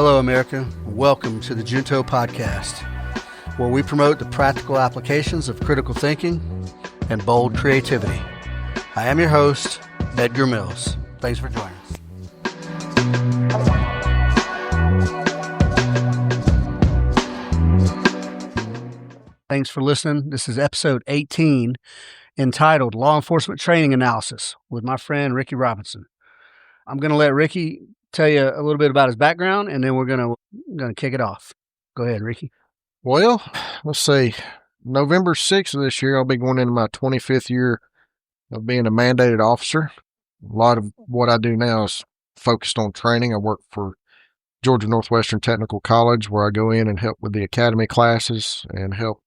Hello, America. Welcome to the Junto Podcast, where we promote the practical applications of critical thinking and bold creativity. I am your host, Edgar Mills. Thanks for joining us. Thanks for listening. This is episode 18, entitled Law Enforcement Training Analysis, with my friend Ricky Robinson. I'm going to let Ricky tell you a little bit about his background, and then we're going to kick it off. Go ahead, Ricky. Well, let's see. November 6th of this year, I'll be going into my 25th year of being a mandated officer. A lot of what I do now is focused on training. I work for Georgia Northwestern Technical College, where I go in and help with the academy classes and help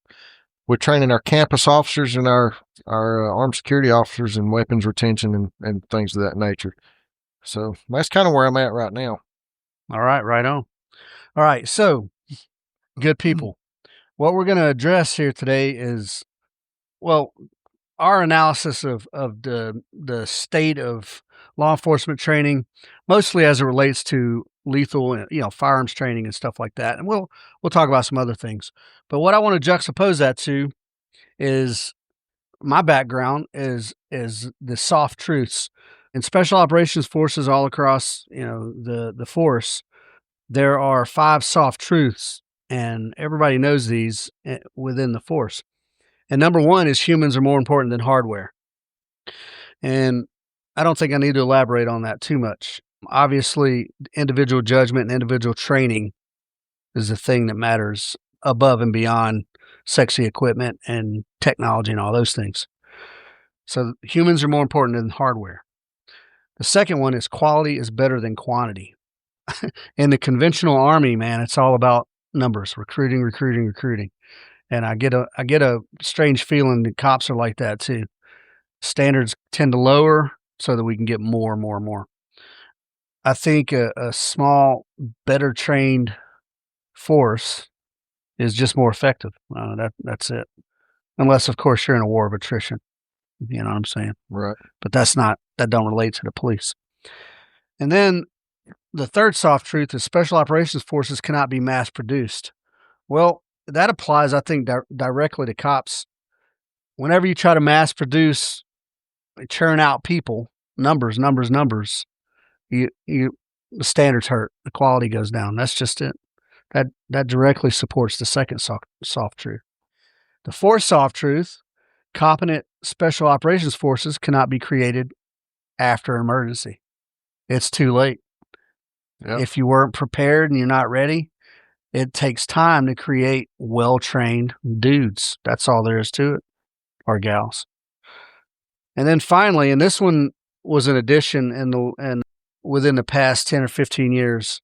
with training our campus officers and our armed security officers and weapons retention and things of that nature. So that's kind of where I'm at right now. All right, right on. All right, so good people. What we're going to address here today is, well, our analysis of the state of law enforcement training, mostly as it relates to lethal, firearms training and stuff like that. And we'll talk about some other things. But what I want to juxtapose that to is my background is the SOF Truths. In special operations forces all across, the force, there are 5 SOF Truths, and everybody knows these within the force. And number 1 is humans are more important than hardware. And I don't think I need to elaborate on that too much. Obviously, individual judgment and individual training is the thing that matters above and beyond sexy equipment and technology and all those things. So humans are more important than hardware. The second one is quality is better than quantity. In the conventional army, man, it's all about numbers, recruiting. And I get a strange feeling that cops are like that too. Standards tend to lower so that we can get more. I think a small, better trained force is just more effective. That's it. Unless, of course, you're in a war of attrition. You know what I'm saying? Right. But that don't relate to the police. And then the third SOF truth is special operations forces cannot be mass produced. Well, that applies, I think, directly to cops. Whenever you try to mass produce, churn out people, numbers, the standards hurt. The quality goes down. That's just it. That directly supports the second SOF truth. The fourth SOF truth, competent special operations forces cannot be created after emergency. It's too late. Yep. If you weren't prepared and you're not ready, it takes time to create well-trained dudes. That's all there is to it, or gals. And then finally, and this one was an addition and within the past 10 or 15 years,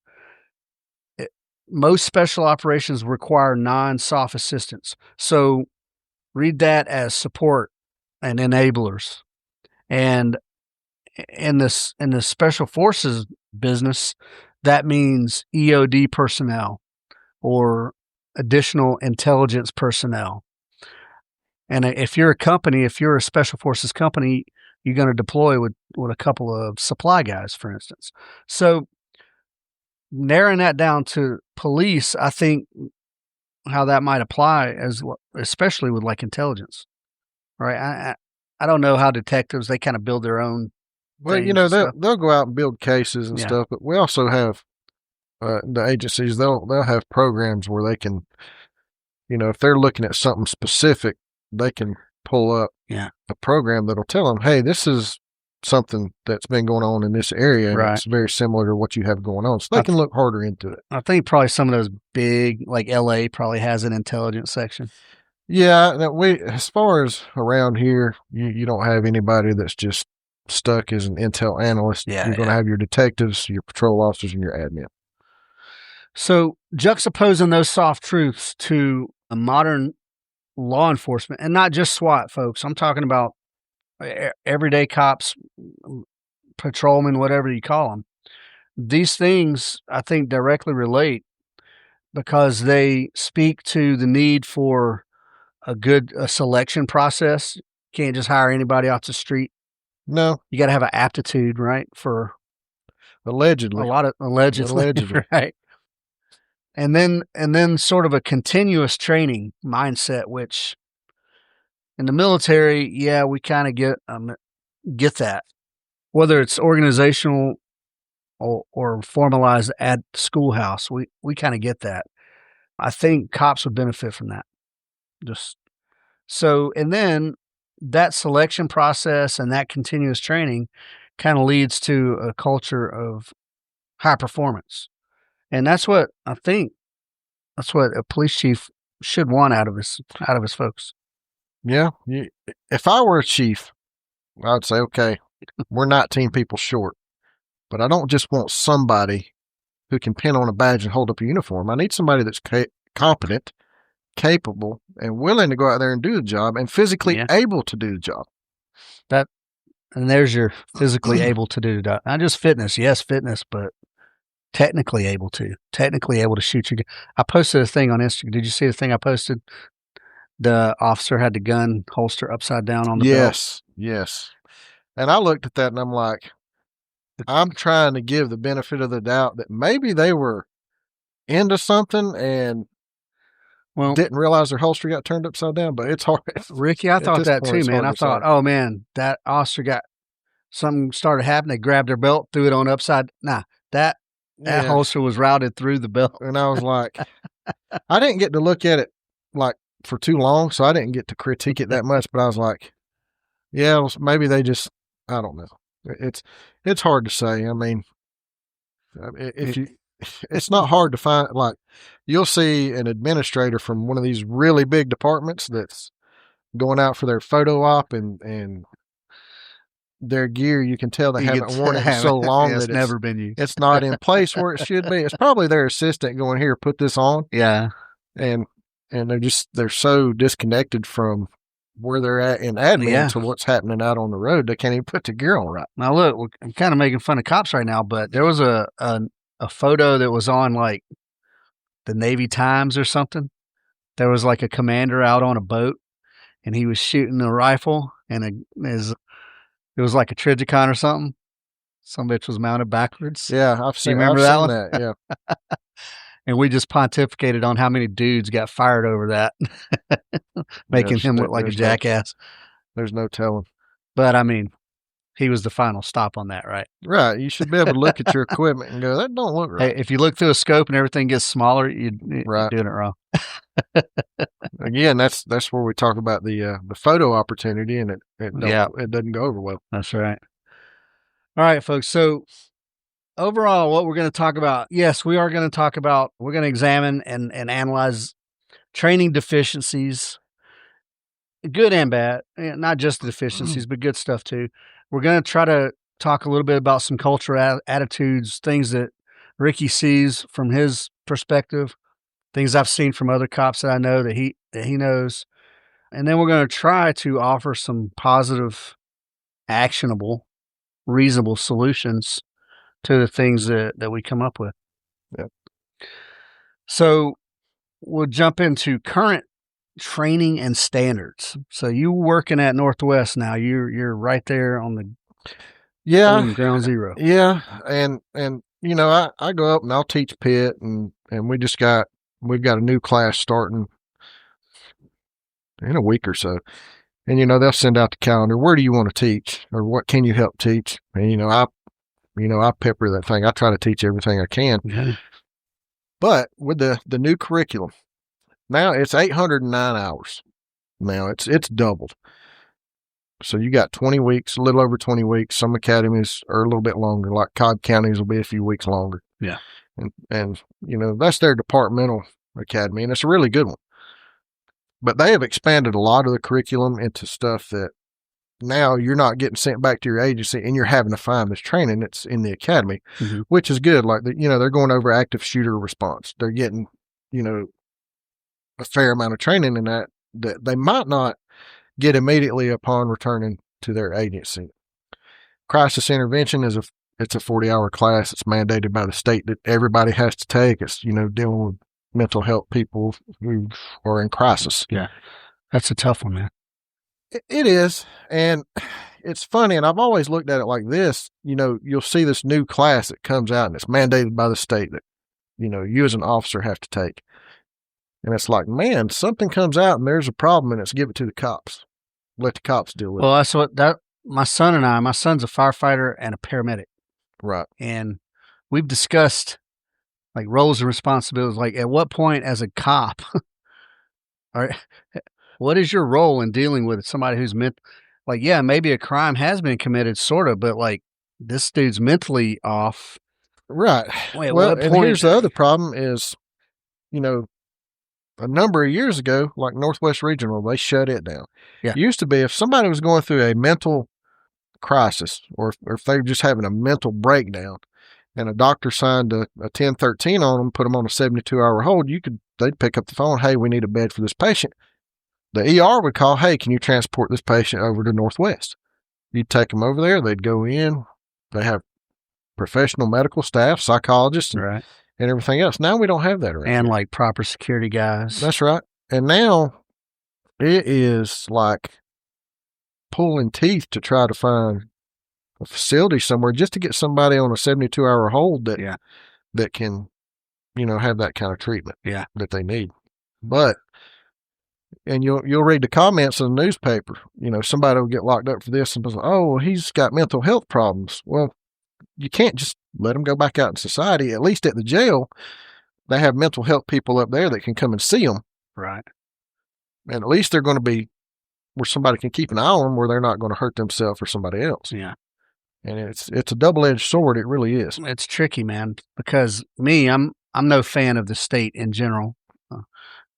most special operations require non-SOF assistance. So read that as support and enablers. And in the special forces business, that means EOD personnel or additional intelligence personnel. And if you're a special forces company, you're going to deploy with a couple of supply guys, for instance. So narrowing that down to police, I think how that might apply especially with like intelligence, right? I don't know how detectives, they kind of build their own. Well, they'll go out and build cases and stuff, but we also have the agencies, they'll have programs where they can, if they're looking at something specific, they can pull up a program that'll tell them, hey, this is something that's been going on in this area, and it's very similar to what you have going on. So they can look harder into it. I think probably some of those big, like LA probably has an intelligence section. Yeah, as far as around here, you don't have anybody that's just stuck as an intel analyst. You're going to have your detectives, your patrol officers, and your admin. So juxtaposing those SOF truths to a modern law enforcement, and not just SWAT, folks. I'm talking about everyday cops, patrolmen, whatever you call them. These things, I think, directly relate because they speak to the need for a selection process. You can't just hire anybody off the street. No. You got to have an aptitude, right? For allegedly. Allegedly, right? And then sort of a continuous training mindset, which in the military, yeah, we kind of get that, whether it's organizational or formalized at the schoolhouse. We kind of get that. I think cops would benefit from that. Just so, and then that selection process and that continuous training kind of leads to a culture of high performance. And that's what I think, that's what a police chief should want out of his folks. Yeah. If I were a chief, I would say, okay, we're 19 people short, but I don't just want somebody who can pin on a badge and hold up a uniform. I need somebody that's competent, capable, and willing to go out there and do the job and physically able to do the job. And there's your physically able to do the job. Not just fitness. Yes, fitness, but technically able to shoot your gun. I posted a thing on Instagram. Did you see the thing I posted? The officer had the gun holster upside down on the belt. Yes. And I looked at that and I'm like, I'm trying to give the benefit of the doubt that maybe they were into something and didn't realize their holster got turned upside down, but it's hard. Ricky, I thought that too, man. I thought, oh man, that officer got something started happening. They grabbed their belt, threw it on upside. Nah, that holster was routed through the belt. And I was like, I didn't get to look at it like for too long, so I didn't get to critique it that much, but I was like, yeah, well, maybe they just, I don't know. It's hard to say. I mean, it's not hard to find, like, you'll see an administrator from one of these really big departments that's going out for their photo op and their gear, you can tell they haven't worn it for so long that it's never been used. It's not in place where it should be. It's probably their assistant going, here, put this on. Yeah. And they're so disconnected from where they're at in admin to what's happening out on the road. They can't even put the gear on right. Now look, we're kind of making fun of cops right now, but there was a photo that was on like the Navy Times or something. There was like a commander out on a boat and he was shooting a rifle and it was like a Trijicon or something. Some bitch was mounted backwards. Yeah, I've seen that one. Yeah. And we just pontificated on how many dudes got fired over that, making him look like a jackass. There's no telling. But I mean, he was the final stop on that, right? Right. You should be able to look at your equipment and go, that don't look right. Hey, if you look through a scope and everything gets smaller, you're doing it wrong. Again, that's where we talk about the photo opportunity, and it doesn't go over well. That's right. All right, folks. So overall, what we're going to talk about, yes, we're going to examine and analyze training deficiencies, good and bad, not just the deficiencies, but good stuff too. We're going to try to talk a little bit about some cultural attitudes, things that Ricky sees from his perspective, things I've seen from other cops that I know that he knows. And then we're going to try to offer some positive, actionable, reasonable solutions to the things that we come up with. Yep. So we'll jump into current training and standards. So you working at Northwest now, you're right there on the ground zero. Yeah. And you know, I go up and I'll teach Pitt and we've got a new class starting in a week or so. And you know, they'll send out the calendar. Where do you want to teach, or what can you help teach? And I pepper that thing. I try to teach everything I can. Mm-hmm. But with the new curriculum, now it's 809 hours. Now it's doubled. So you got 20 weeks, a little over 20 weeks. Some academies are a little bit longer, like Cobb County's will be a few weeks longer. Yeah. And you know, that's their departmental academy, and it's a really good one. But they have expanded a lot of the curriculum into stuff that now you're not getting sent back to your agency and you're having to find this training that's in the academy, mm-hmm. which is good. Like, they're going over active shooter response. They're getting, a fair amount of training in that they might not get immediately upon returning to their agency. Crisis intervention it's a 40-hour class. It's mandated by the state that everybody has to take. It's, dealing with mental health people who are in crisis. Yeah. That's a tough one, man. It is. And it's funny. And I've always looked at it like this. You'll see this new class that comes out and it's mandated by the state that you as an officer have to take. And it's like, man, something comes out and there's a problem, and it's give it to the cops. Let the cops deal with it. Well, my son's a firefighter and a paramedic. Right. And we've discussed like roles and responsibilities. Like, at what point as a cop, what is your role in dealing with somebody who's like, yeah, maybe a crime has been committed, sort of, but like this dude's mentally off. Right. Wait, well, and here's the other problem is, a number of years ago, like Northwest Regional, they shut it down. Yeah. It used to be if somebody was going through a mental crisis, or if they were just having a mental breakdown, and a doctor signed a 1013 on them, put them on a 72-hour hold, they'd pick up the phone, hey, we need a bed for this patient. The ER would call, hey, can you transport this patient over to Northwest? You'd take them over there. They'd go in. They have professional medical staff, psychologists, and everything else. Now we don't have that around. And like proper security guys. That's right. And now it is like pulling teeth to try to find a facility somewhere just to get somebody on a 72-hour hold that can, have that kind of treatment that they need. But, and you'll read the comments in the newspaper, somebody will get locked up for this and be like, oh, he's got mental health problems. Well, you can't just let him go back out in society. At least at the jail, they have mental health people up there that can come and see them. Right. And at least they're going to be where somebody can keep an eye on them, where they're not going to hurt themselves or somebody else. Yeah. And it's a double-edged sword. It really is. It's tricky, man, because I'm no fan of the state in general.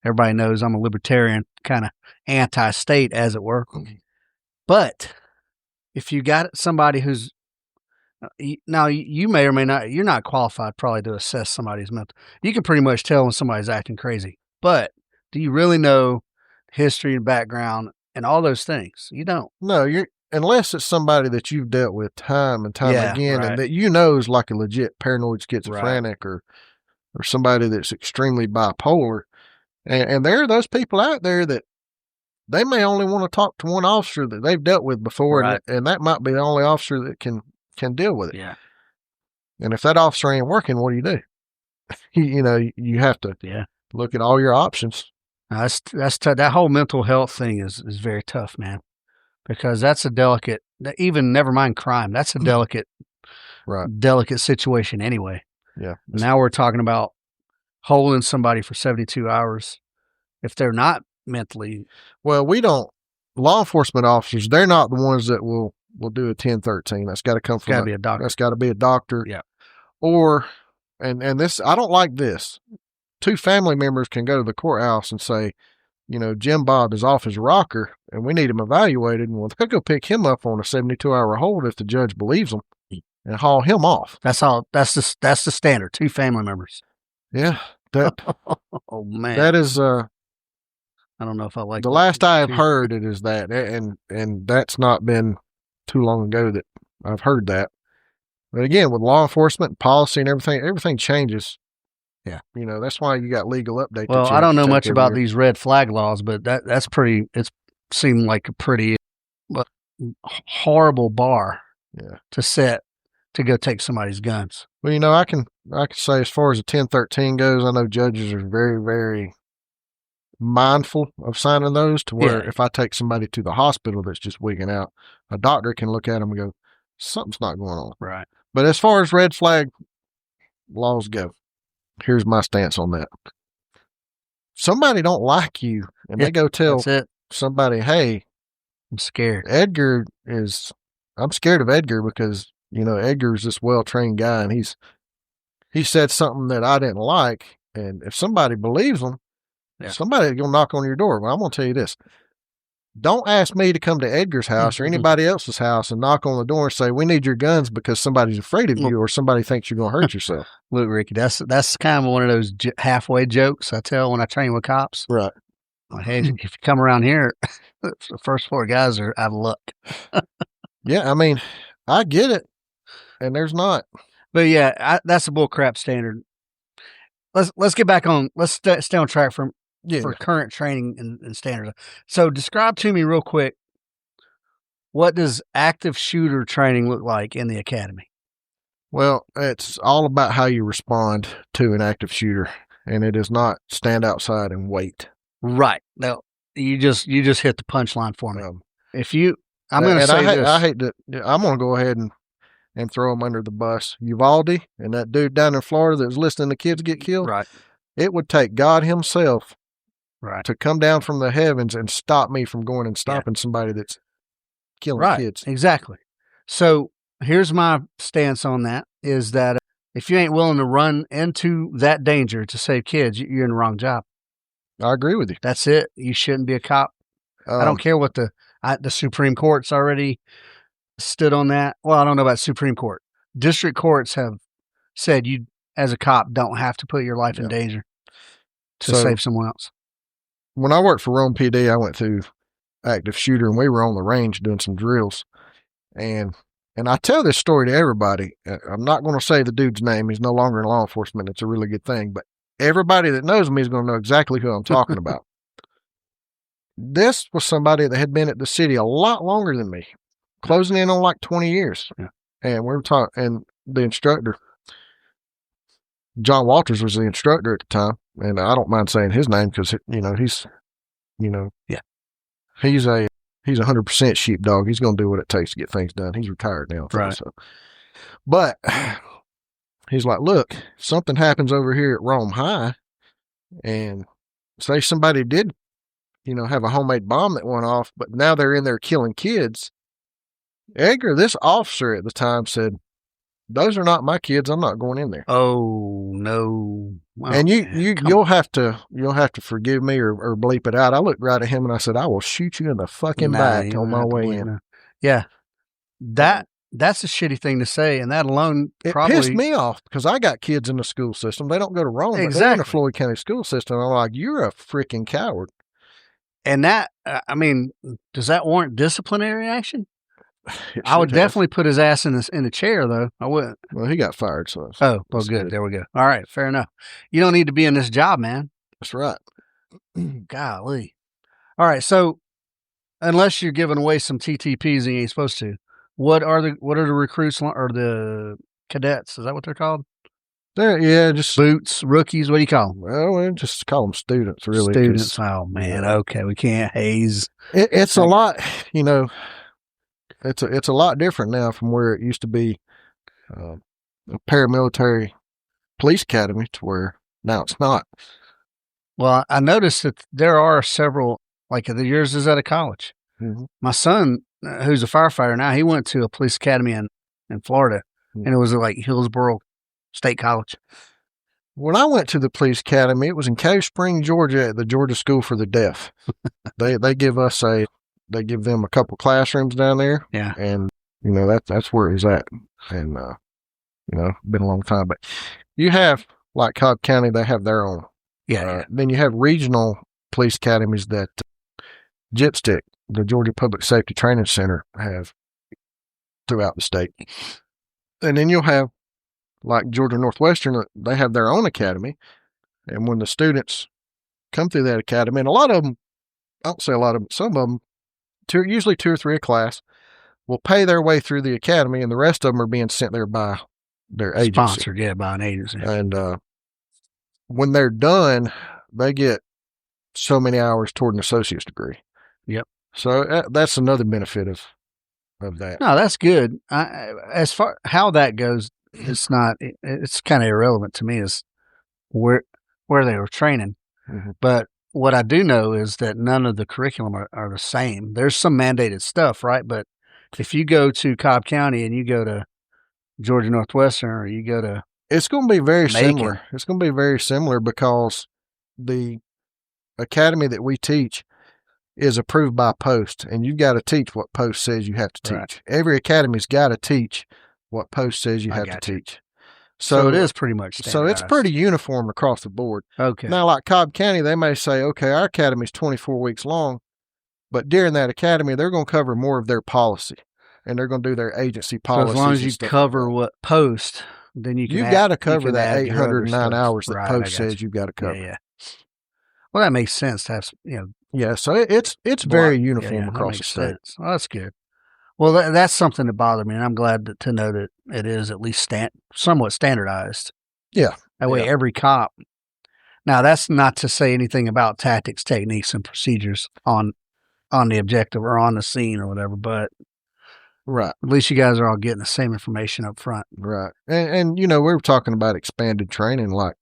Everybody knows I'm a libertarian, kind of anti-state, as it were. But if you got somebody who's now, you may or may not, you're not qualified probably to assess somebody's mental. You can pretty much tell when somebody's acting crazy. But do you really know history and background and all those things? You don't. No, unless it's somebody that you've dealt with time and time again, and that is like a legit paranoid schizophrenic or somebody that's extremely bipolar. And there are those people out there that they may only want to talk to one officer that they've dealt with before, and that might be the only officer that can deal with it. Yeah. And if that officer ain't working, what do you do? You have to look at all your options. That's that whole mental health thing is very tough, man, because that's a delicate, even never mind crime, that's a delicate situation anyway. Yeah. Now we're talking about holding somebody for 72 hours if they're not mentally. Well, law enforcement officers, they're not the ones that will do a 1013. That's got to come from be a doctor. That's got to be a doctor. Yeah. Or, and this, I don't like this. 2 family members can go to the courthouse and say, Jim Bob is off his rocker and we need him evaluated. And they'll go pick him up on a 72-hour hold if the judge believes him and haul him off. That's all. That's the standard. 2 family members. Yeah. That, oh man. That is, I don't know if I like the last I have heard it is that, and that's not been too long ago that I've heard that. But again, with law enforcement, policy and everything changes. Yeah. That's why you got legal updates. Well, I don't know much about these red flag laws, but that's pretty, it's seemed like a pretty horrible bar to set to go take somebody's guns. Well, I can say as far as the 1013 goes, I know judges are very, very mindful of signing those to where if I take somebody to the hospital that's just wigging out, a doctor can look at them and go, something's not going on. Right. But as far as red flag laws go, here's my stance on that. Somebody don't like you and they go tell somebody, hey, I'm scared. I'm scared of Edgar because, Edgar's this well-trained guy and he said something that I didn't like. And if somebody believes him, somebody's going to knock on your door. Well, I'm going to tell you this. Don't ask me to come to Edgar's house or anybody else's house and knock on the door and say, we need your guns because somebody's afraid of you or somebody thinks you're going to hurt yourself. Look, Ricky, that's kind of one of those halfway jokes I tell when I train with cops. Right. Like, hey, if you come around here, the first 4 guys are out of luck. Yeah, I mean, I get it. And there's not. But yeah, that's a bull crap standard. Let's get back on. Let's stay on track for current training and standards. So describe to me real quick, what does active shooter training look like in the academy? Well, it's all about how you respond to an active shooter, and it is not stand outside and wait. Right. No, you just hit the punchline for me. If you, I'm going to and say this. I hate to. I'm going to go ahead and throw him under the bus. Uvalde and that dude down in Florida that was listening to kids get killed. Right. It would take God Himself, right, to come down from the heavens and stop me from going and stopping somebody that's killing kids. Exactly. So here's my stance on that: is that if you ain't willing to run into that danger to save kids, you're in the wrong job. I agree with you. That's it. You shouldn't be a cop. I don't care what the Supreme Court's already stood on that. Well, I don't know about Supreme Court. District courts have said you, as a cop, don't have to put your life in danger to save someone else. When I worked for Rome PD, I went through active shooter, and we were on the range doing some drills. And I tell this story to everybody. I'm not going to say the dude's name. He's no longer in law enforcement. It's a really good thing. But everybody that knows me is going to know exactly who I'm talking about. This was somebody that had been at the city a lot longer than me, closing in on like 20 years. Yeah. And we were talking, and the instructor, John Walters, was the instructor at the time. And I don't mind saying his name because, he's a 100% sheepdog. He's going to do what it takes to get things done. He's retired now. Right. So. But he's like, look, if something happens over here at Rome High, and say somebody did, have a homemade bomb that went off, but now they're in there killing kids. Edgar, this officer at the time, said, those are not my kids. I'm not going in there. Oh, no. Well, and you'll have to forgive me or bleep it out. I looked right at him and I said, I will shoot you in the fucking back on my way in. Yeah. That's a shitty thing to say, and that alone probably pissed me off because I got kids in the school system. They don't go to Rome, but they're in the Floyd County school system. I'm like, you're a freaking coward. And that, does that warrant disciplinary action? I would definitely put his ass in the chair, though. I wouldn't. Well, he got fired, so. Oh, well, good. There we go. All right, fair enough. You don't need to be in this job, man. That's right. Golly. All right, so unless you're giving away some TTPs and you ain't supposed to, what are the recruits or the cadets? Is that what they're called? Just boots, rookies. What do you call them? Well, we just call them students, really. Students. Oh man. Okay, we can't haze. It's a lot, It's a lot different now from where it used to be a paramilitary police academy to where now it's not. Well, I noticed that there are several, like yours is at a college. Mm-hmm. My son, who's a firefighter now, he went to a police academy in Florida, and it was like Hillsborough State College. When I went to the police academy, it was in Cave Spring, Georgia, at the Georgia School for the Deaf. They give them a couple classrooms down there. Yeah. And, that's where he's at. And, been a long time. But you have, like Cobb County, they have their own. Yeah. Then you have regional police academies that JIPSTIC, the Georgia Public Safety Training Center, have throughout the state. And then you'll have, like Georgia Northwestern, they have their own academy. And when the students come through that academy, and a lot of them, I don't say a lot of them, some of them, usually 2 or 3 a class, will pay their way through the academy, and the rest of them are being sent there by their agency. Sponsored, by an agency. And when they're done, they get so many hours toward an associate's degree. Yep. So that's another benefit of that. No, that's good. As far how that goes, it's kind of irrelevant to me is where they were training. Mm-hmm. But what I do know is that none of the curriculum are the same. There's some mandated stuff, right? But if you go to Cobb County and you go to Georgia Northwestern or you go to it's going to be very similar. It's going to be very similar because the academy that we teach is approved by Post, and you've got to teach what Post says you have to teach. Right. Every academy's got to teach what Post says you have to teach. So it is pretty much standardized. So it's pretty uniform across the board. Okay. Now, like Cobb County, they may say, okay, our academy's 24 weeks long, but during that academy, they're going to cover more of their policy, and they're going to do their agency policies. So as long as you cover what Post, then you got to cover that 809 hours that Post says you've got to cover. Yeah. Well, that makes sense to have, Yeah, so it's very uniform across the state. Well, that's good. Well, that's something that bothered me, and I'm glad to know that it is at least somewhat standardized. Yeah. That way, every cop. Now, that's not to say anything about tactics, techniques, and procedures on the objective or on the scene or whatever, but right. At least you guys are all getting the same information up front. Right. And we were talking about expanded training. Like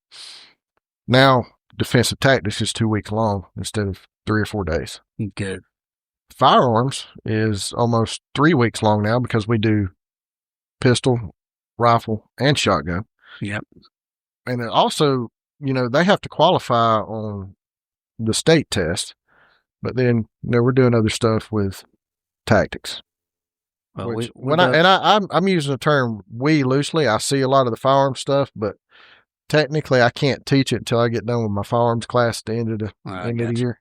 now, defensive tactics is 2 weeks long instead of 3 or 4 days. Good. Firearms is almost 3 weeks long now because we do pistol, rifle, and shotgun. Yep. And it also, they have to qualify on the state test, but then we're doing other stuff with tactics. Well, I'm using the term "we" loosely. I see a lot of the firearms stuff, but technically, I can't teach it until I get done with my firearms class at the end of the year.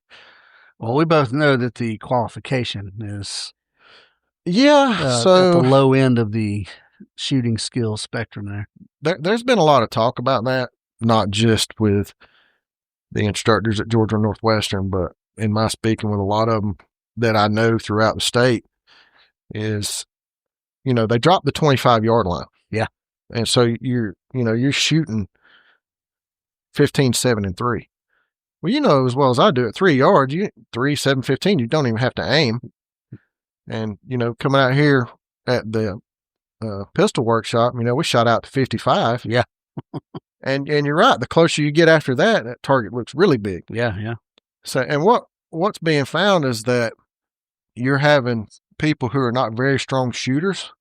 Well, we both know that the qualification is so at the low end of the shooting skill spectrum There's been a lot of talk about that, not just with the instructors at Georgia Northwestern, but in my speaking with a lot of them that I know throughout the state is, they drop the 25-yard line. Yeah. And so you're shooting 15, 7, and 3. Well, as well as I do at 3 yards, 3, 7, 15, you don't even have to aim. And, coming out here at the pistol workshop, we shot out to 55. Yeah. and you're right. The closer you get after that target looks really big. Yeah. Yeah. So, and what's being found is that you're having people who are not very strong shooters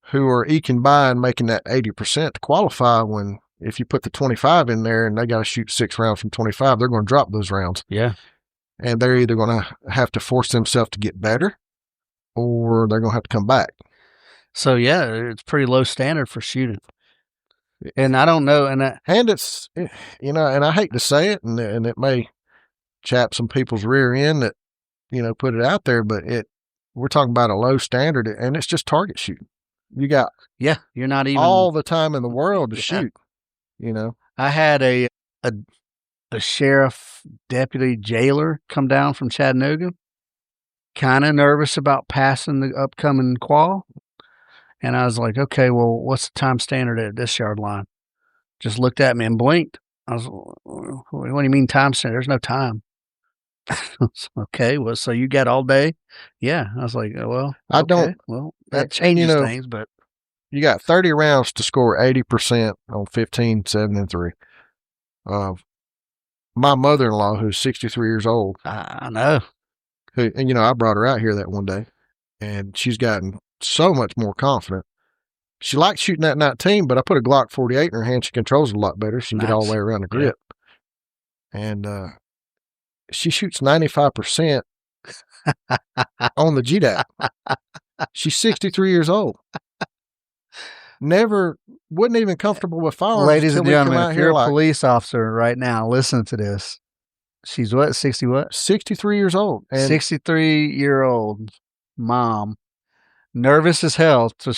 who are eking by and making that 80% to qualify when, if you put the 25 in there and they got to shoot 6 rounds from 25, they're going to drop those rounds. Yeah. And they're either going to have to force themselves to get better or they're going to have to come back. So, yeah, it's pretty low standard for shooting. And I don't know. And it's, and I hate to say it, and it may chap some people's rear end that, put it out there, but we're talking about a low standard and it's just target shooting. You got, you're not even all the time in the world to shoot. I had a sheriff deputy jailer come down from Chattanooga, kind of nervous about passing the upcoming qual. And I was like, okay, well, what's the time standard at this yard line? Just looked at me and blinked. I was, what do you mean time standard? There's no time. Okay, well, so you got all day? Yeah. I was like, well, I don't. Well, that changes things, but. You got 30 rounds to score 80% on 15, 7, and 3. My mother-in-law, who's 63 years old. I know. And I brought her out here that one day, and she's gotten so much more confident. She likes shooting that 19, but I put a Glock 48 in her hand. She controls it a lot better. She can get all the way around the grip. Yeah. And she shoots 95% on the GDAP. She's 63 years old. Wasn't even comfortable with firearms. Ladies and gentlemen, if you're a police officer right now, listen to this. She's what? 63 years old. 63-year-old mom. Nervous as hell. So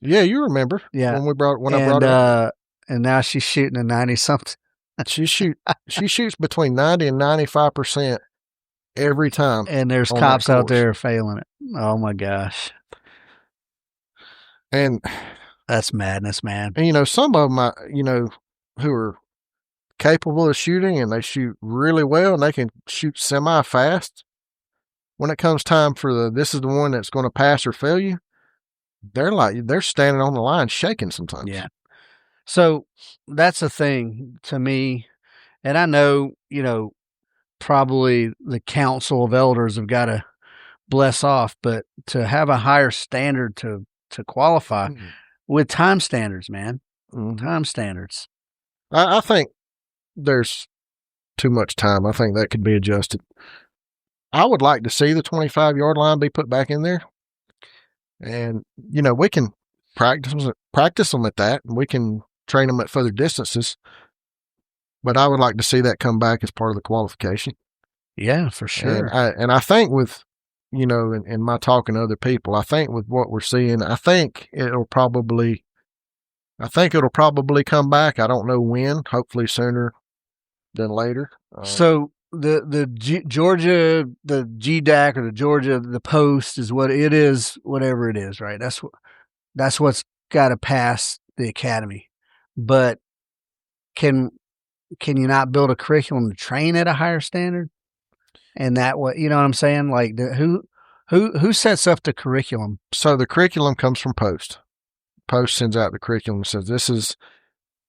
yeah, you remember. Yeah. I brought her up. And now she's shooting a 90-something. She shoots between 90 and 95% every time. And there's cops out there failing it. Oh my gosh. And that's madness, man. And some of them, who are capable of shooting and they shoot really well and they can shoot semi-fast. When it comes time for this is the one that's going to pass or fail you, they're standing on the line shaking sometimes. Yeah. So that's the thing to me. And I know, probably the council of elders have got to bless off, but to have a higher standard to qualify with time standards, man. Time standards. I think there's too much time. I think that could be adjusted. I would like to see the 25-yard line be put back in there. And, we can practice them at that, and we can train them at further distances. But I would like to see that come back as part of the qualification. Yeah, for sure. And I think with, in my talking to other people, I think with what we're seeing, I think it'll probably come back. I don't know when, hopefully sooner than later. So Georgia, the GDAC or the Georgia, the Post is what it is, whatever it is, right? That's what's got to pass the academy. But can you not build a curriculum to train at a higher standard? And that what you know what I'm saying? Like who sets up the curriculum? So the curriculum comes from Post. Post sends out the curriculum and says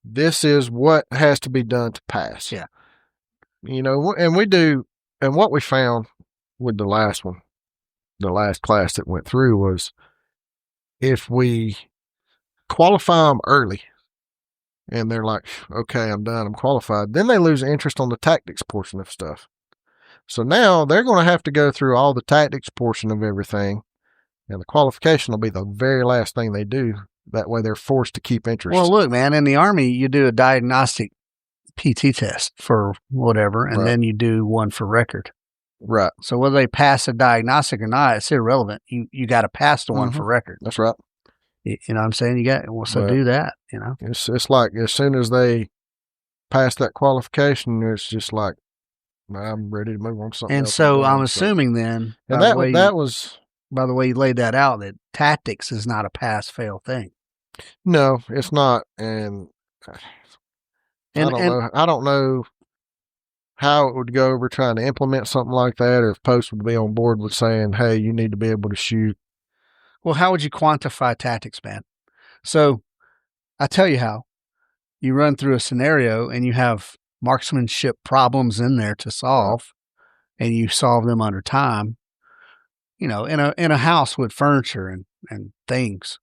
this is what has to be done to pass. Yeah. You know, and we do, and what we found with the last class that went through was if we qualify them early and they're like, okay, I'm done, I'm qualified, then they lose interest on the tactics portion of stuff. So now they're going to have to go through all the tactics portion of everything, and the qualification will be the very last thing they do. That way they're forced to keep interest. Well, look, man, in the Army, you do a diagnostic PT test for whatever, and then you do one for record. Right. So whether they pass a diagnostic or not, it's irrelevant. You got to pass the one for record. That's right. You know what I'm saying? Do that, you know. It's like as soon as they pass that qualification, it's just like, I'm ready to move on to something else. And so I'm assuming then, and that was by the way you laid that out, that tactics is not a pass-fail thing. No, it's not. And I don't know how it would go over trying to implement something like that, or if Post would be on board with saying, hey, you need to be able to shoot. Well, how would you quantify tactics, man? So I tell you how. You run through a scenario and you have marksmanship problems in there to solve, and you solve them under time, you know, in a house with furniture and things.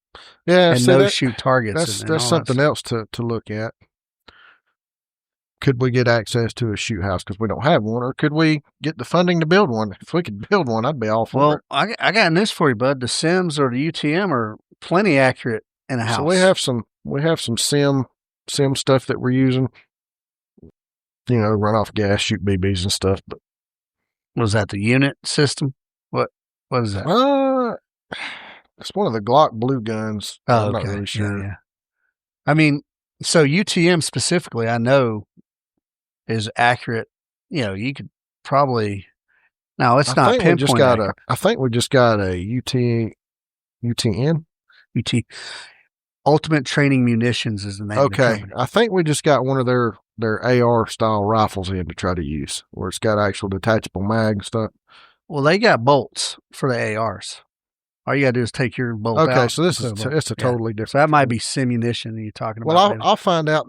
Yeah. And shoot targets. That's something else to look at. Could we get access to a shoot house because we don't have one, or could we get the funding to build one? If we could build one, I'd be all for it. Well, I got news for you, bud. The Sims or the UTM are plenty accurate in a house. So we have some sim stuff that we're using. You know, run off gas, shoot BBs and stuff. But was that the unit system? What is that? It's one of the Glock blue guns. Oh, I'm not really sure. Yeah. I mean, so UTM specifically, I know is accurate. You know, you could probably. No, it's not pinpoint. I think we just got a UTN. Ultimate Training Munitions is the name. Okay, I think we just got one of their AR style rifles in to try to use, where it's got actual detachable mag and stuff. Well, they got bolts for the ARs. All you got to do is take your bolt out. Okay, so it's a totally different. So that might be simunition you're talking about. Well, I'll find out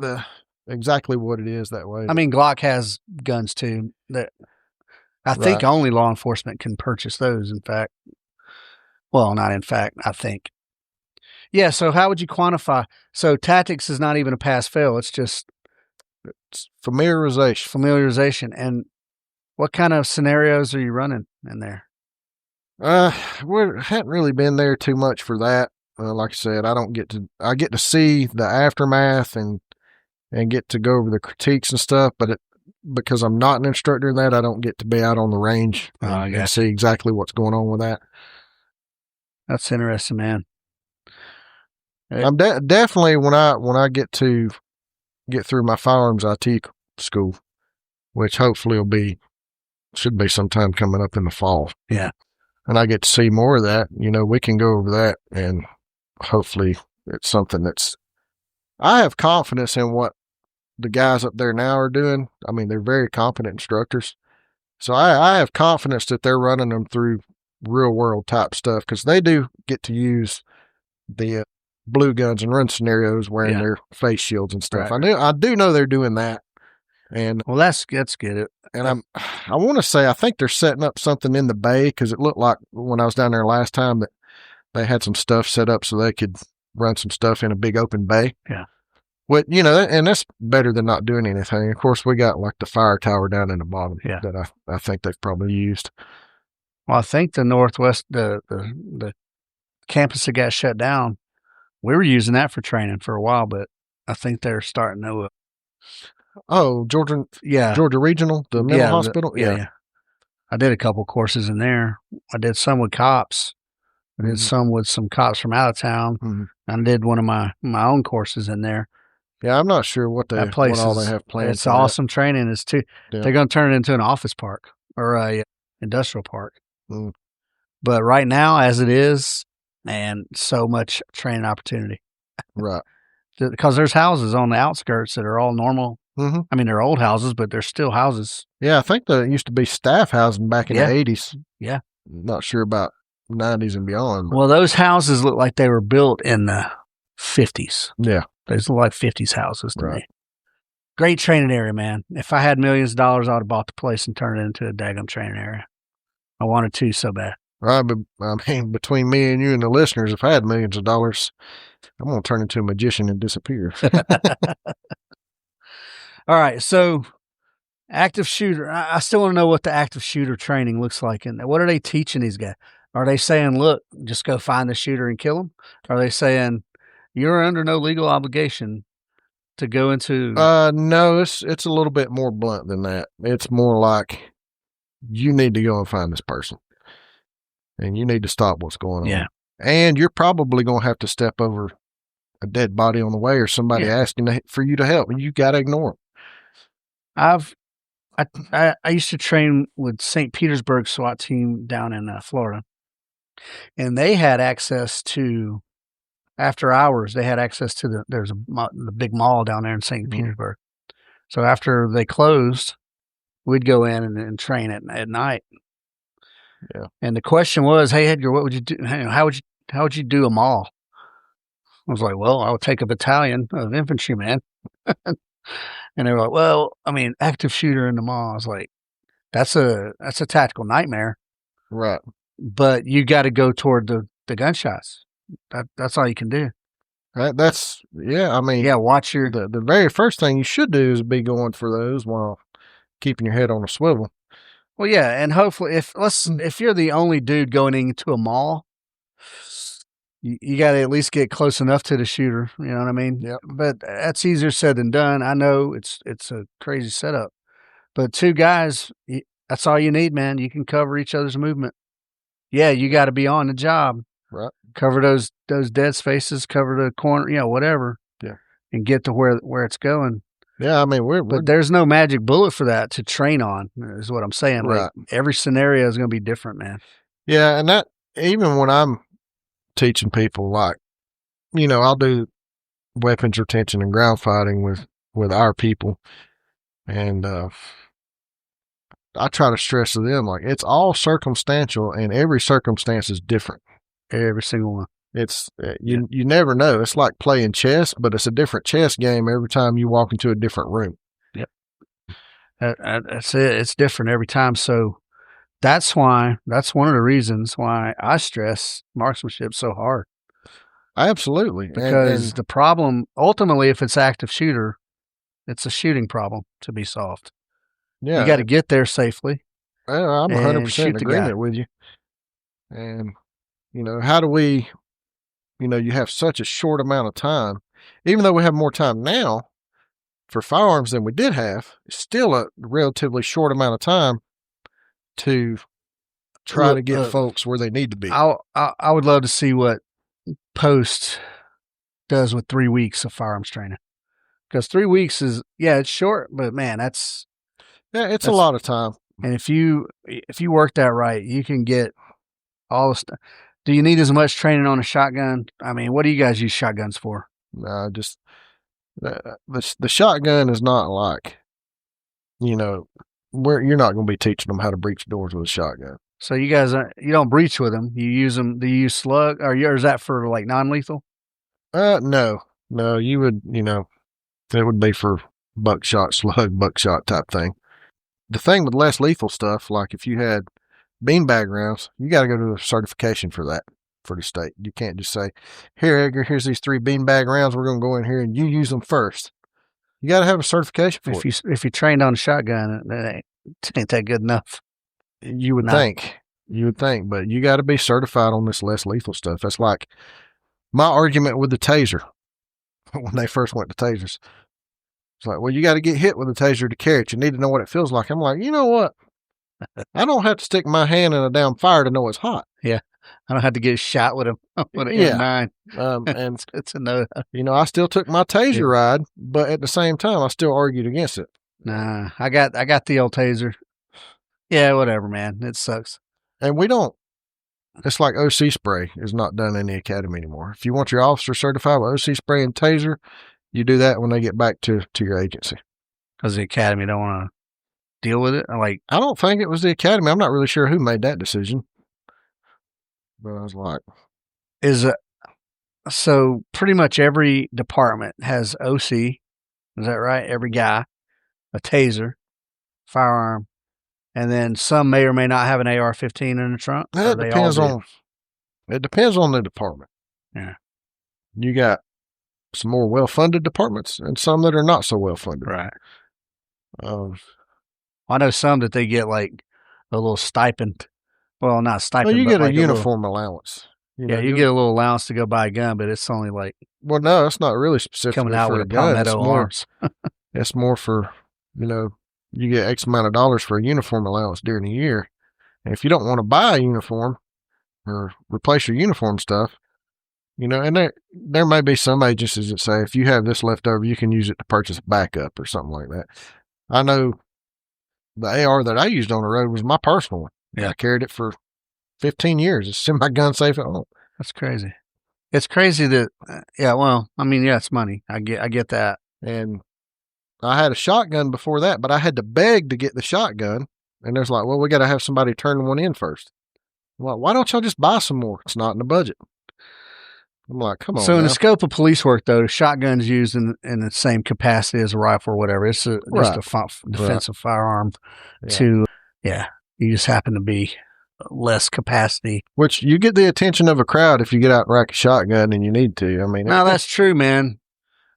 exactly what it is that way. I mean, Glock has guns too. That I think only law enforcement can purchase those. In fact, well, not in fact. I think. Yeah. So how would you quantify? So tactics is not even a pass-fail. It's familiarization. And what kind of scenarios are you running in there? We hadn't really been there too much for that. Like I said, I get to see the aftermath and get to go over the critiques and stuff, but because I'm not an instructor in that, I don't get to be out on the range and see exactly what's going on with that. That's interesting, man. I'm definitely when I get through my firearms IT school, which hopefully should be sometime coming up in the fall. Yeah. And I get to see more of that, you know, we can go over that, and hopefully it's something I have confidence in what the guys up there now are doing. I mean, they're very competent instructors. So I have confidence that they're running them through real world type stuff, because they do get to use the blue guns and run scenarios wearing their face shields and stuff. Right. I do know they're doing that. And well, that's good. And I want to say, I think they're setting up something in the bay, because it looked like when I was down there last time that they had some stuff set up so they could run some stuff in a big open bay. Yeah. But, you know, and that's better than not doing anything. Of course, we got like the fire tower down in the bottom that I think they've probably used. Well, I think the Northwest, the campus that got shut down, we were using that for training for a while, but I think they're starting to. Georgia Regional, the mental hospital? Yeah. I did a couple courses in there. I did some with cops. I did some with some cops from out of town. Mm-hmm. I did one of my own courses in there. Yeah, I'm not sure what That place what all they have planned. It's awesome training. Yeah. They're going to turn it into an office park or a industrial park. Mm. But right now, as it is, man, so much training opportunity. Right. Because there's houses on the outskirts that are all normal. Mm-hmm. I mean, they're old houses, but they're still houses. Yeah, I think there used to be staff housing back in the 80s. Yeah. Not sure about 90s and beyond. Well, those houses look like they were built in the 50s. Yeah. Those look like 50s houses to Right. me. Great training area, man. If I had millions of dollars, I would have bought the place and turned it into a daggum training area. I wanted to so bad. Right, but I mean, between me and you and the listeners, if I had millions of dollars, I'm going to turn into a magician and disappear. All right, so active shooter. I still want to know what the active shooter training looks like. And what are they teaching these guys? Are they saying, look, just go find the shooter and kill him? Are they saying, you're under no legal obligation to go into... No, it's a little bit more blunt than that. It's more like, you need to go and find this person. And you need to stop what's going on. Yeah. And you're probably going to have to step over a dead body on the way or somebody asking for you to help. And you got to ignore them. I used to train with St. Petersburg SWAT team down in Florida. And they had access to, after hours, they had access to there's the big mall down there in St. Petersburg. So after they closed, we'd go in and train at night. Yeah. And the question was, hey, Edgar, what would you do? How would you do a mall? I was like, well, I would take a battalion of infantrymen. And they were like, well, I mean, active shooter in the mall. I was like, that's a tactical nightmare. Right. But you got to go toward the gunshots. That's all you can do. Right. I mean, watch your... The very first thing you should do is be going for those while keeping your head on a swivel. Well, yeah, and hopefully, if you're the only dude going into a mall, you got to at least get close enough to the shooter. You know what I mean? Yeah. But that's easier said than done. I know it's a crazy setup, but two guys, that's all you need, man. You can cover each other's movement. Yeah, you got to be on the job. Right. Cover those dead spaces. Cover the corner. Whatever. Yeah. And get to where it's going. Yeah, I mean, but there's no magic bullet for that to train on, is what I'm saying. Right. Like, every scenario is going to be different, man. Yeah, and that, even when I'm teaching people, like, I'll do weapons retention and ground fighting with our people, and I try to stress to them, like, it's all circumstantial, and every circumstance is different. Every single one. It's you never know. It's like playing chess, but it's a different chess game every time you walk into a different room. Yep. That's it. It's different every time. So that's one of the reasons why I stress marksmanship so hard. Absolutely. Because the problem, ultimately, if it's active shooter, it's a shooting problem to be solved. Yeah. You got to get there safely. I'm 100% in agreement with you. And, how do we... you have such a short amount of time, even though we have more time now for firearms than we did have, it's still a relatively short amount of time to try to get folks where they need to be. I would love to see what Post does with 3 weeks of firearms training, because 3 weeks is, it's short, but man, it's a lot of time. And if you work that right, you can get all the stuff. Do you need as much training on a shotgun? I mean, what do you guys use shotguns for? Just the shotgun is not like, you're not going to be teaching them how to breach doors with a shotgun. So you guys, you don't breach with them. You use them. Do you use slug, or is that for like non-lethal? No, you would, it would be for buckshot, slug, buckshot type thing. The thing with less lethal stuff, like if you had beanbag rounds, you got to go to a certification for that, for the state. You can't just say, here, Edgar, here's these 3 beanbag rounds. We're going to go in here and you use them first. You got to have a certification for it. If you trained on a shotgun, it ain't that good enough. You would think, but you got to be certified on this less lethal stuff. That's like my argument with the taser when they first went to tasers. It's like, well, you got to get hit with a taser to carry it. You need to know what it feels like. I'm like, you know what? I don't have to stick my hand in a damn fire to know it's hot. Yeah. I don't have to get shot with an Yeah. M9. And It's a no. I still took my taser ride, but at the same time, I still argued against it. Nah, I got the old taser. Yeah, whatever, man. It sucks. And we don't. It's like OC spray is not done in the academy anymore. If you want your officer certified with OC spray and taser, you do that when they get back to your agency. Because the academy don't want to deal with it. I don't think it was the academy. I'm not really sure who made that decision. But I was like, so pretty much every department has OC. Is that right? Every guy, a taser, firearm, and then some may or may not have an AR-15 in the trunk. it depends on the department. Yeah. You got some more well-funded departments and some that are not so well-funded. Right. I know some that they get like a little stipend. Well, not stipend. Well, you but get like a uniform allowance. You get a little allowance to go buy a gun, but it's only like. Well, no, it's not really specific coming out for with a gun. Palmetto arms. It's more for, you get X amount of dollars for a uniform allowance during the year. And if you don't want to buy a uniform or replace your uniform stuff, and there may be some agencies that say if you have this left over, you can use it to purchase a backup or something like that. I know the AR that I used on the road was my personal one. Yeah. I carried it for 15 years. It's in my gun safe at home. That's crazy. It's crazy that, it's money. I get that. And I had a shotgun before that, but I had to beg to get the shotgun. And there's like, well, we got to have somebody turn one in first. I'm like, why don't y'all just buy some more? It's not in the budget. I'm like, come on. So in the scope of police work, though, the shotgun's used in the same capacity as a rifle or whatever. It's just a defensive firearm you just happen to be less capacity. Which you get the attention of a crowd if you get out and rack a shotgun and you need to. No, that's true, man.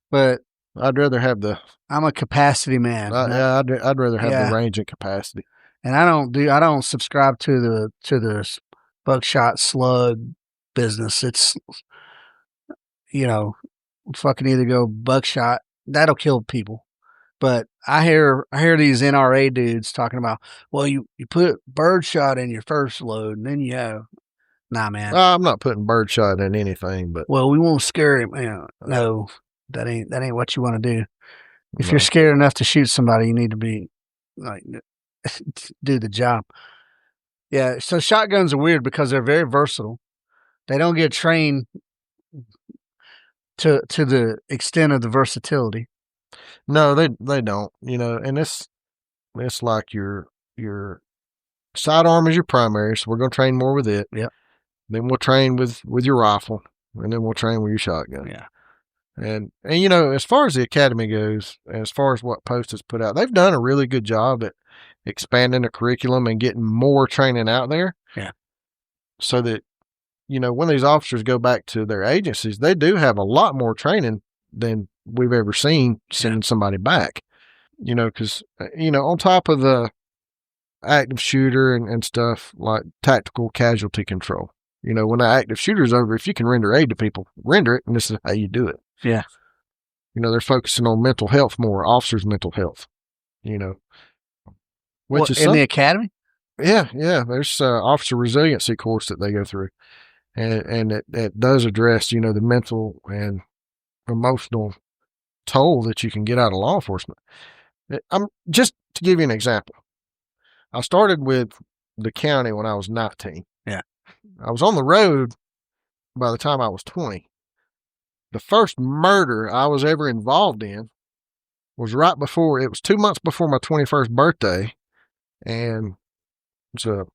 But I'd rather have I'm a capacity man. I'd rather have the range and capacity. And I don't subscribe to the buckshot slug business. It's fucking either go buckshot, that'll kill people. But I hear these NRA dudes talking about, well, you put birdshot in your first load and then you have, nah, man. I'm not putting birdshot in anything, but well, we won't scare him. No, that ain't what you want to do. If you're scared enough to shoot somebody, you need to be like do the job. Yeah. So shotguns are weird because they're very versatile. They don't get trained to the extent of the versatility. No, they don't. And it's like your sidearm is your primary, so we're going to train more with it. Yeah. Then we'll train with your rifle, and then we'll train with your shotgun. Yeah. And as far as the academy goes, as far as what Post has put out, they've done a really good job at expanding the curriculum and getting more training out there. Yeah. So that, when these officers go back to their agencies, they do have a lot more training than we've ever seen sending somebody back. Because, on top of the active shooter and stuff like tactical casualty control, when the active shooter's over, if you can render aid to people, render it, and this is how you do it. Yeah. They're focusing on mental health more, officers' mental health, which is in the academy? Yeah. There's officer resiliency course that they go through. And it does address, the mental and emotional toll that you can get out of law enforcement. I'm just to give you an example. I started with the county when I was 19. Yeah. I was on the road by the time I was 20. The first murder I was ever involved in was it was 2 months before my 21st birthday, and it's a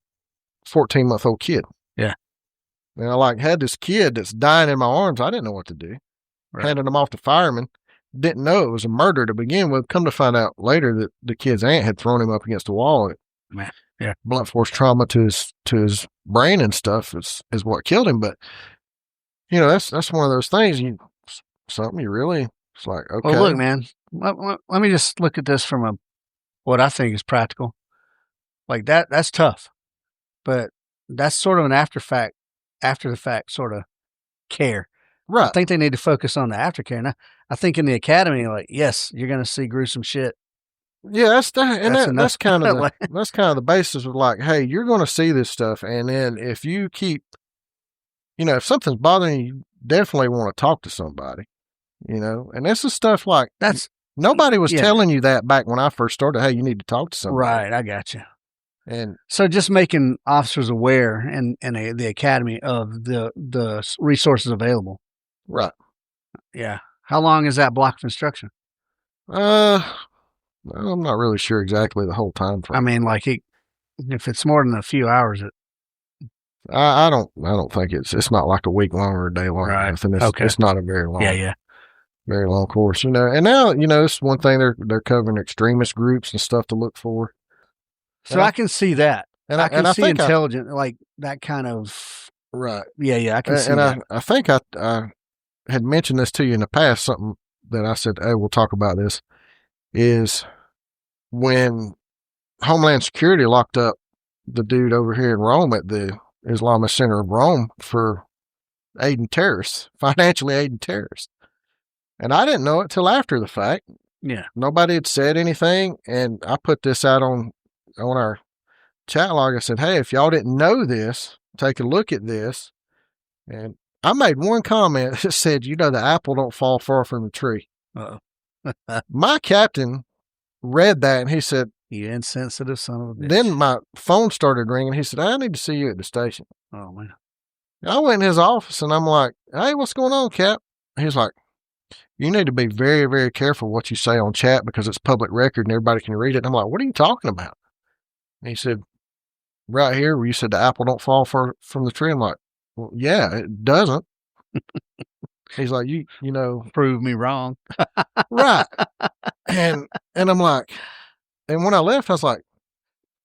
14-month-old kid. Yeah. And I had this kid that's dying in my arms. I didn't know what to do. Right. Handed him off to firemen. Didn't know it was a murder to begin with. Come to find out later that the kid's aunt had thrown him up against the wall. Yeah. Blunt force trauma to his brain and stuff is what killed him. But that's one of those things. Something you really, it's like, okay. Well, look, man. Let me just look at this from what I think is practical. Like that's tough, but that's sort of an after the fact sort of care. Right. I think they need to focus on the aftercare. And I think in the academy, yes, you're going to see gruesome shit. Yeah, that's kind of the basis of hey, you're going to see this stuff, and then if you keep if something's bothering you, you definitely want to talk to somebody, and this is stuff like nobody was telling you that back when I first started. Hey, you need to talk to somebody. Right. I got you. And so just making officers aware and the academy of the resources available. Right. Yeah. How long is that block of instruction? I'm not really sure exactly the whole time frame. I mean, like if it's more than a few hours, I don't think it's not like a week long or a day long. Right. It's not a very long. Yeah. Very long course, and now, it's one thing they're covering extremist groups and stuff to look for. So I can see that. And I can I see think intelligent, like that kind of. Right. Yeah, I can see that. I think I had mentioned this to you in the past, something that I said, hey, we'll talk about this, is when Homeland Security locked up the dude over here in Rome at the Islamist Center of Rome for financially aiding terrorists. And I didn't know it till after the fact. Yeah. Nobody had said anything. And I put this out on our chat log. I said, hey, if y'all didn't know this, take a look at this. And I made one comment that said, the apple don't fall far from the tree. Uh-oh. My captain read that and he said, you insensitive son of a bitch. Then my phone started ringing. He said, I need to see you at the station. Oh, man. I went in his office and I'm like, hey, what's going on, Cap? He's like, you need to be very, very careful what you say on chat because it's public record and everybody can read it. And I'm like, what are you talking about? And he said, right here where you said the apple don't fall from the tree. I'm like, well, yeah, it doesn't. He's like, you know. Prove me wrong. Right. And I'm like, and when I left, I was like,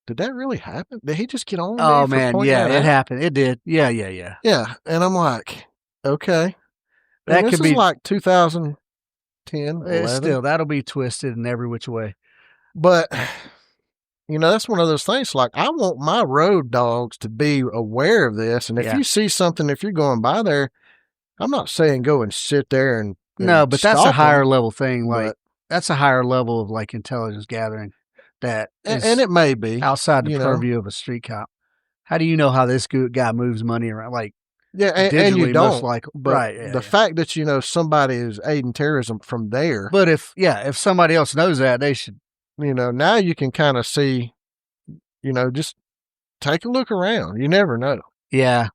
did that really happen? Did he just get on? Oh, man. Yeah, it happened. It did. Yeah. Yeah. And I'm like, okay. That could be like 2010, 11. Still, that'll be twisted in every which way. But, that's one of those things. Like, I want my road dogs to be aware of this. And if you see something, if you're going by there, I'm not saying go and sit there and no, but that's a higher level thing. Like, that's a higher level of like intelligence gathering that and it may be outside the purview of a street cop. How do you know how this guy moves money around? Like, yeah, and you don't. But right, the fact that somebody is aiding terrorism from there. But if somebody else knows that, they should. Now you can kind of see, just take a look around. You never know. Yeah.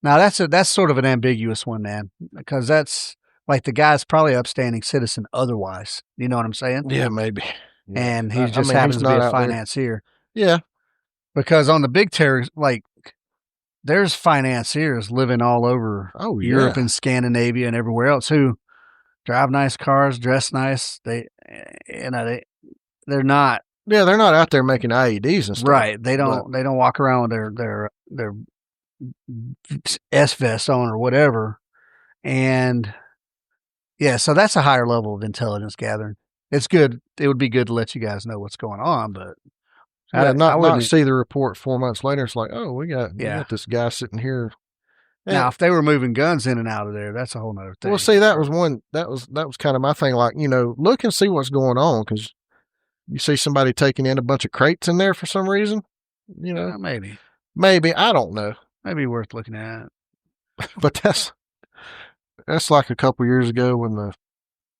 Now that's sort of an ambiguous one, man, because that's like the guy's probably upstanding citizen otherwise. You know what I'm saying? Yeah, maybe. Yeah. And he happens to be a financier. There. Yeah. Because on the big terror, like, there's financiers living all over Europe and Scandinavia and everywhere else who drive nice cars, dress nice. They're not. Yeah, they're not out there making IEDs and stuff. Right. They don't walk around with their S vest on or whatever. And yeah, so that's a higher level of intelligence gathering. It's good. It would be good to let you guys know what's going on, but not see the report 4 months later. It's like, oh, we got this guy sitting here. And now, if they were moving guns in and out of there, that's a whole nother thing. Well, see, that was kind of my thing. Like, look and see what's going on, because you see somebody taking in a bunch of crates in there for some reason. Maybe I don't know. Maybe worth looking at. But that's like a couple years ago when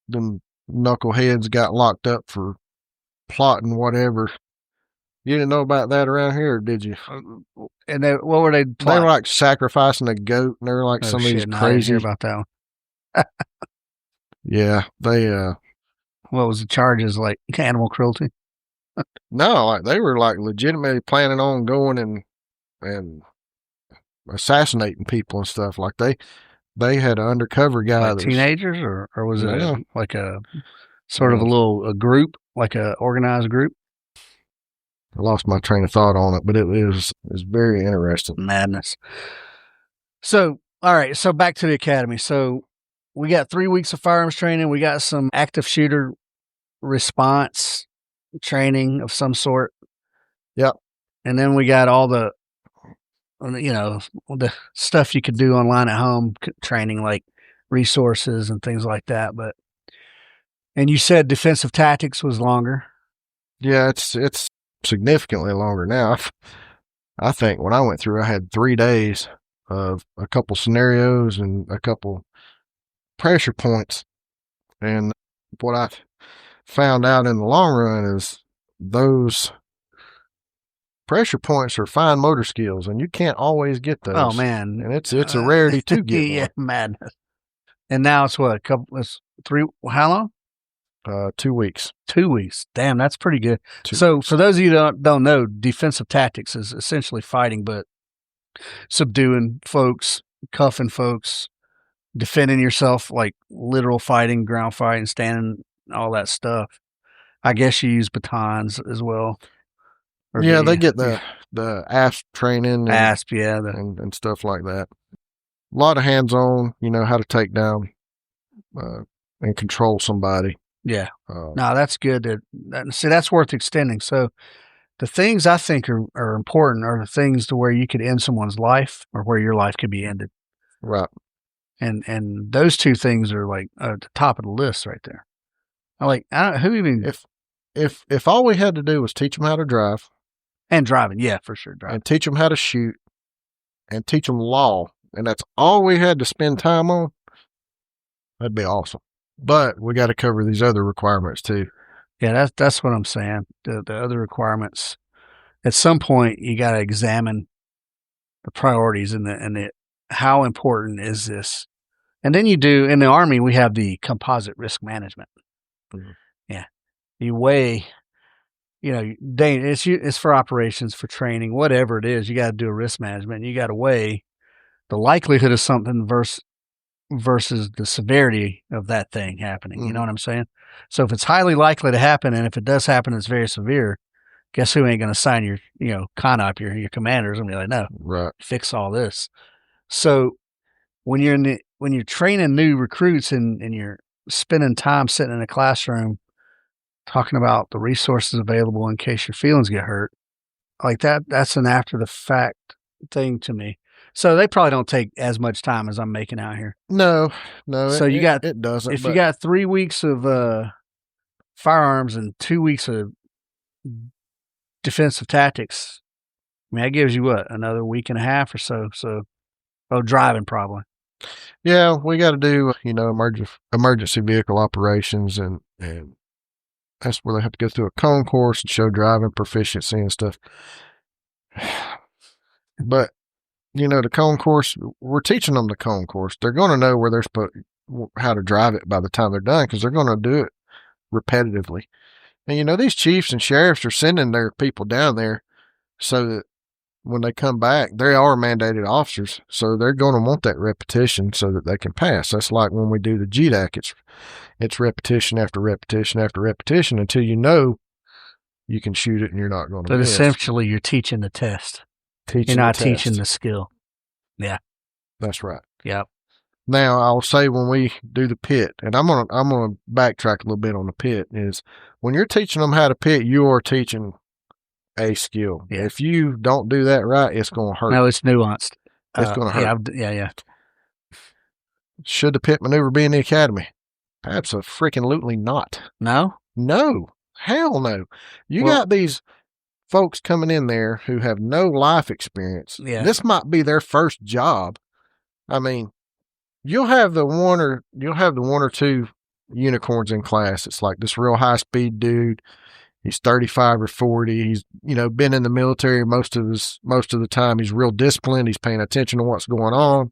them knuckleheads got locked up for plotting whatever. You didn't know about that around here, did you? And what were they plotting? They were like sacrificing a goat, and they were like some of these crazy. I didn't hear about that one. Yeah, they. What was the charges, like animal cruelty? No, like they were like legitimately planning on going and assassinating people and stuff. Like they had an undercover guy. Like teenagers, or was it like a sort of a group, like a organized group? I lost my train of thought on it, but it was very interesting. Madness. So, all right. So back to the academy. So we got 3 weeks of firearms training. We got some active shooter response training of some sort. Yep. And then we got all the stuff you could do online at home training, like resources and things like that. And you said defensive tactics was longer. Yeah, it's significantly longer now. I think when I went through, I had 3 days of a couple scenarios and a couple pressure points. And what I found out in the long run is those pressure points are fine motor skills, and you can't always get those. Oh man, and it's a rarity to get yeah, one. madness. And now it's what, it's 3? How long? 2 weeks. 2 weeks. Damn, that's pretty good. 2 So weeks. for those of you that don't know, defensive tactics is essentially fighting, but subduing folks, cuffing folks, defending yourself, like literal fighting, ground fighting, standing, all that stuff. I guess you use batons as well. Yeah, they get the ASP training and, ASP, yeah, and stuff like that. A lot of hands-on, how to take down and control somebody. Yeah. No, that's good. See, that's worth extending. So the things I think are important are the things to where you could end someone's life or where your life could be ended. Right. And those two things are like at the top of the list right there. Who even if all we had to do was teach them how to drive and driving, yeah, for sure, driving, and teach them how to shoot and teach them law, and that's all we had to spend time on, that'd be awesome. But we got to cover these other requirements too. Yeah, that's what I'm saying. The other requirements. At some point, you got to examine the priorities and the how important is this, and then you do. In the Army, we have the composite risk management. Mm-hmm. Yeah, you weigh. It's for operations, for training, whatever it is. You got to do a risk management. You got to weigh the likelihood of something versus the severity of that thing happening. Mm-hmm. You know what I'm saying? So if it's highly likely to happen, and if it does happen, it's very severe. Guess who ain't going to sign your, CONOP, your commanders, and be like, no, right, fix all this. So when you're training new recruits and you're spending time sitting in a classroom talking about the resources available in case your feelings get hurt, like that's an after the fact thing to me. So they probably don't take as much time as I'm making out here. No. So it doesn't. If you got 3 weeks of firearms and 2 weeks of defensive tactics, I mean, that gives you what, another week and a half or so. So, driving probably. Yeah, we got to do emergency vehicle operations, and that's where they have to go through a cone course and show driving proficiency and stuff. But the cone course, we're teaching them the cone course. They're going to know where they're supposed how to drive it by the time they're done, because they're going to do it repetitively. And these chiefs and sheriffs are sending their people down there so that when they come back, they are mandated officers, so they're going to want that repetition so that they can pass. That's like when we do the GDAC. It's repetition after repetition after repetition until you can shoot it and you're not going to miss. But essentially, you're teaching the test. You're not teaching the skill. Yeah. That's right. Yep. Now, I'll say when we do the pit, and I'm gonna backtrack a little bit on the pit, is when you're teaching them how to pit, you are teaching a skill. Yeah. If you don't do that right, it's going to hurt. No, it's nuanced. It's going to hurt. Yeah. Should the pit maneuver be in the academy? Absolutely not. No? No. Hell no. You got these folks coming in there who have no life experience. Yeah. This might be their first job. I mean, you'll have the one or two unicorns in class. It's like this real high speed dude. He's 35 or 40. He's, been in the military most of the time. He's real disciplined. He's paying attention to what's going on.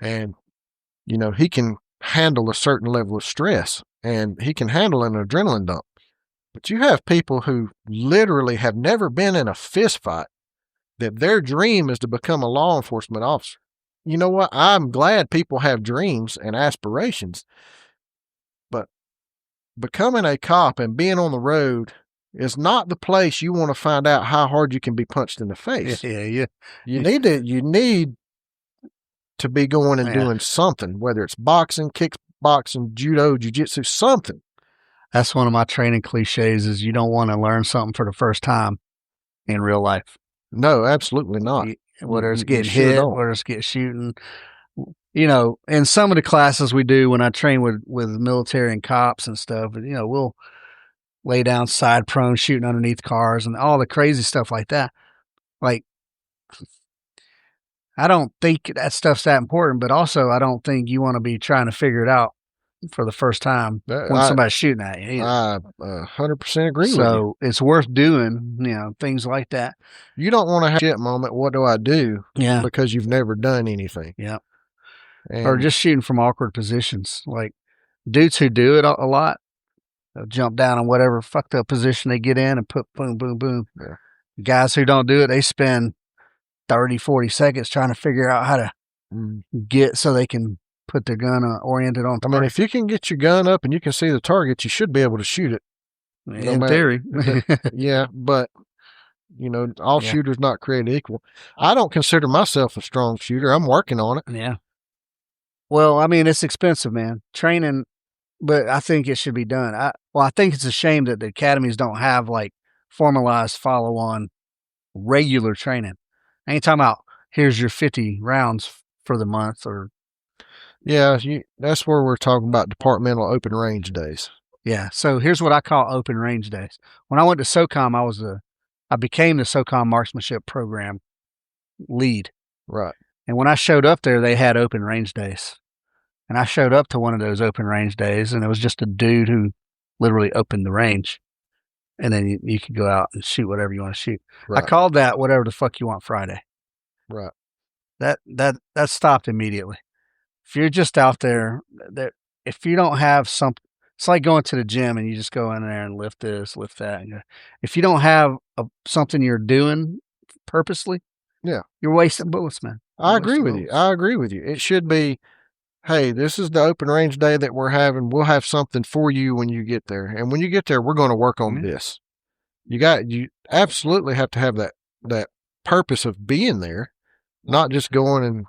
And, he can handle a certain level of stress, and he can handle an adrenaline dump. But you have people who literally have never been in a fist fight, that their dream is to become a law enforcement officer. You know what? I'm glad people have dreams and aspirations, but becoming a cop and being on the road is not the place you want to find out how hard you can be punched in the face. Yeah. You need to be going and doing something, whether it's boxing, kickboxing, judo, jiu-jitsu, something. That's one of my training cliches, is you don't want to learn something for the first time in real life. No, absolutely not. Whether it's getting hit, whether it's getting shooting. In some of the classes we do when I train with military and cops and stuff, we'll lay down side prone, shooting underneath cars and all the crazy stuff like that. Like, I don't think that stuff's that important, but also I don't think you want to be trying to figure it out for the first time when somebody's shooting at you. I 100% agree with you. So it's worth doing, things like that. You don't want to have a shit moment. What do I do? Yeah. Because you've never done anything. Yeah. And or just shooting from awkward positions. Like dudes who do it a lot, they'll jump down on whatever fucked up position they get in and put boom, boom, boom. Yeah. Guys who don't do it, they spend 30, 40 seconds trying to figure out how to get so they can put their gun oriented on target. I mean, if you can get your gun up and you can see the target, you should be able to shoot it. In theory. Yeah, but, all shooters not created equal. I don't consider myself a strong shooter. I'm working on it. Yeah. Well, I mean, it's expensive, man. Training, but I think it should be done. I think it's a shame that the academies don't have like formalized follow-on regular training. I ain't talking about here's your 50 rounds for the month or. Yeah, that's where we're talking about departmental open range days. Yeah. So here's what I call open range days. When I went to SOCOM, I became the SOCOM marksmanship program lead. Right. And when I showed up there, they had open range days. And I showed up to one of those open range days, and it was just a dude who literally opened the range. And then you could go out and shoot whatever you want to shoot. Right. I called that whatever the fuck you want Friday. Right. That stopped immediately. If you're just out there, if you don't have something, it's like going to the gym and you just go in there and lift this, lift that. If you don't have something you're doing purposely, you're wasting bullets, man. I agree with you. It should be, hey, this is the open range day that we're having. We'll have something for you when you get there. And when you get there, we're going to work on this. You absolutely have to have that purpose of being there, not just going and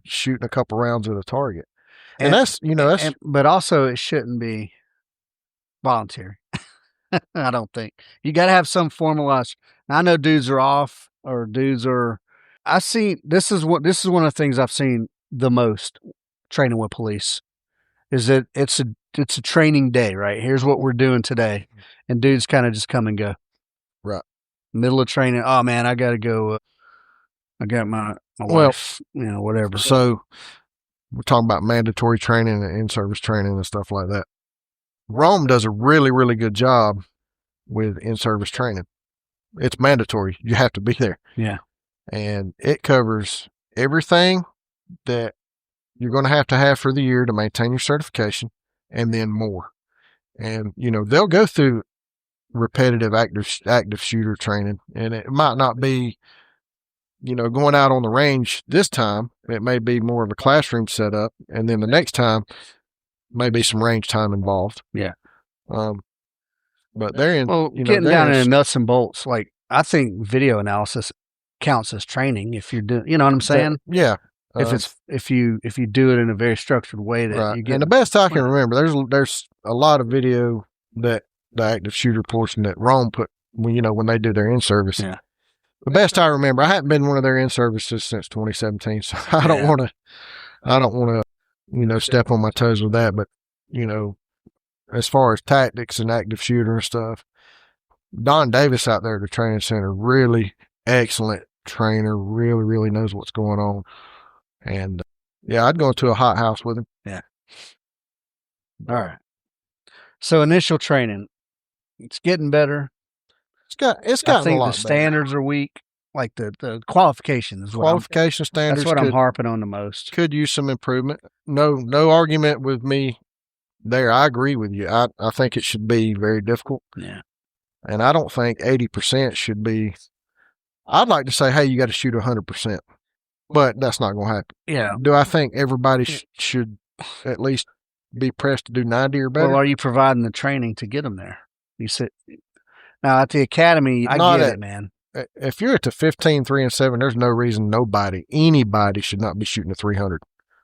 shooting a couple rounds at a target. And that's, but also it shouldn't be voluntary. I don't think. You got to have some formalized. I know dudes are off or dudes are. This is one of the things I've seen the most training with police is that it's a training day, right? Here's what we're doing today. And dudes kind of just come and go. Right. Middle of training. Oh man, I got to go. I got my wife, whatever. So we're talking about mandatory training and in-service training and stuff like that. Rome does a really, really good job with in-service training. It's mandatory. You have to be there. Yeah. And it covers everything that you're going to have for the year to maintain your certification and then more. And, they'll go through repetitive active shooter training, and it might not be, going out on the range this time. It may be more of a classroom setup, and then the next time may be some range time involved. Yeah. But they're in, getting down in nuts and bolts. Like I think video analysis counts as training if you're doing, you know what I'm saying? Yeah. If you do it in a very structured way that you get. And the best I can remember, there's a lot of video that the active shooter portion that Rome put when they do their in-service. Yeah. The best I remember, I haven't been one of their in-services since 2017, so I don't want to, step on my toes with that. But, as far as tactics and active shooter and stuff, Don Davis out there at the training center, really excellent trainer, really, really knows what's going on. And I'd go into a hot house with him. Yeah. All right. So initial training, it's getting better. It's gotten a lot better. I think the standards are weak. Like the qualifications. Qualification standards. That's what I'm harping on the most. Could use some improvement. No argument with me there. I agree with you. I think it should be very difficult. Yeah. And I don't think 80% should be. I'd like to say, hey, you got to shoot 100%. But that's not going to happen. Yeah. Do I think everybody should at least be pressed to do 90 or better? Well, are you providing the training to get them there? You said now at the academy, I get it, man. If you're at the 15, 3, and 7, there's no reason anybody should not be shooting a 300.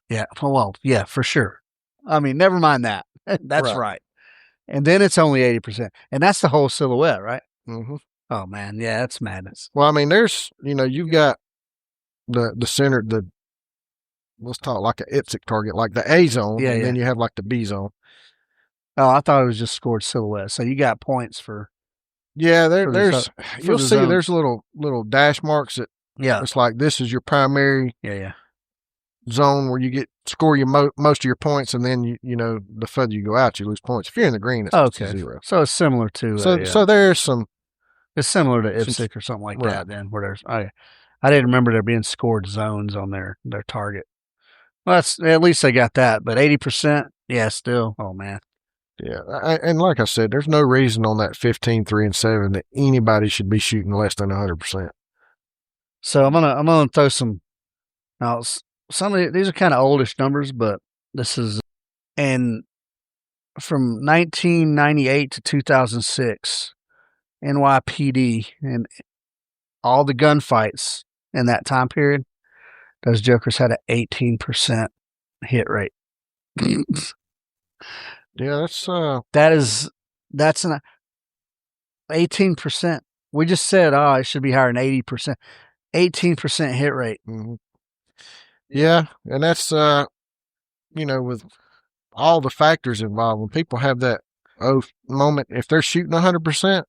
Yeah. Well, yeah, for sure. I mean, never mind that. That's right. And then it's only 80%. And that's the whole silhouette, right? Mm-hmm. Oh, man. Yeah, that's madness. Well, I mean, there's, you've got the center, let's talk like an IPSC target, like the A zone. Yeah, and then you have like the B zone. Oh, I thought it was just scored silhouette. So you got points for. Yeah, there's you'll see there's little dash marks that Yeah. It's like this is your primary Yeah. zone where you score your most of your points, and then you know the further you go out, you lose points. If you're in the green, it's just a Okay. zero. So it's similar to So there's some. it's similar to IPSC or something like that. Then where there's I didn't remember there being scored zones on their target. Well, that's at least they got that, but 80%, yeah, still. Oh man. Yeah, and like I said, there's no reason on that 15, 3, and 7 that anybody should be shooting less than 100%. So I'm gonna throw some. Now some of these are kind of oldish numbers, but this is and from 1998 to 2006, NYPD and all the gunfights in that time period, those jokers had an 18% hit rate. Yeah, that's an 18%. We just said, it should be higher than 80%. 18% hit rate. Mm-hmm. Yeah, and that's you know, with all the factors involved, when people have that moment, if they're shooting 100%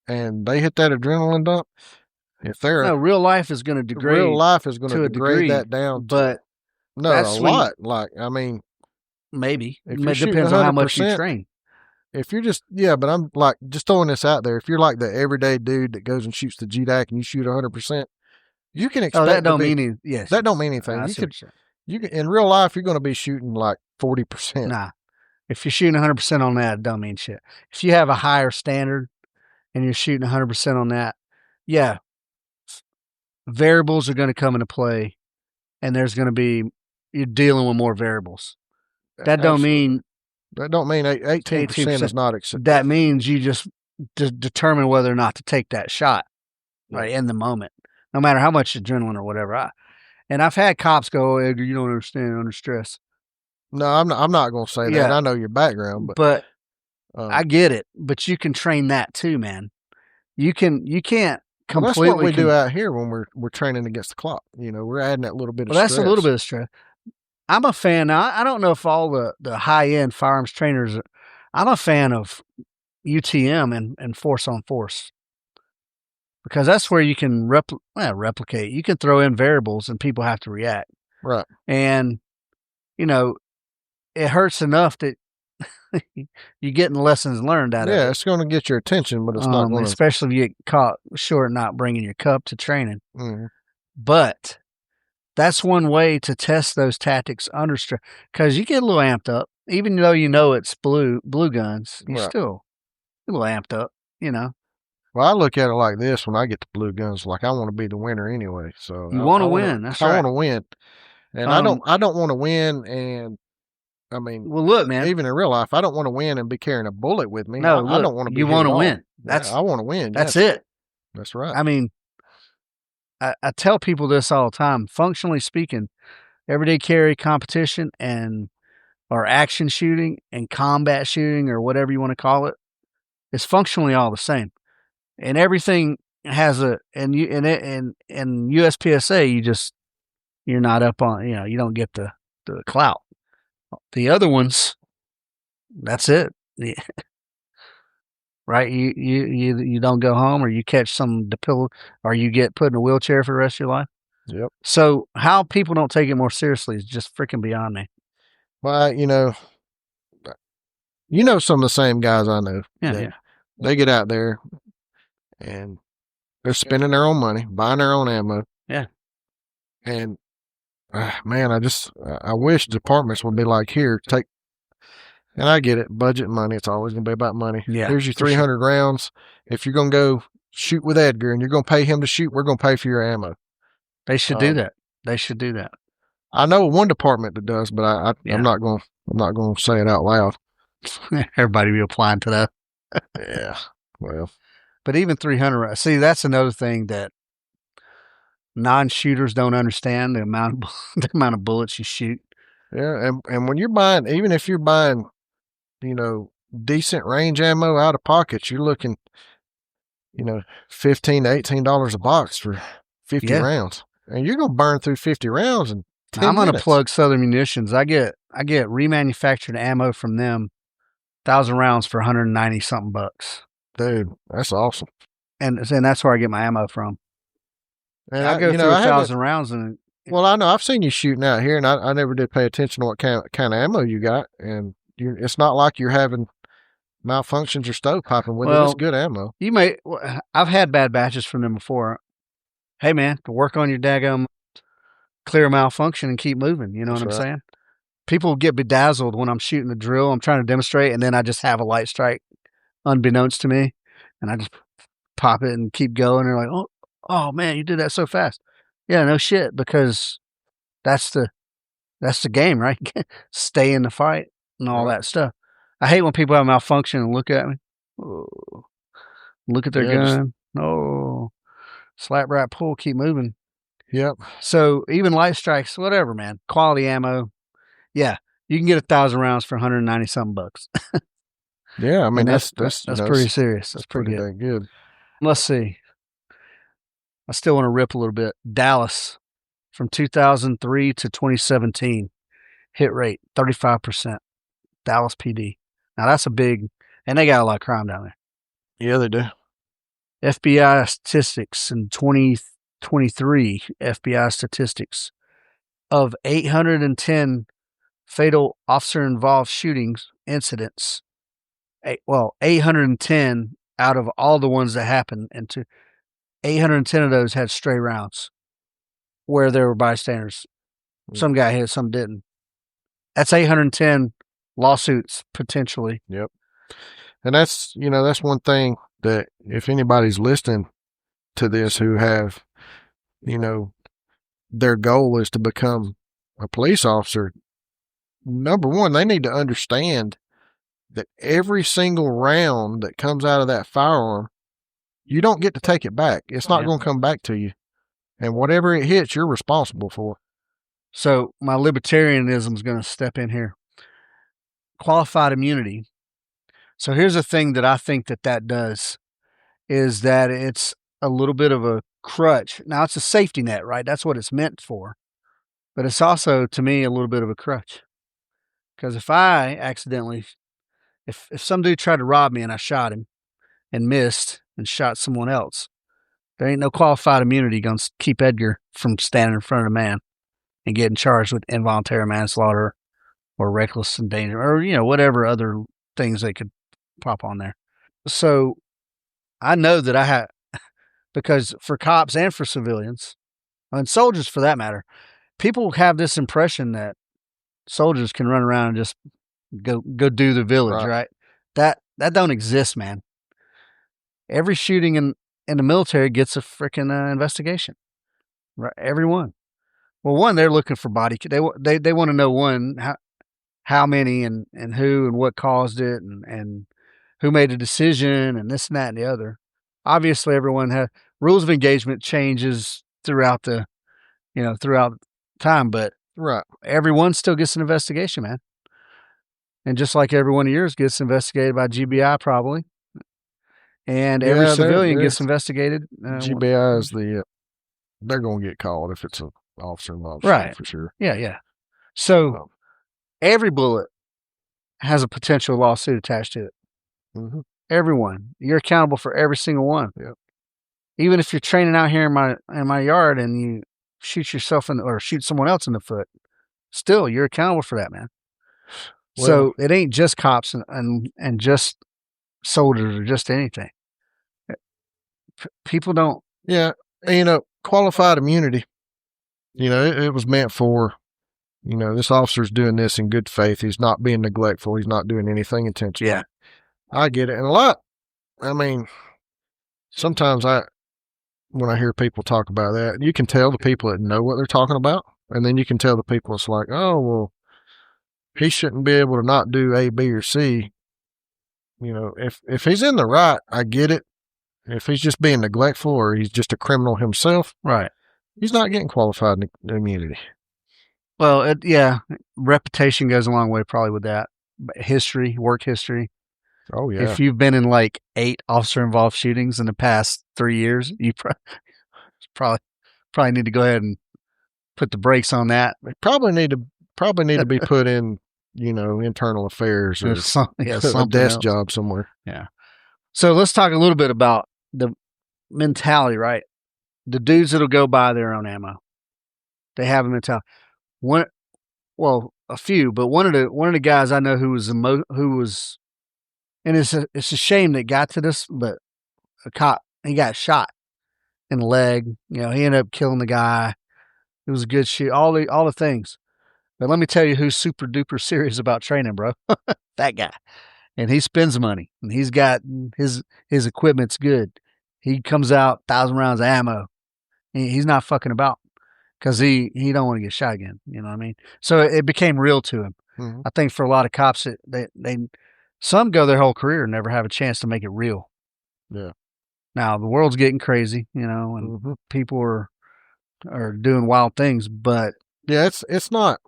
and they hit that adrenaline dump, if they're real life is going to degrade. Real life is going to degrade degree, that down. But a lot. Like, I mean, maybe if it depends on how much you train. If you're but I'm like just throwing this out there. If you're like the everyday dude that goes and shoots the GDAC and you shoot 100%, you can expect. That don't mean anything. Yes, that don't mean anything. You can in real life you're going to be shooting like 40%. Nah, if you're shooting 100% on that, it don't mean shit. If you have a higher standard and you're shooting 100% on that, yeah, variables are going to come into play, and there's going to be you're dealing with more variables. That don't mean 18% is not acceptable. That means you just determine whether or not to take that shot, right, in the moment, no matter how much adrenaline or whatever. And I've had cops go, Edgar, you don't understand under stress. No, I'm not going to say that. I know your background, but I get it. But you can train that too, man. You can't completely. Well, that's what we do out here when we're training against the clock. You know, we're adding that little bit of stress. That's a little bit of stress. I'm a fan. Now, I don't know if all the high-end firearms trainers I'm a fan of UTM and force on force because that's where you can replicate. You can throw in variables and people have to react. Right. And, you know, it hurts enough that you're getting lessons learned out of it. Yeah, it's going to get your attention, but it's not going to. Especially if you get caught short not bringing your cup to training. Mm-hmm. But that's one way to test those tactics under stress because you get a little amped up, even though you know it's blue guns. You still a little amped up, you know. Well, I look at it like this: when I get the blue guns, like I want to be the winner anyway. So you want to win. That's right. I want to win, and I don't want to win. And I mean, well, look, man. Even in real life, I don't want to win and be carrying a bullet with me. No, I don't want to be. You want to win. I want to win. That's it. That's right. I mean. I tell people this all the time. Functionally speaking, everyday carry competition or action shooting and combat shooting or whatever you want to call it is functionally all the same. And everything has in USPSA you're not up on, you don't get the clout. The other ones, that's it. Yeah. Right? You don't go home, or you catch some pillow, or you get put in a wheelchair for the rest of your life. Yep. So how people don't take it more seriously is just freaking beyond me. Well, some of the same guys I know. Yeah. They get out there and they're spending their own money, buying their own ammo. Yeah. And man, I wish departments would be like, here, take. And I get it, budget money. It's always going to be about money. Yeah, here's your 300 rounds. If you're going to go shoot with Edgar and you're going to pay him to shoot, we're going to pay for your ammo. They should do that. They should do that. I know one department that does, but I'm not going to say it out loud. Everybody be applying to that. Yeah. Well, but even 300. See, that's another thing that non-shooters don't understand, the amount of bullets you shoot. Yeah, and when you're buying, even if you're buying, decent range ammo out of pocket, you're looking, $15 to $18 a box for 50 rounds. And you're going to burn through 50 rounds in 10 I'm going to minutes. plug Southern Munitions. I get remanufactured ammo from them, 1,000 rounds for 190 something bucks. Dude, that's awesome. And that's where I get my ammo from. And I go through 1,000 rounds and well, I know I've seen you shooting out here, and I never did pay attention to what kind of ammo you got, and it's not like you're having malfunctions or stovepiping with it. It's good ammo. I've had bad batches from them before. Hey man, to work on your daggum clear malfunction and keep moving. You know what I'm saying? People get bedazzled when I'm shooting the drill. I'm trying to demonstrate, and then I just have a light strike unbeknownst to me, and I just pop it and keep going. They're like, oh man, you did that so fast. Yeah, no shit, because that's the game, right? Stay in the fight and all that stuff. I hate when people have malfunction and look at me. Oh, look at their gun. Slap, right, pull, keep moving. Yep. So even light strikes, whatever, man. Quality ammo. Yeah, you can get 1,000 rounds for 190 something bucks. Yeah, I mean that's pretty serious. That's pretty good. Let's see. I still want to rip a little bit. Dallas, from 2003 to 2017, hit rate 35%. Dallas PD. Now that's a big, and they got a lot of crime down there. Yeah, they do. FBI statistics in 2023. FBI statistics of 810 fatal officer-involved shootings incidents. 810 out of all the ones that happened, and 810 of those had stray rounds where there were bystanders. Some guy hit, some didn't. That's 810 lawsuits potentially. Yep. And that's one thing that if anybody's listening to this who have, their goal is to become a police officer, number one, they need to understand that every single round that comes out of that firearm, you don't get to take it back. It's not going to come back to you. And whatever it hits, you're responsible for. So my libertarianism is going to step in here. Qualified immunity. So here's the thing that I think that does is that it's a little bit of a crutch. Now it's a safety net, right? That's what it's meant for. But it's also, to me, a little bit of a crutch. Because if I accidentally, if some dude tried to rob me and I shot him and missed and shot someone else, there ain't no qualified immunity going to keep Edgar from standing in front of a man and getting charged with involuntary manslaughter or reckless endangerment or, whatever other things they could pop on there. So I know that I have, because for cops and for civilians, and soldiers for that matter, people have this impression that soldiers can run around and just go do the village, right? That don't exist, man. Every shooting in the military gets a freaking investigation, right? Everyone. Well, one, they're looking for body. They want to know, one, how many and who and what caused it and who made the decision and this and that and the other. Obviously, everyone has rules of engagement changes throughout time, but everyone still gets an investigation, man. And just like every one of yours gets investigated by GBI, probably. And every civilian gets investigated. GBI is they're going to get called if it's an officer involved, right? For sure. Yeah. So every bullet has a potential lawsuit attached to it. Mm-hmm. Everyone, you're accountable for every single one. Yep. Even if you're training out here in my yard and you shoot yourself or shoot someone else in the foot, still you're accountable for that, man. Well, so it ain't just cops and just soldiers or just anything. People don't. Yeah. And, qualified immunity, it was meant for, this officer's doing this in good faith. He's not being neglectful. He's not doing anything intentionally. Yeah. I get it. And sometimes when I hear people talk about that, you can tell the people that know what they're talking about. And then you can tell the people it's like, oh, well, he shouldn't be able to not do A, B, or C. If he's in the right, I get it. If he's just being neglectful or he's just a criminal himself, right, he's not getting qualified immunity. Well, reputation goes a long way probably with that. History, work history. Oh, yeah. If you've been in like 8 officer-involved shootings in the past 3 years, you probably need to go ahead and put the brakes on that. Probably need to be put in, internal affairs or a desk job somewhere. Yeah. So let's talk a little bit about the mentality, right? The dudes that'll go buy their own ammo, they have a mentality. One, well, a few, but one of the guys I know who was and it's a shame that it got to this, but a cop, he got shot in the leg. He ended up killing the guy. It was a good shoot. All the things. But let me tell you who's super duper serious about training, bro. That guy. And he spends money. And he's got his equipment's good. He comes out 1,000 rounds of ammo. He's not fucking about because he don't want to get shot again. You know what I mean? So it became real to him. Mm-hmm. I think for a lot of cops, some go their whole career and never have a chance to make it real. Yeah. Now the world's getting crazy, and people are doing wild things, but yeah, it's not.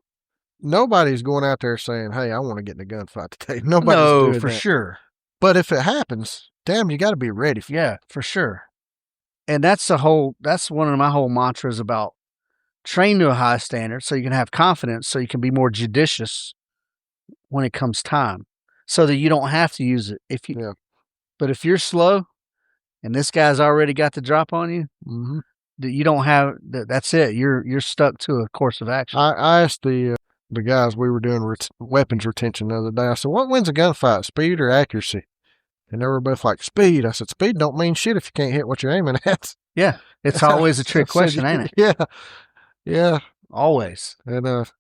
Nobody's going out there saying, "Hey, I want to get in a gunfight today." Nobody's no, doing for that. sure. But if it happens, damn, you got to be ready. Yeah, for sure. And that's one of my whole mantras about train to a high standard so you can have confidence, so you can be more judicious when it comes time, so that you don't have to use it. But if you're slow and this guy's already got the drop on you, that you don't have, that's it. You're stuck to a course of action. I asked the guys we were doing weapons retention the other day. I said, "What wins a gunfight, speed or accuracy?" And they were both like, "Speed." I said, "Speed don't mean shit if you can't hit what you're aiming at." Yeah, it's always a trick question, ain't it? Yeah, always. And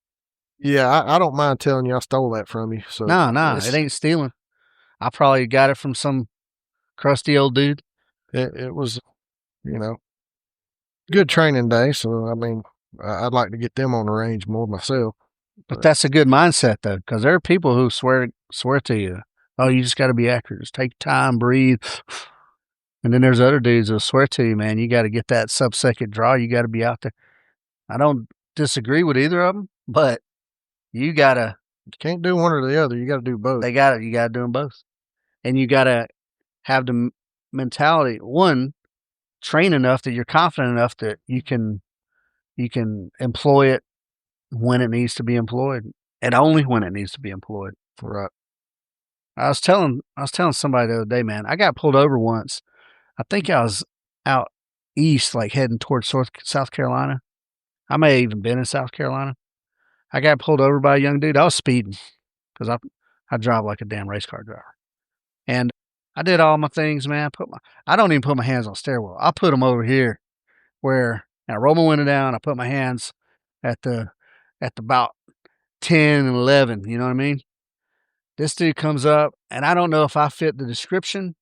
yeah, I don't mind telling you I stole that from you. So no, it ain't stealing. I probably got it from some crusty old dude. It was, good training day. So I mean, I'd like to get them on the range more myself. But that's a good mindset though, because there are people who swear to you, "Oh, you just got to be accurate. Just take time, breathe." And then there's other dudes who'll swear to you, "Man, you got to get that sub-second draw. You got to be out there." I don't disagree with either of them, but you can't do one or the other. You got to do both. You got to do them both. And you got to have the mentality, one, train enough that you're confident enough that you can employ it when it needs to be employed, and only when it needs to be employed. Right. I was telling somebody the other day, man, I got pulled over once. I think I was out east, like heading towards South Carolina. I may have even been in South Carolina. I got pulled over by a young dude. I was speeding because I drive like a damn race car driver. And I did all my things, man. I don't even put my hands on the steering wheel. I put them over here where I roll my window down. I put my hands at the about 10 and 11. You know what I mean? This dude comes up, and I don't know if I fit the description.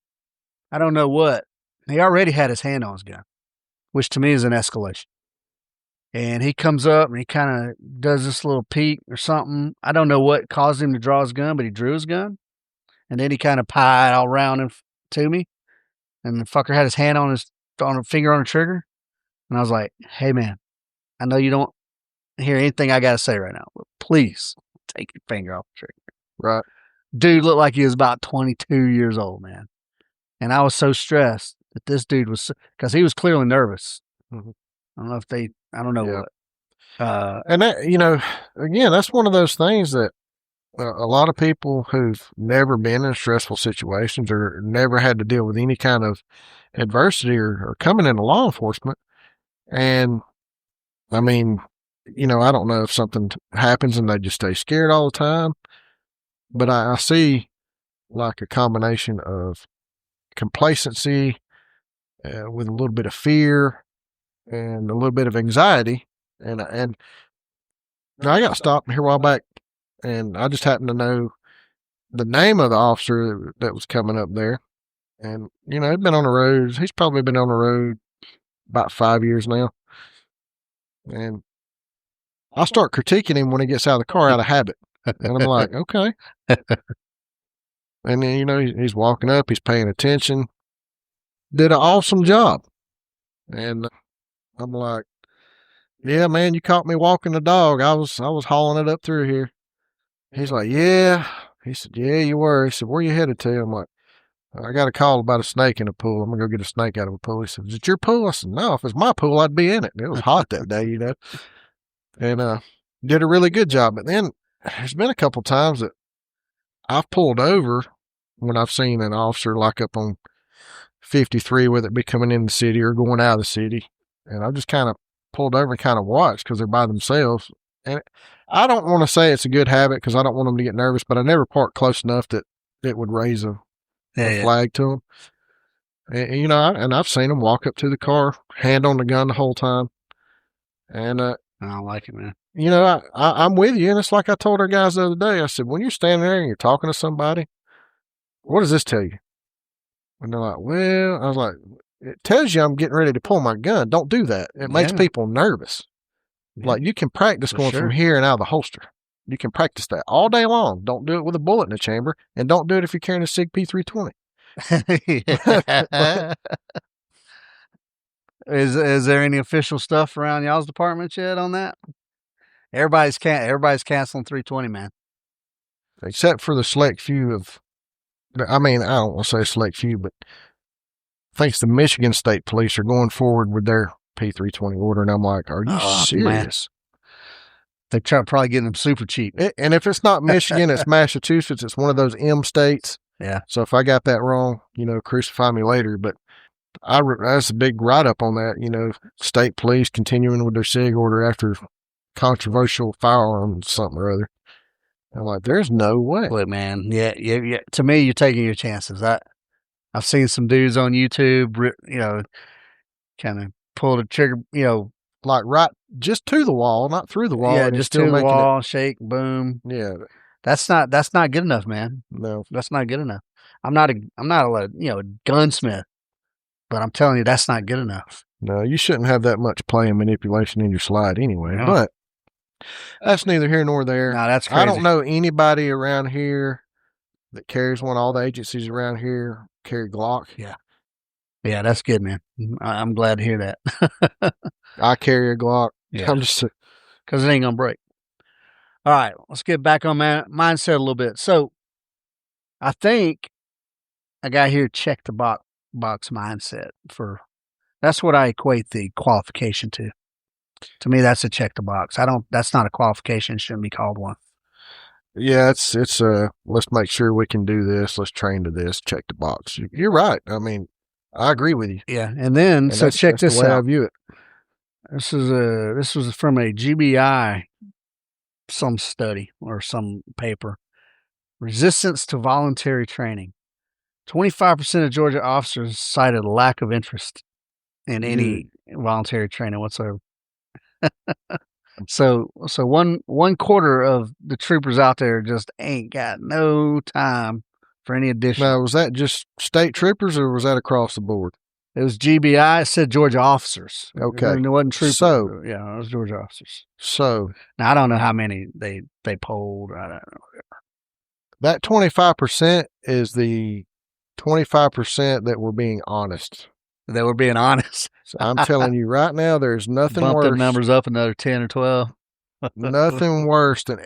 I don't know what. He already had his hand on his gun, which to me is an escalation. And he comes up and he kind of does this little peek or something. I don't know what caused him to draw his gun, but he drew his gun. And then he kind of pied all around him to me. And the fucker had his hand on a finger on the trigger. And I was like, "Hey, man, I know you don't hear anything I got to say right now, but please take your finger off the trigger." Right. Dude looked like he was about 22 years old, man. And I was so stressed that this dude was, because he was clearly nervous. Mm-hmm. I don't know what. And that, again, that's one of those things that a lot of people who've never been in stressful situations or never had to deal with any kind of adversity or coming into law enforcement. And I mean, I don't know if something happens and they just stay scared all the time, but I see like a combination of complacency with a little bit of fear and a little bit of anxiety. And I got stopped here a while back, and I just happened to know the name of the officer that was coming up there. And, he'd been on the road. He's probably been on the road about 5 years now. And I start critiquing him when he gets out of the car out of habit. And I'm like, okay. And then, he's walking up, he's paying attention. Did an awesome job. And I'm like, "Yeah, man, you caught me walking the dog. I was hauling it up through here." He's like, "Yeah." He said, "Yeah, you were." He said, "Where you headed to?" I'm like, "I got a call about a snake in a pool. I'm going to go get a snake out of a pool." He said, "Is it your pool?" I said, "No, if it's my pool, I'd be in it." It was hot that day, And did a really good job. But then there's been a couple times that I've pulled over when I've seen an officer like up on 53, whether it be coming in the city or going out of the city. and I just kind of pulled over and kind of watched because they're by themselves. And I don't want to say it's a good habit because I don't want them to get nervous, but I never parked close enough that it would raise a flag to them. And, you know, I've seen them walk up to the car, hand on the gun the whole time. And I don't like it, man. You know, I'm with you. And it's like I told our guys the other day. I said, when you're standing there and you're talking to somebody, what does this tell you? And they're like, well, I was like, it tells you I'm getting ready to pull my gun. Don't do that. It makes people nervous. Yeah. Like, you can practice going from here and out of the holster. You can practice that all day long. Don't do it with a bullet in the chamber, and don't do it if you're carrying a SIG P320. Is there any official stuff around y'all's department yet on that? Everybody's canceling 320, man. Except for the select few of, I mean, I don't want to say select few, but I think it's the Michigan State Police are going forward with their P320 order, and I'm like, are you serious? They try probably getting them super cheap. And if it's not Michigan, it's Massachusetts. It's one of those M states. Yeah. So if I got that wrong, you know, crucify me later. But that's a big write-up on that, you know, state police continuing with their SIG order after controversial firearms something or other. I'm like, there's no way. Look, man, yeah. To me, you're taking your chances. I've seen some dudes on YouTube, you know, kind of pull the trigger, you know, like right just to the wall, not through the wall. Yeah, just to the wall, shake, boom. Yeah, that's not good enough, man. No, that's not good enough. I'm not a gunsmith, but I'm telling you, that's not good enough. No, you shouldn't have that much play and manipulation in your slide anyway. No. But that's neither here nor there. No, that's crazy. I don't know anybody around here that carries one. All the agencies around here carry Glock. Yeah, that's good, man. I'm glad to hear that. I carry a Glock. Yeah. I'm just because it ain't gonna break. All right, let's get back on my mindset a little bit. So, I think I got here check the box mindset for. That's what I equate the qualification to. To me, that's a check the box. That's not a qualification. It shouldn't be called one. Yeah, it's let's make sure we can do this. Let's train to this. Check the box. You're right. I mean, I agree with you. Yeah, and then so check this out. I view it. This was from a GBI, some study or some paper. Resistance to voluntary training. 25% of Georgia officers cited a lack of interest in any voluntary training whatsoever. So one quarter of the troopers out there just ain't got no time for any additional. Now, was that just state troopers or was that across the board? It was GBI. It said Georgia officers. Okay. It wasn't troopers. So, yeah, it was Georgia officers. So. Now, I don't know how many they polled. I don't know. That 25% is the 25% that were being honest. They were being honest. So I'm telling you right now, there's nothing worse. Bump them numbers up another 10 or 12. Nothing worse than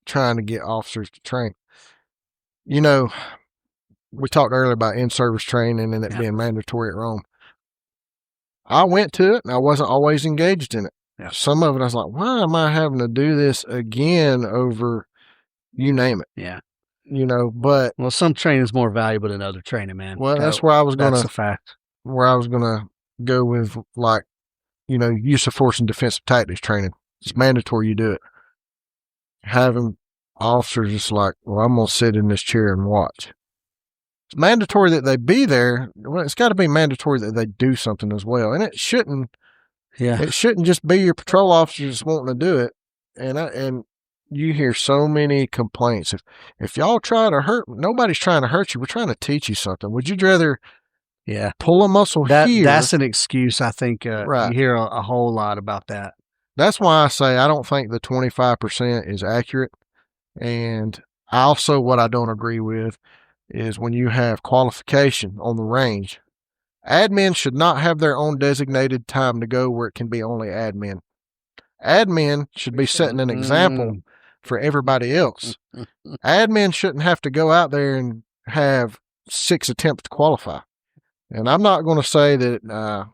trying to get officers to train. You know, we talked earlier about in-service training and it being mandatory at Rome. I went to it and I wasn't always engaged in it. Yeah. Some of it I was like, why am I having to do this again over you name it? Yeah. You know, but. Well, some training is more valuable than other training, man. Well, that's where I was going to. That's a fact. Where I was going to go with, like, you know, use of force and defensive tactics training. It's mandatory you do it. Having officers just like, well, I'm going to sit in this chair and watch. It's mandatory that they be there. Well, it's got to be mandatory that they do something as well. And it shouldn't just be your patrol officers just wanting to do it. And you hear so many complaints. If y'all try to hurt, nobody's trying to hurt you. We're trying to teach you something. Would you rather pull a muscle here? That's an excuse, I think. Right. You hear a whole lot about that. That's why I say I don't think the 25% is accurate. And also what I don't agree with is when you have qualification on the range, admin should not have their own designated time to go where it can be only admin. Admin should be setting an example for everybody else. Admin shouldn't have to go out there and have 6 attempts to qualify. And I'm not going to say that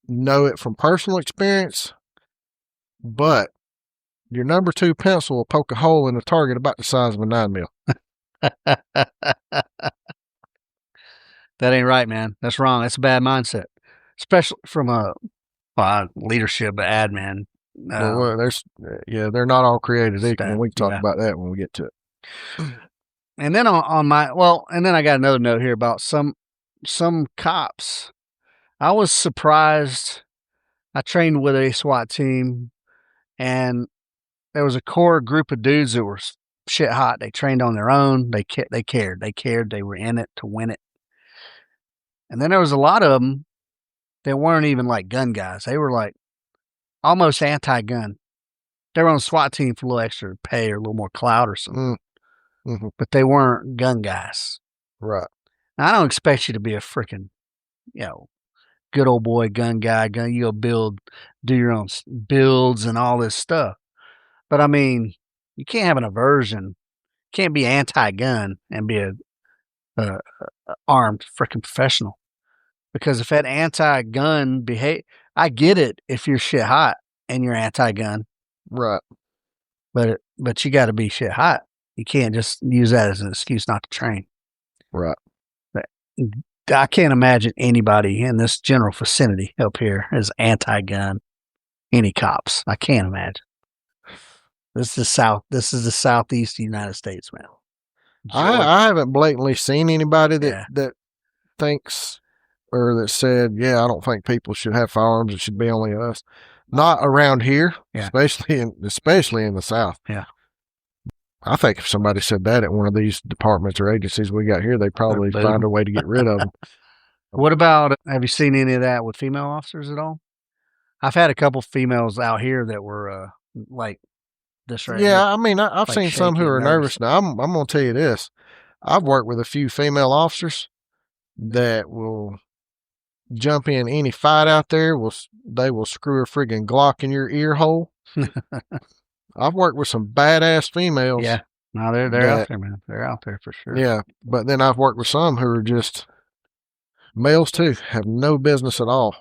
know it from personal experience, but your number 2 pencil will poke a hole in the target about the size of a 9mm. That ain't right, man. That's wrong. That's a bad mindset. especially from a leadership, admin. Well, they're not all created equal. And we can talk yeah. about that when we get to it. And then and then I got another note here about some cops. I was surprised. I trained with a SWAT team, and there was a core group of dudes that were shit hot. They trained on their own. They cared. They were in it to win it. And then there was a lot of them that weren't even like gun guys. They were like almost anti-gun. They were on a SWAT team for a little extra pay or a little more clout or something. Mm-hmm. But they weren't gun guys. Right. Now, I don't expect you to be a freaking, good old boy gun guy. You go do your own builds and all this stuff. But I mean, you can't have an aversion. Can't be anti-gun and be a armed freaking professional. Because if that anti-gun I get it if you're shit hot and you're anti-gun. Right. But you got to be shit hot. You can't just use that as an excuse not to train. Right. But I can't imagine anybody in this general vicinity up here is anti-gun. Any cops. I can't imagine. This is the southeast United States, man. I haven't blatantly seen anybody that thinks or that said, I don't think people should have firearms. It should be only us. Not around here, especially in the South. Yeah. I think if somebody said that at one of these departments or agencies we got here, they'd probably find a way to get rid of them. What about, have you seen any of that with female officers at all? I've had a couple females out here that were like this right here. Yeah, I mean, I've seen some who are nervous. Now, I'm going to tell you this. I've worked with a few female officers that will jump in any fight out there. They will screw a friggin' Glock in your ear hole. I've worked with some badass females. Yeah. No, they're out there, man. They're out there for sure. Yeah, but then I've worked with some who are just males too, have no business at all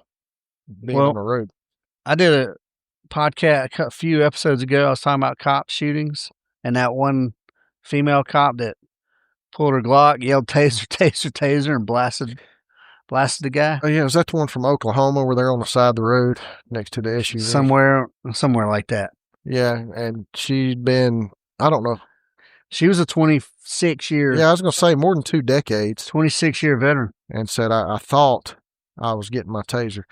being on the road. I did a podcast a few episodes ago. I was talking about cop shootings, and that one female cop that pulled her Glock, yelled taser, taser, taser, and blasted the guy. Oh yeah, was that the one from Oklahoma where they're on the side of the road next to the SUV? Somewhere like that. Yeah, and she'd been, I don't know. She was a 26-year. Yeah, I was going to say more than 2 decades. 26-year veteran. And said, I thought I was getting my taser.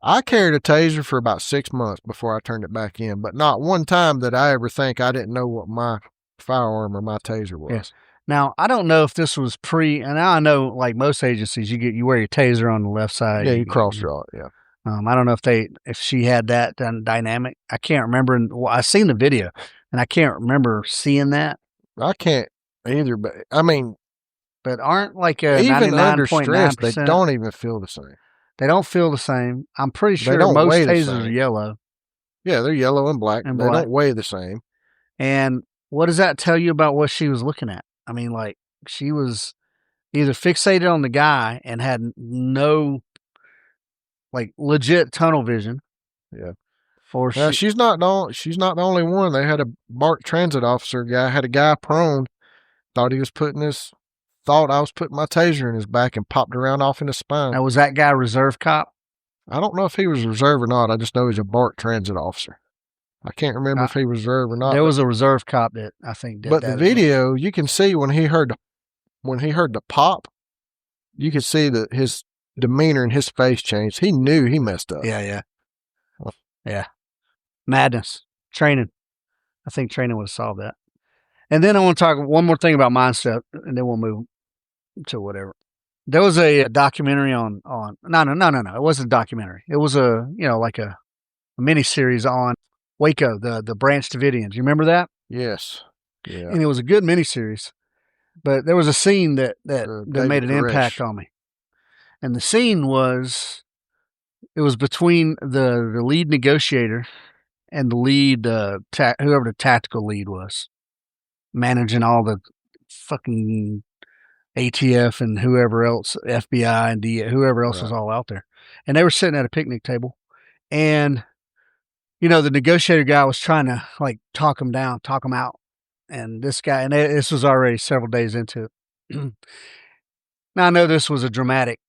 I carried a taser for about 6 months before I turned it back in, but not one time did I ever think I didn't know what my firearm or my taser was. Yes. Now, I don't know if this was and now I know like most agencies, you wear your taser on the left side. Yeah, you cross draw it, yeah. I don't know if she had that dynamic. I can't remember. I've seen the video, and I can't remember seeing that. I can't either, but I mean, but aren't like even under stress, they don't even feel the same. They don't feel the same. I'm pretty sure most tasers are yellow. Yeah, they're yellow and black. They don't weigh the same. And what does that tell you about what she was looking at? I mean, like she was either fixated on the guy and had no like legit tunnel vision. Yeah. Or she's not the only one. They had a BART transit officer guy, had a guy prone, thought I was putting my taser in his back and popped around off in his spine. Now, was that guy a reserve cop? I don't know if he was reserve or not. I just know he's a BART transit officer. I can't remember if he was reserve or not. There was a reserve cop that I think did that. But the video, you can see when he heard the pop, you could see that his demeanor and his face changed. He knew he messed up. Yeah. Yeah. Madness. Training. I think training would have solved that. And then I want to talk one more thing about mindset, and then we'll move to whatever. There was a documentary on no. It wasn't a documentary. It was a mini series on Waco, the Branch Davidians. You remember that? Yes. Yeah. And it was a good mini series. But there was a scene that made an impact on me. And the scene was between the lead negotiator and the lead, whoever the tactical lead was, managing all the fucking ATF and whoever else, FBI and DA, whoever else was all out there. And they were sitting at a picnic table. And, the negotiator guy was trying to like talk him out. And this guy, and this was already several days into it. Now, I know this was a dramatic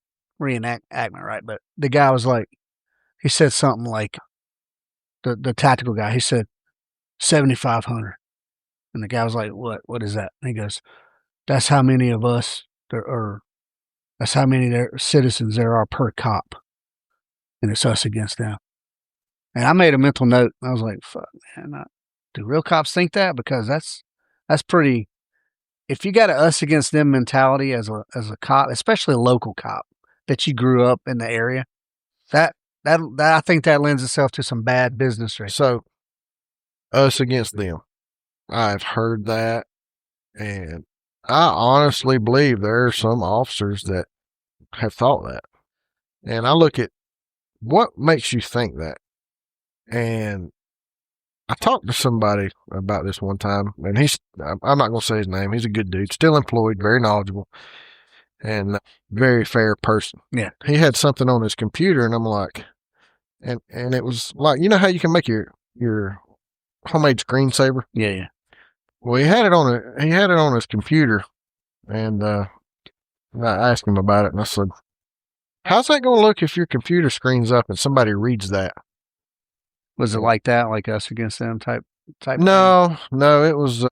reenactment, right? But the guy was like, he said something like, the tactical guy, he said 7,500, and the guy was like, what is that? And he goes, that's how many of us that's how many citizens there are per cop, and it's us against them. And I made a mental note. I was like, fuck, man, do real cops think that? Because that's pretty. If you got a us against them mentality as a cop, especially a local cop that you grew up in the area, that I think that lends itself to some bad business right. So, us against them. I've heard that, and I honestly believe there are some officers that have thought that. And I look at what makes you think that. And I talked to somebody about this one time, and I'm not going to say his name. He's a good dude, still employed, very knowledgeable, and very fair person. Yeah. He had something on his computer, and I'm like, and it was like, you know how you can make your homemade screensaver? Yeah, yeah. Well, he had it on his computer, and I asked him about it, and I said, how's that going to look if your computer screens up and somebody reads that? Was it like that, like us against them type? No, it was.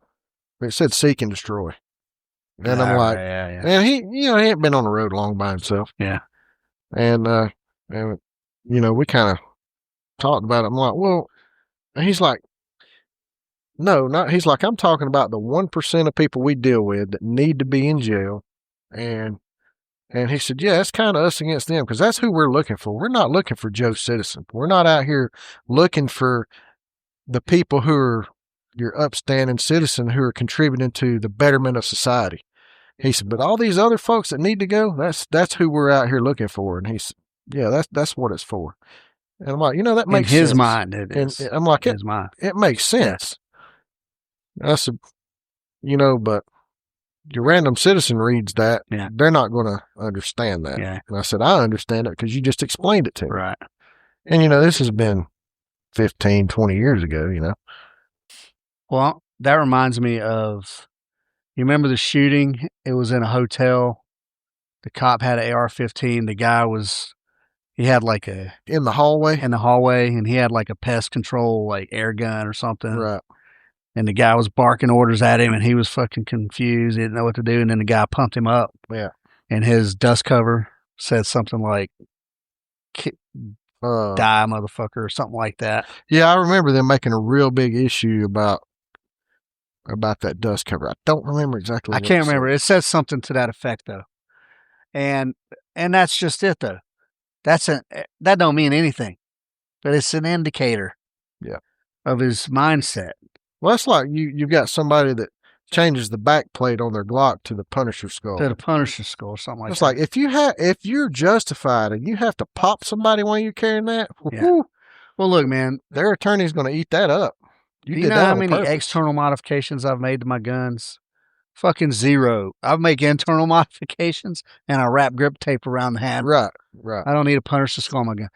It said seek and destroy, and I'm like, yeah. And he ain't been on the road long by himself. Yeah, and we kind of talked about it. I'm like, well, and he's like, no, not. He's like, I'm talking about the 1% of people we deal with that need to be in jail, and he said, yeah, that's kind of us against them, because that's who we're looking for. We're not looking for Joe Citizen. We're not out here looking for the people who are your upstanding citizen who are contributing to the betterment of society. He said, but all these other folks that need to go, that's who we're out here looking for. And he said, yeah, that's what it's for. And I'm like, that makes sense. In his mind, it is. And I'm like, his mind. It makes sense. Yeah. I said, but your random citizen reads that, they're not going to understand that. Yeah. And I said, I understand it because you just explained it to me. Right. And, this has been 15, 20 years ago, Well, that reminds me of, you remember the shooting? It was in a hotel. The cop had an AR-15. The guy he had like in the hallway, and he had like a pest control, like air gun or something. Right. And the guy was barking orders at him, and he was fucking confused. He didn't know what to do. And then the guy pumped him up. Yeah. And his dust cover said something like, die, motherfucker, or something like that. Yeah, I remember them making a real big issue about that dust cover. I don't remember exactly. I can't remember. It says something to that effect, though. And that's just it, though. That don't mean anything, but it's an indicator. Yeah. Of his mindset. Well, it's like you've got somebody that changes the back plate on their Glock to the Punisher skull. To the Punisher skull, or something like it's that. It's like if you're justified and you have to pop somebody while you're carrying that. Yeah. Well, look, man, their attorney's going to eat that up. You know how many external modifications I've made to my guns? Fucking zero. I make internal modifications and I wrap grip tape around the handle. Right. I don't need a Punisher skull on my gun.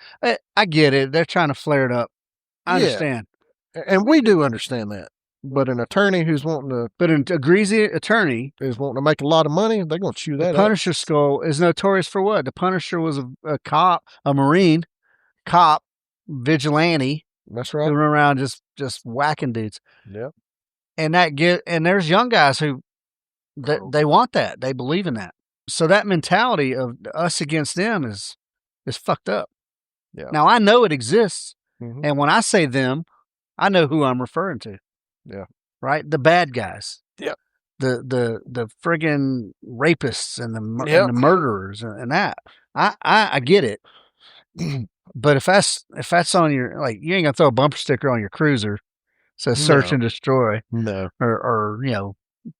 I get it. They're trying to flare it up. I understand. And we do understand that. But an attorney who's wanting to... But a greasy attorney... is wanting to make a lot of money, they're going to chew that up. The Punisher skull is notorious for what? The Punisher was a cop, a Marine, cop, vigilante. That's right. Who run around just whacking dudes. Yep. And there's young guys who... They want that. They believe in that. So that mentality of us against them is fucked up. Yeah. Now, I know it exists. Mm-hmm. And when I say them, I know who I'm referring to. Yeah. Right? The bad guys. Yeah. The friggin' rapists and the murderers and that. I get it. But if that's on your, like, you ain't gonna throw a bumper sticker on your cruiser says search and destroy. No. Or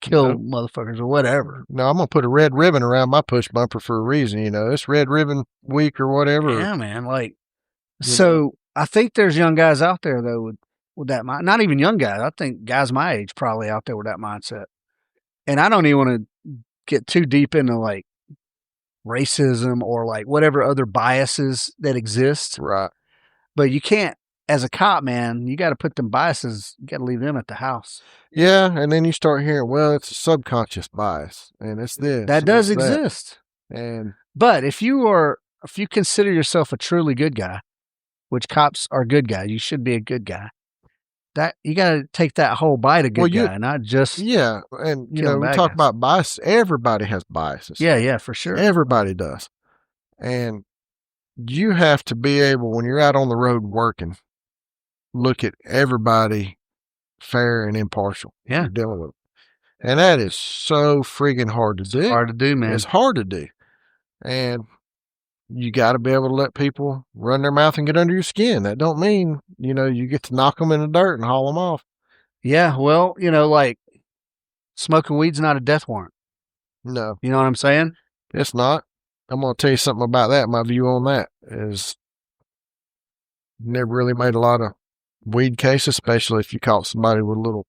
kill motherfuckers or whatever. No, I'm going to put a red ribbon around my push bumper for a reason, It's Red Ribbon Week or whatever. Yeah, man. Like, so I think there's young guys out there, though, with that mind. Not even young guys. I think guys my age probably out there with that mindset. And I don't even want to get too deep into, like, racism or, like, whatever other biases that exist. Right. But you can't, as a cop, man, you got to put them biases, you got to leave them at the house. Yeah, and then you start hearing, well, it's a subconscious bias, and it's this. That does exist. And But if you consider yourself a truly good guy, which cops are good guys, you should be a good guy. That you got to take that whole bite of good guy, not just yeah. And you know, we bad talk guys. about bias. Everybody has biases. Yeah, for sure. Everybody does, and you have to be able, when you're out on the road working, look at everybody fair and impartial. Yeah, you're dealing with, and that is so friggin' hard to do. Hard to do, man. It's hard to do, and you got to be able to let people run their mouth and get under your skin. That don't mean, you know, you get to knock them in the dirt and haul them off. Yeah, well, you know, like smoking weed's not a death warrant. No. You know what I'm saying? It's not. I'm going to tell you something about that. My view on that is never really made a lot of weed cases, especially if you caught somebody with a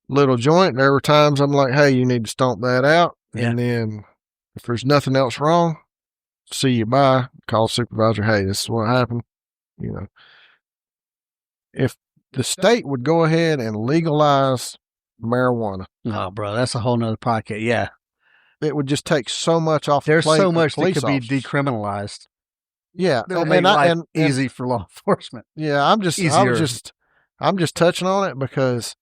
little joint. There were times I'm like, hey, you need to stomp that out. Yeah. And then if there's nothing else wrong, see you bye, call supervisor, hey, this is what happened. You know, if the state would go ahead and legalize marijuana. Oh, bro, that's a whole nother podcast. Yeah. It would just take so much off There's the plate so much that police could be officers. decriminalized. Yeah. It'll make life easy for law enforcement. Yeah, I'm just touching on it because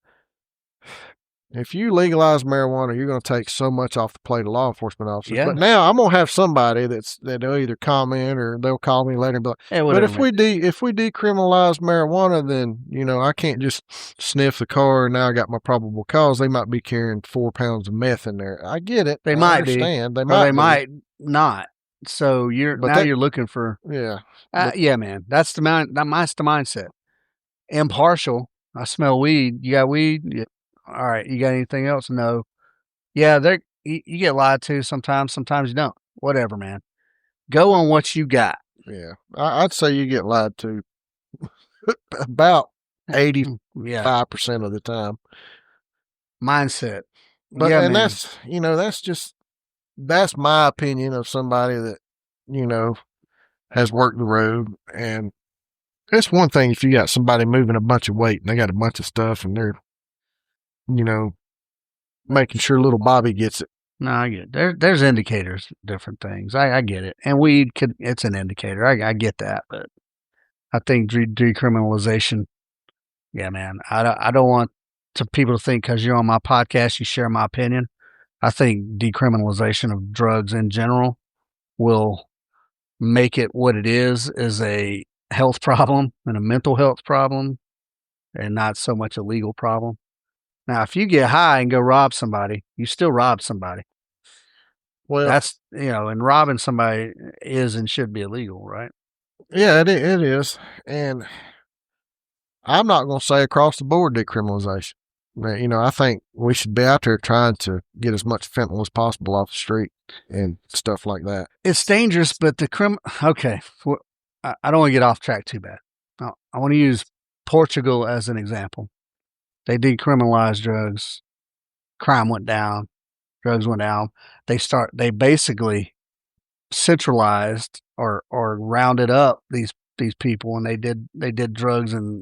if you legalize marijuana, you're going to take so much off the plate of law enforcement officers. Yeah. But now I'm going to have somebody that'll either comment or they'll call me later and be like, Hey, but if we decriminalize marijuana, then, you know, I can't just sniff the car and now I got my probable cause. They might be carrying 4 pounds of meth in there. I get it. They might understand. be. They might not. So you're looking for. Yeah. Yeah, man. That's the mindset. Impartial. I smell weed. You got weed? Yeah. All right. You got anything else? No. Yeah, you get lied to sometimes. Sometimes you don't. Whatever, man. Go on what you got. Yeah. I'd say you get lied to about 85% of the time. Mindset. But yeah, and man. that's my opinion of somebody that, you know, has worked the road. And it's one thing if you got somebody moving a bunch of weight and they got a bunch of stuff and they're, you know, making sure little Bobby gets it. No, I get it. There's indicators, different things. I get it. And it's an indicator. I get that. But I think decriminalization, yeah, man. I don't want people to think because you're on my podcast, you share my opinion. I think decriminalization of drugs in general will make it what it is a health problem and a mental health problem and not so much a legal problem. Now, if you get high and go rob somebody, you still rob somebody. Well, that's, you know, and robbing somebody is and should be illegal, right? Yeah, it is. And I'm not going to say across the board decriminalization. You know, I think we should be out there trying to get as much fentanyl as possible off the street and stuff like that. It's dangerous, but okay. I don't want to get off track too bad. I want to use Portugal as an example. They decriminalized drugs. Crime went down. Drugs went down. They basically centralized or rounded up these people, and they did drugs in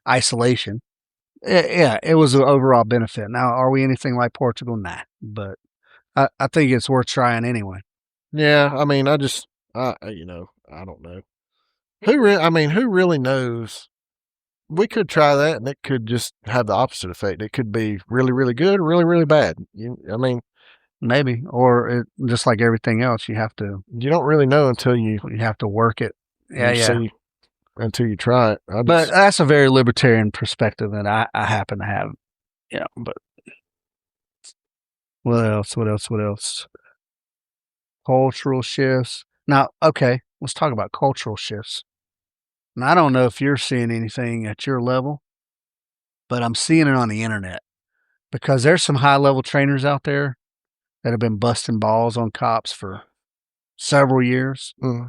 isolation. Yeah, it was an overall benefit. Now, are we anything like Portugal? Nah, but I think it's worth trying anyway. Yeah, I mean, I don't know. Who really knows? We could try that, and it could just have the opposite effect. It could be really, really good, or really, really bad. Maybe, or just like everything else, you don't really know until you have to work it. Yeah. Until you try it. But that's a very libertarian perspective, and I happen to have, but what else? Cultural shifts. Now, okay, let's talk about cultural shifts. And I don't know if you're seeing anything at your level, but I'm seeing it on the internet because there's some high-level trainers out there that have been busting balls on cops for several years. Mm-hmm.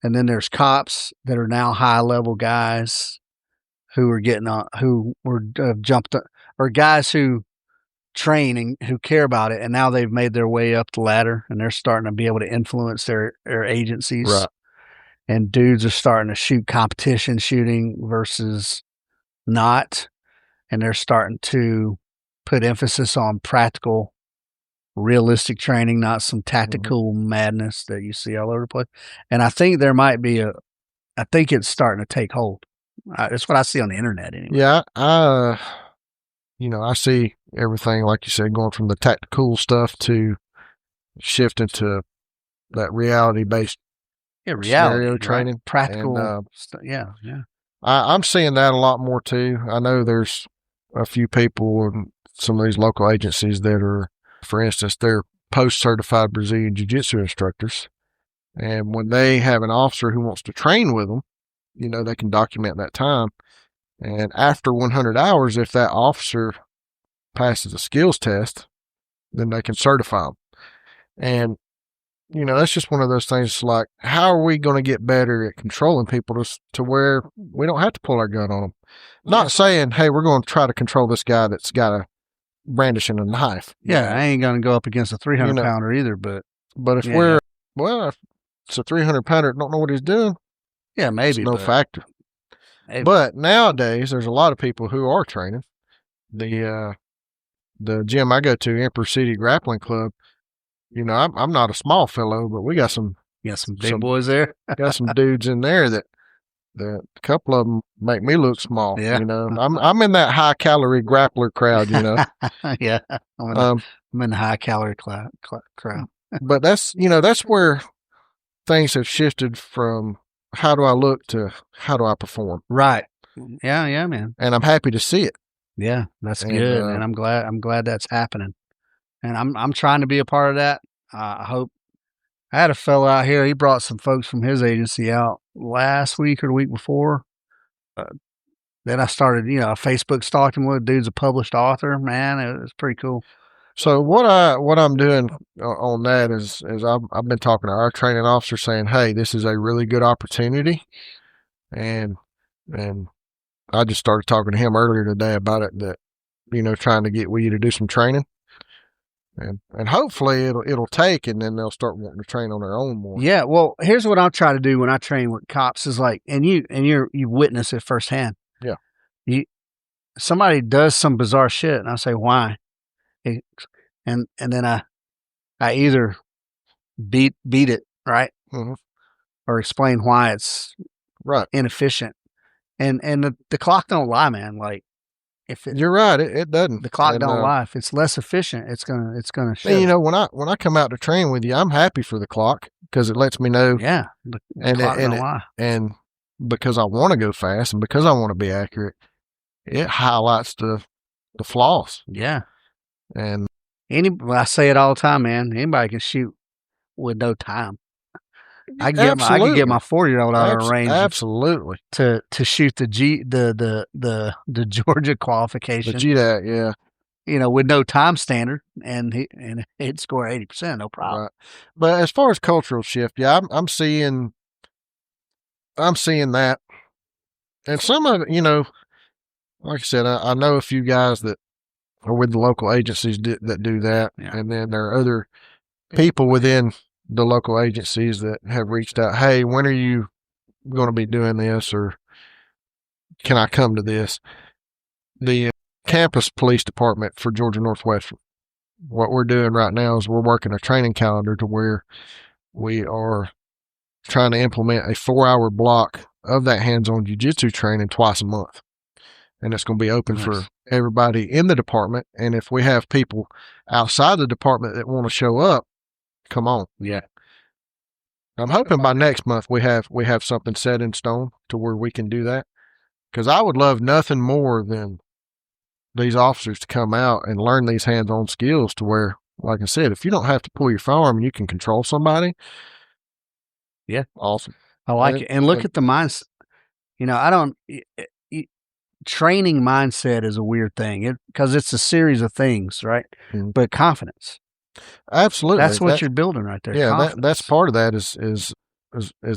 And then there's cops that are now high-level guys who are jumped up, or guys who train and who care about it, and now they've made their way up the ladder, and they're starting to be able to influence their agencies. Right. And dudes are starting to shoot competition shooting versus not, and they're starting to put emphasis on practical realistic training, not some tactical madness that you see all over the place. And I think there might be I think it's starting to take hold. That's what I see on the internet anyway. Yeah, I see everything, like you said, going from the tactical stuff to shifting to that reality-based scenario training. Right? Practical. And, yeah. I'm seeing that a lot more too. I know there's a few people in some of these local agencies that are, for instance, they're post-certified Brazilian Jiu-Jitsu instructors. And when they have an officer who wants to train with them, they can document that time. And after 100 hours, if that officer passes a skills test, then they can certify them. And, that's just one of those things like, how are we going to get better at controlling people to where we don't have to pull our gun on them? Not saying, hey, we're going to try to control this guy that's got a brandishing a knife. Yeah, I ain't going to go up against a 300-pounder either, but if if it's a 300-pounder that don't know what he's doing, yeah, maybe. It's no factor. Maybe. But nowadays, there's a lot of people who are training. The gym I go to, Emperor City Grappling Club, I'm not a small fellow, but we got some big boys there. Got some dudes in there that a couple of them make me look small. Yeah. I'm in that high calorie grappler crowd. Yeah, I'm in the high calorie crowd. But that's where things have shifted from how do I look to how do I perform. Right. Yeah, man. And I'm happy to see it. Yeah, that's good, and I'm glad that's happening. And I'm trying to be a part of that. I hope. I had a fellow out here. He brought some folks from his agency out last week or the week before. Then I started, Facebook stalking him. Dude's a published author. Man, it was pretty cool. So what I'm doing on that is I've been talking to our training officer saying, hey, this is a really good opportunity, and I just started talking to him earlier today about it. That trying to get you to do some training. And hopefully it'll take, and then they'll start wanting to train on their own more. Yeah, well, here's what I'll try to do when I train with cops is like, and you witness it firsthand. Yeah. Somebody does some bizarre shit, and I say why, and then I either beat it right, or explain why it's right inefficient, and the clock don't lie, man. Like. You're right. It doesn't. The clock don't lie. If it's less efficient, it's gonna show. And, when I come out to train with you, I'm happy for the clock because it lets me know. Yeah, the clock don't lie. And because I want to go fast and because I want to be accurate, it highlights the flaws. Yeah. And I say it all the time, man. Anybody can shoot with no time. I can get my 4-year-old out of range. Absolutely. To shoot the Georgia qualification. The GDAC, yeah. With no time standard, and he'd score 80%, no problem. Right. But as far as cultural shift, yeah, I'm seeing that, and some of it, like I said, I know a few guys that are with the local agencies that do that, and then there are other people within the local agencies that have reached out, hey, when are you going to be doing this, or can I come to this? The campus police department for Georgia Northwestern, what we're doing right now is we're working a training calendar to where we are trying to implement a 4-hour block of that hands-on jiu-jitsu training twice a month. And it's going to be open for everybody in the department. And if we have people outside the department that want to show up, come on. Yeah. I'm hoping by next month we have something set in stone to where we can do that. Because I would love nothing more than these officers to come out and learn these hands-on skills to where, like I said, if you don't have to pull your firearm and you can control somebody. Yeah. Awesome. I like it. And look at the mindset. Training mindset is a weird thing because it's a series of things, right? Mm-hmm. But confidence. Absolutely. That's what you're building right there. Yeah, that's part of that is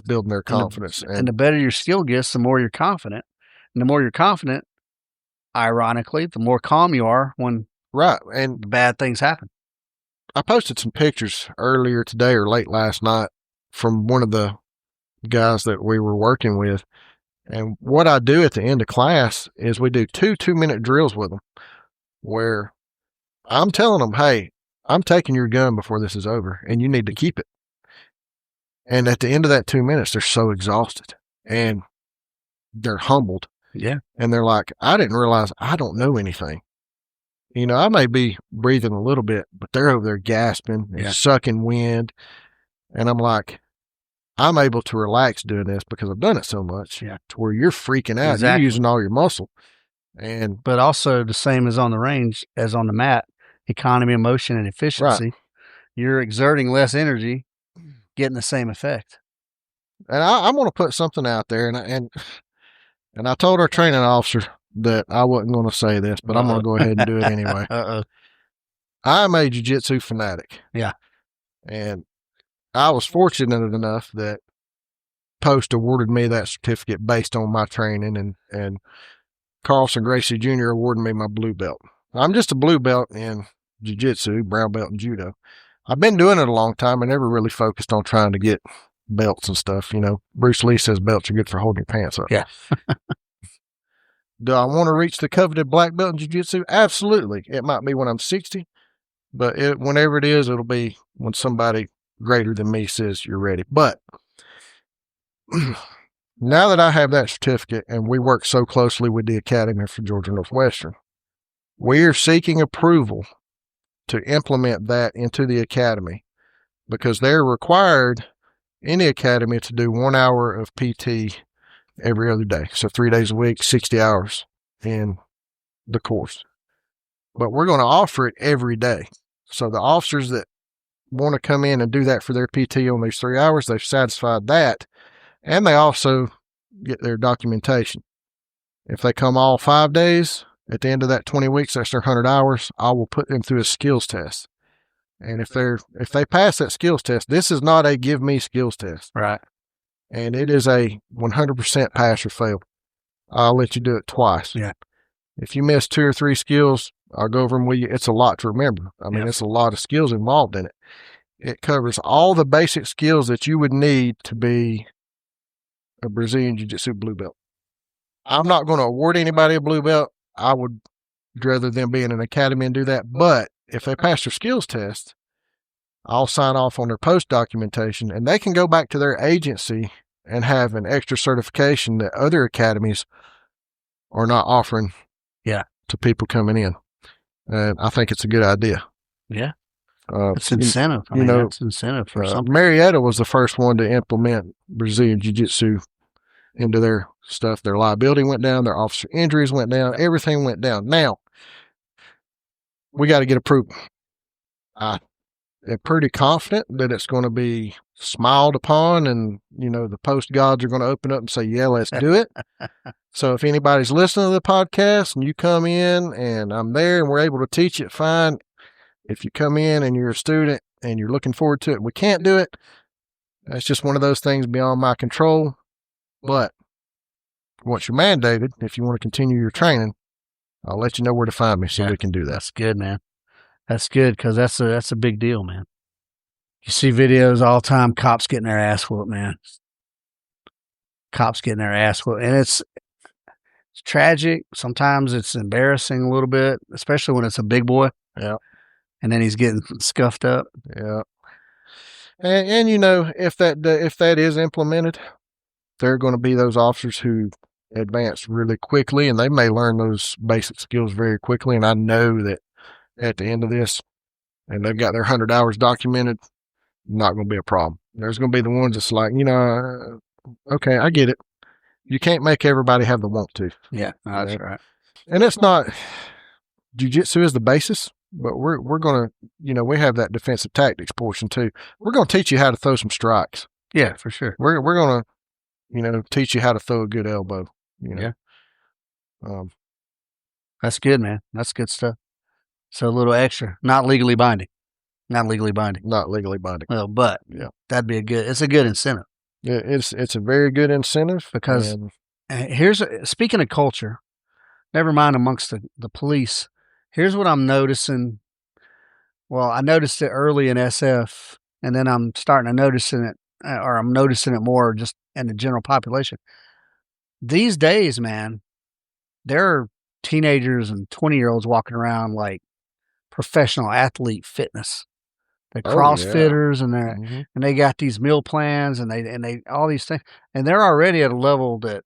building their confidence. And the better your skill gets, the more you're confident. And the more you're confident, ironically, the more calm you are when and bad things happen. I posted some pictures earlier today or late last night from one of the guys that we were working with. And what I do at the end of class is we do 2 2-minute drills with them where I'm telling them, hey, I'm taking your gun before this is over, and you need to keep it. And at the end of that 2 minutes, they're so exhausted and they're humbled. Yeah. And they're like, I didn't realize I don't know anything. You know, I may be breathing a little bit, but they're over there gasping and sucking wind. And I'm like, I'm able to relax doing this because I've done it so much to where you're freaking out. Exactly. You're using all your muscle. But also the same as on the range as on the mat, economy of motion and efficiency. Right. You're exerting less energy, getting the same effect. And I'm going to put something out there, and I told our training officer that I wasn't going to say this, but I'm going to go ahead and do it anyway. I'm a jiu-jitsu fanatic. Yeah. And I was fortunate enough that Post awarded me that certificate based on my training, and Carlson Gracie Jr. awarded me my blue belt. I'm just a blue belt in jiu-jitsu, brown belt in judo. I've been doing it a long time. I never really focused on trying to get belts and stuff. You know, Bruce Lee says belts are good for holding your pants up. Yeah. Do I want to reach the coveted black belt in jiu-jitsu? Absolutely. It might be when I'm 60, but whenever it is, it'll be when somebody greater than me says you're ready. But now that I have that certificate and we work so closely with the Academy for Georgia Northwestern, we are seeking approval to implement that into the Academy because they're required in the Academy to do 1 hour of PT every other day. So 3 days a week, 60 hours in the course. But we're going to offer it every day. So the officers that want to come in and do that for their PT on these 3 hours, they've satisfied that. And they also get their documentation. If they come all 5 days, at the end of that 20 weeks, that's their 100 hours, I will put them through a skills test. And if they pass that skills test, this is not a give me skills test. Right. And it is a 100% pass or fail. I'll let you do it twice. Yeah. If you miss 2 or 3 skills, I'll go over them with you. It's a lot to remember. I mean, it's a lot of skills involved in it. It covers all the basic skills that you would need to be a Brazilian Jiu-Jitsu blue belt. I'm not going to award anybody a blue belt. I would rather them be in an academy and do that. But if they pass their skills test, I'll sign off on their post documentation and they can go back to their agency and have an extra certification that other academies are not offering to people coming in. And I think it's a good idea. Yeah. It's incentive. It's incentive for something. Marietta was the first one to implement Brazilian Jiu-Jitsu into their stuff. Their liability went down. Their officer injuries went down. Everything went down. Now, we got to get approval. I'm pretty confident that it's going to be smiled upon and, the post gods are going to open up and say, yeah, let's do it. So if anybody's listening to the podcast and you come in and I'm there and we're able to teach it, fine. If you come in and you're a student and you're looking forward to it, we can't do it. That's just one of those things beyond my control. But once you're mandated, if you want to continue your training, I'll let you know where to find me so we can do that. That's good, man. That's good because that's a big deal, man. You see videos all the time, cops getting their ass whooped, man. Cops getting their ass whooped. And it's tragic. Sometimes it's embarrassing a little bit, especially when it's a big boy. Yeah. And then he's getting scuffed up. Yeah. And if that is implemented, there are going to be those officers who advance really quickly and they may learn those basic skills very quickly. And I know that at the end of this, and they've got their 100 hours documented, not going to be a problem. There's going to be the ones that's like, okay, I get it. You can't make everybody have the want to. Yeah, that's right. And it's not, jiu-jitsu is the basis, but we're going to, we have that defensive tactics portion too. We're going to teach you how to throw some strikes. Yeah, for sure. We're going to, teach you how to throw a good elbow. Yeah. That's good, man. That's good stuff. So a little extra, not legally binding. Not legally binding. Well, but that'd be it's a good incentive. Yeah, it's a very good incentive because speaking of culture, never mind amongst the police, here's what I'm noticing. Well, I noticed it early in SF and then I'm starting to noticing it more just in the general population. These days, man, there are teenagers and 20-year-olds walking around like professional athlete fitness. The Oh, yeah. CrossFitters and Mhm. and they got these meal plans and they all these things, and they're already at a level that,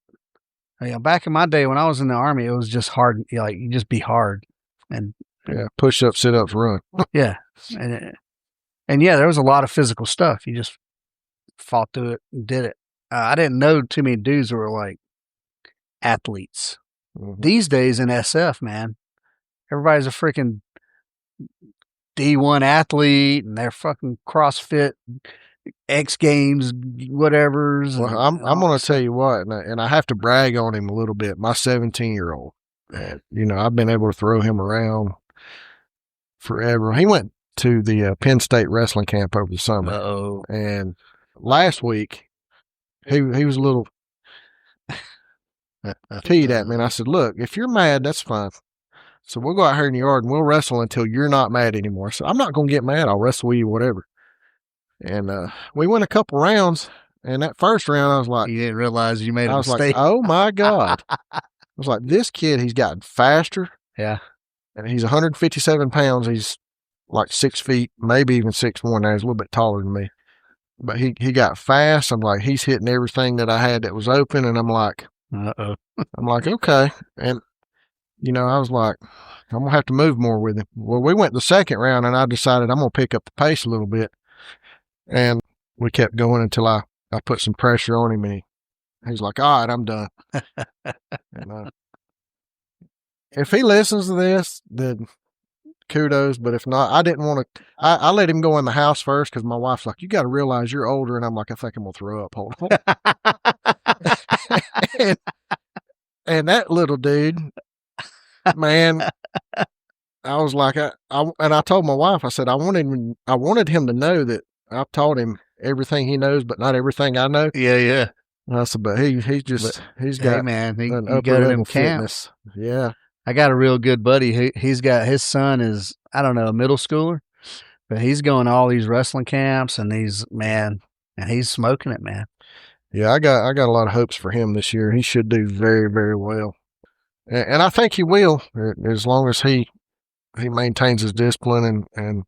you know, back in my day when I was in the Army, it was just hard. You know, like you just be hard, and Yeah, push-ups, sit-ups, run. yeah, and yeah, there was a lot of physical stuff. You just fought through it and did it. I didn't know too many dudes who were like athletes. Mhm. These days in SF, man, everybody's a freaking D1 athlete, and they're fucking CrossFit, X Games, whatevers. Well, I'm gonna tell you what, and I have to brag on him a little bit. My 17-year-old, you know, I've been able to throw him around forever. He went to the Penn State wrestling camp over the summer, Uh-oh. and last week he was a little peed at me, and I said, "Look, if you're mad, that's fine. So we'll go out here in the yard and we'll wrestle until you're not mad anymore." So I'm not gonna get mad. I'll wrestle with you, whatever. And we went a couple rounds, and that first round, I was like, You didn't realize you made a I was mistake. like, oh my God. I was like, this kid, he's gotten faster. Yeah. And he's 157 pounds. He's like 6 feet, maybe even 6'1" now. He's a little bit taller than me. But he got fast. I'm like, he's hitting everything that I had that was open. And I'm like, okay. And, you know, I was like, I'm going to have to move more with him. Well, we went the second round, and I decided I'm going to pick up the pace a little bit. And we kept going until I put some pressure on him, and he's like, all right, I'm done. And, if he listens to this, then kudos. But if not, I didn't want to. I let him go in the house first because my wife's like, you got to realize you're older. And I'm like, I think I'm going to throw up. Hold on. and that little dude, man, I was like, I told my wife, I said, I wanted him to know that I've taught him everything he knows, but not everything I know. Yeah. I said, but he's got, hey man, he an got upper him level camps. fitness. Yeah. I got a real good buddy. He's got, his son is, I don't know, a middle schooler, but he's going to all these wrestling camps, and and he's smoking it, man. Yeah, I got a lot of hopes for him this year. He should do very, very well, and I think he will, as long as he maintains his discipline and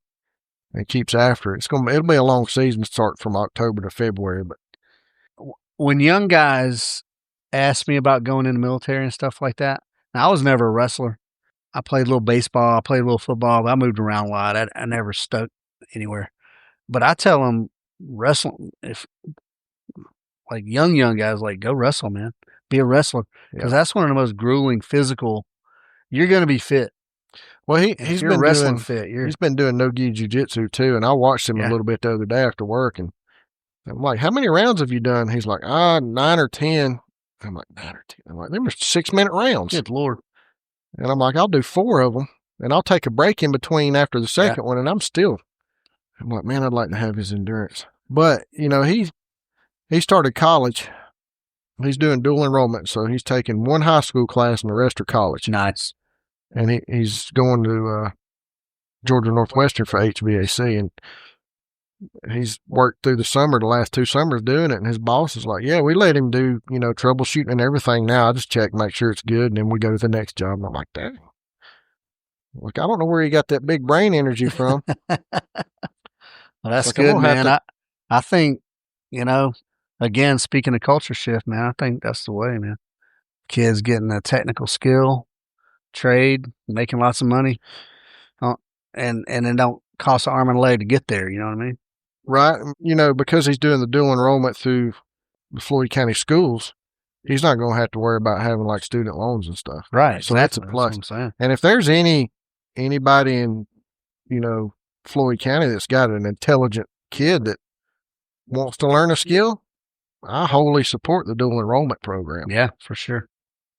keeps after it. It'll be a long season, start from October to February. But when young guys ask me about going in the military and stuff like that, now, I was never a wrestler. I played a little baseball, I played a little football, but I moved around a lot. I never stuck anywhere. But I tell them, wrestling, if like young guys, like, go wrestle, man. Be a wrestler, because that's one of the most grueling physical. You're going to be fit. Well, he's been wrestling doing fit. He's been doing no-gi jiu-jitsu too, and I watched him a little bit the other day after work, and I'm like, "How many rounds have you done?" He's like, 9 or 10. I'm like, 9 or 10. I'm like, they were 6-minute rounds. Good Lord. And I'm like, I'll do 4 of them, and I'll take a break in between after the second one, and I'm like, man, I'd like to have his endurance. But, you know, he started college. He's doing dual enrollment, so he's taking one high school class and the rest are college. Nice. And he's going to Georgia Northwestern for HVAC, and he's worked through the summer, the last 2 summers doing it, and his boss is like, yeah, we let him do, you know, troubleshooting and everything now. I just check, make sure it's good, and then we go to the next job. And I'm like, dang. Like, I don't know where he got that big brain energy from. Well, that's good, man. I think, you know, again, speaking of culture shift, man, I think that's the way, man. Kids getting a technical skill, trade, making lots of money, and it don't cost an arm and a leg to get there. You know what I mean? Right. You know, because he's doing the dual enrollment through the Floyd County schools, he's not going to have to worry about having like student loans and stuff. Right. So that's a plus. That's what I'm saying. And if there's anybody in, you know, Floyd County that's got an intelligent kid that wants to learn a skill, I wholly support the dual enrollment program. Yeah, for sure.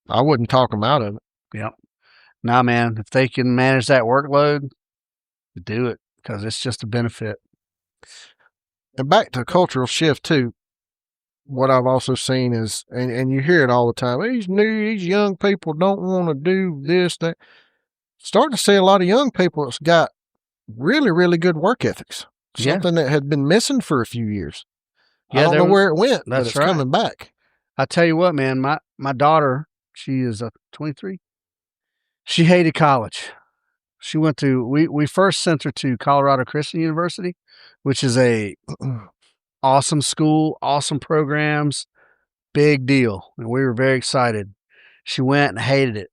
I wouldn't talk them out of it. Yep. Nah, man, if they can manage that workload, do it, because it's just a benefit. And back to cultural shift too, what I've also seen is, and you hear it all the time, these young people don't want to do this, that. Starting to see a lot of young people that's got really, really good work ethics. Something that had been missing for a few years. I don't know where it went, but it's coming back. I tell you what, man, my daughter, she is 23. She hated college. She went to, we first sent her to Colorado Christian University, which is a awesome school, awesome programs, big deal. And we were very excited. She went and hated it.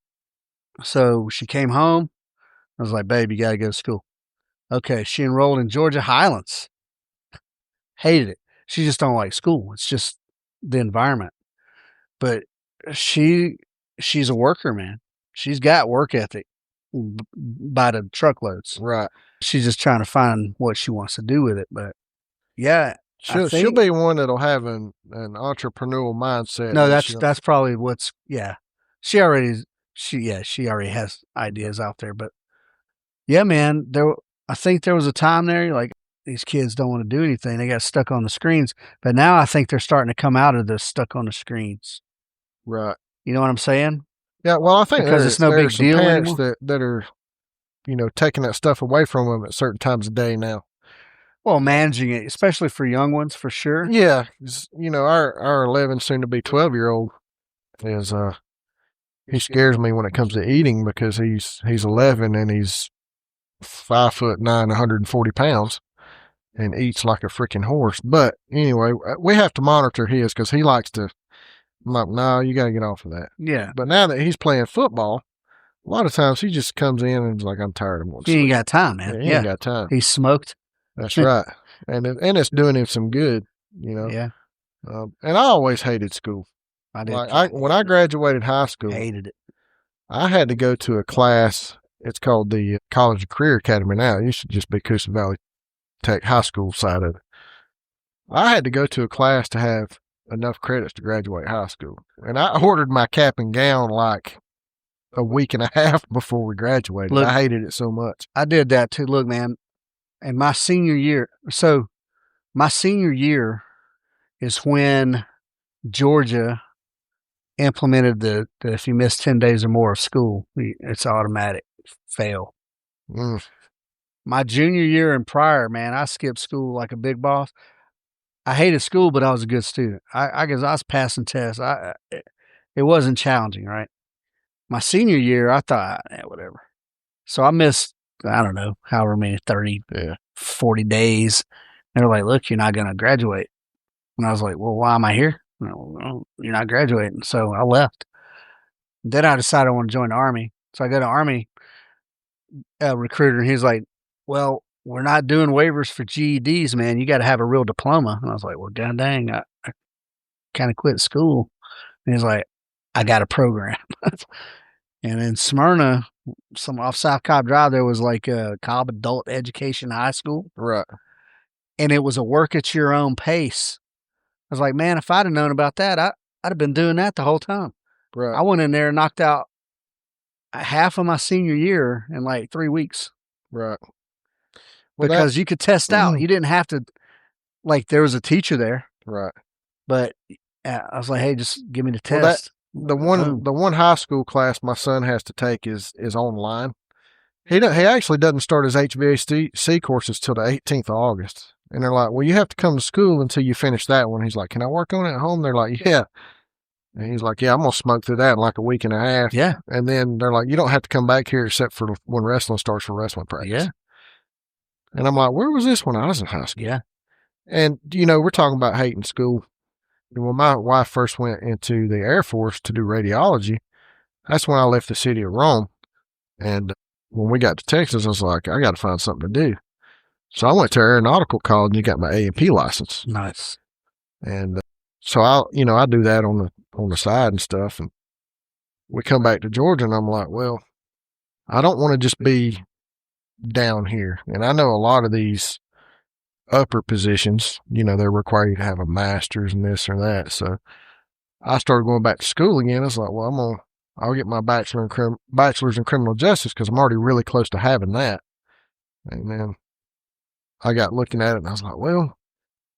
So she came home. I was like, babe, you got to go to school. Okay. She enrolled in Georgia Highlands. Hated it. She just don't like school. It's just the environment. But she's a worker, man. She's got work ethic by the truckloads. Right. She's just trying to find what she wants to do with it. But yeah, she'll be one that'll have an entrepreneurial mindset. No, that's probably what's, yeah. She already has ideas out there. But yeah, man, I think there was a time there, like, these kids don't want to do anything. They got stuck on the screens. But now I think they're starting to come out of this stuck on the screens. Right. You know what I'm saying? Yeah, well, I think because it's no big deal parents anymore. that are, taking that stuff away from them at certain times of day now. Well, managing it, especially for young ones, for sure. Yeah, our 11, soon to be 12-year-old is he scares me when it comes to eating because he's 11 and he's 5'9", 140 pounds, and eats like a freaking horse. But anyway, we have to monitor his because he likes to. I'm like, no, you got to get off of that. Yeah. But now that he's playing football, a lot of times he just comes in and is like, I'm tired of He ain't got time, man. He ain't got time. He's smoked. That's right. And it's doing him some good, Yeah. And I always hated school. I did. When I graduated high school, hated it. I had to go to a class. It's called the College and Career Academy now. It used to just be Coosa Valley Tech High School side of it. I had to go to a class to have enough credits to graduate high school. And I ordered my cap and gown like a week and a half before we graduated. Look, I hated it so much. I did that too. Look, man, in my senior year, is when Georgia implemented the if you miss 10 days or more of school, it's automatic fail. My junior year and prior, man, I skipped school like a big boss. I hated school, but I was a good student. I guess I was passing tests. It wasn't challenging, right? My senior year, I thought, whatever. So I missed, I don't know, however many, 30, 40 days. They're like, look, you're not going to graduate. And I was like, well, why am I here? No, you're not graduating. So I left. Then I decided I want to join the Army. So I go to Army recruiter, and he's like, well, we're not doing waivers for GEDs, man. You got to have a real diploma. And I was like, well, god dang, I kind of quit school. And he's like, I got a program. And in Smyrna, some off South Cobb Drive, there was like a Cobb Adult Education High School. Right. And it was a work at your own pace. I was like, man, if I'd have known about that, I'd have been doing that the whole time. Right. I went in there and knocked out half of my senior year in like 3 weeks. Right. Well, because you could test out. You didn't have to, like, there was a teacher there. Right. But I was like, hey, just give me the test. The one high school class my son has to take is online. He actually doesn't start his HVAC courses till the 18th of August. And they're like, well, you have to come to school until you finish that one. He's like, can I work on it at home? They're like, yeah. And he's like, yeah, I'm going to smoke through that in like a week and a half. Yeah. And then they're like, you don't have to come back here except for when wrestling starts for wrestling practice. Yeah. And I'm like, where was this when I was in high school? Yeah. And, we're talking about hating school. When my wife first went into the Air Force to do radiology, that's when I left the city of Rome. And when we got to Texas, I was like, I got to find something to do. So I went to aeronautical college and got my A&P license. Nice. And so I do that on the side and stuff. And we come back to Georgia, and I'm like, well, I don't want to just be down here. And I know a lot of these upper positions, they require you to have a master's and this or that. So I started going back to school again. I was like, well, I'll get my bachelor's in criminal justice because I'm already really close to having that. And then I got looking at it and I was like, well,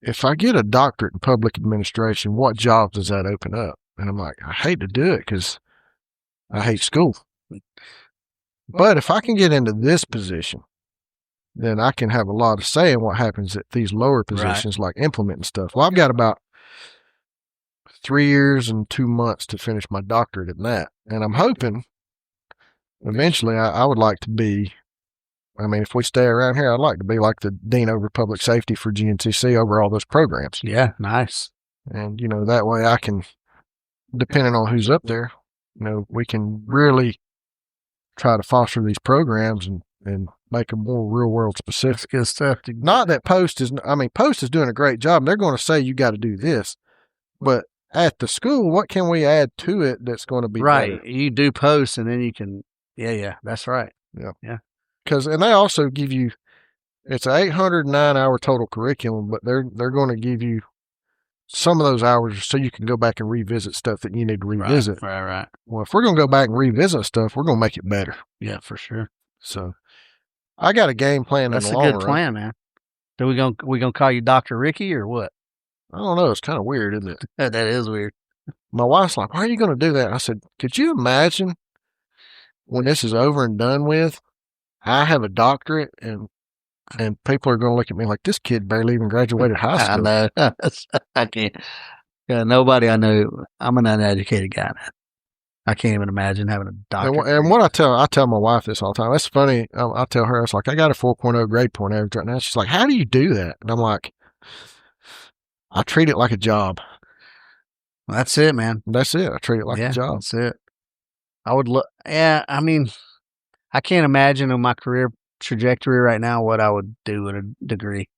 if I get a doctorate in public administration, what jobs does that open up? And I'm like, I hate to do it because I hate school. But if I can get into this position, then I can have a lot of say in what happens at these lower positions, like implementing stuff. Well, I've got about 3 years and 2 months to finish my doctorate in that. And I'm hoping eventually I would like to be I mean, if we stay around here, I'd like to be like the Dean over Public Safety for GNCC over all those programs. Yeah, nice. And, that way I can, depending on who's up there, we can really try to foster these programs and make them more real world specific. That's good stuff. Not that Post is doing a great job. They're going to say you got to do this, but at the school, what can we add to it that's going to be right? better? You do Post, and then you can. Yeah, that's right. Yeah. And they also give you, it's an 809-hour total curriculum, but they're going to give you some of those hours so you can go back and revisit stuff that you need to revisit. Right. Well, if we're going to go back and revisit stuff, we're going to make it better. Yeah, for sure. So I got a game plan. That's a good plan, man. So we gonna call you Dr. Ricky or what? I don't know. It's kind of weird, isn't it? That is weird. My wife's like, why are you going to do that? I said, could you imagine when this is over and done with, I have a doctorate and people are going to look at me like, this kid barely even graduated high school. I know. I can't. Yeah, nobody I know. I'm an uneducated guy, man. I can't even imagine having a doctorate. And what I tell my wife this all the time. That's funny. I tell her, it's like, I got a 4.0 grade point average right now. She's like, how do you do that? And I'm like, I treat it like a job. That's it, man. That's it. I treat it like a job. That's it. I would look. Yeah, I mean, I can't imagine in my career trajectory right now what I would do with a degree.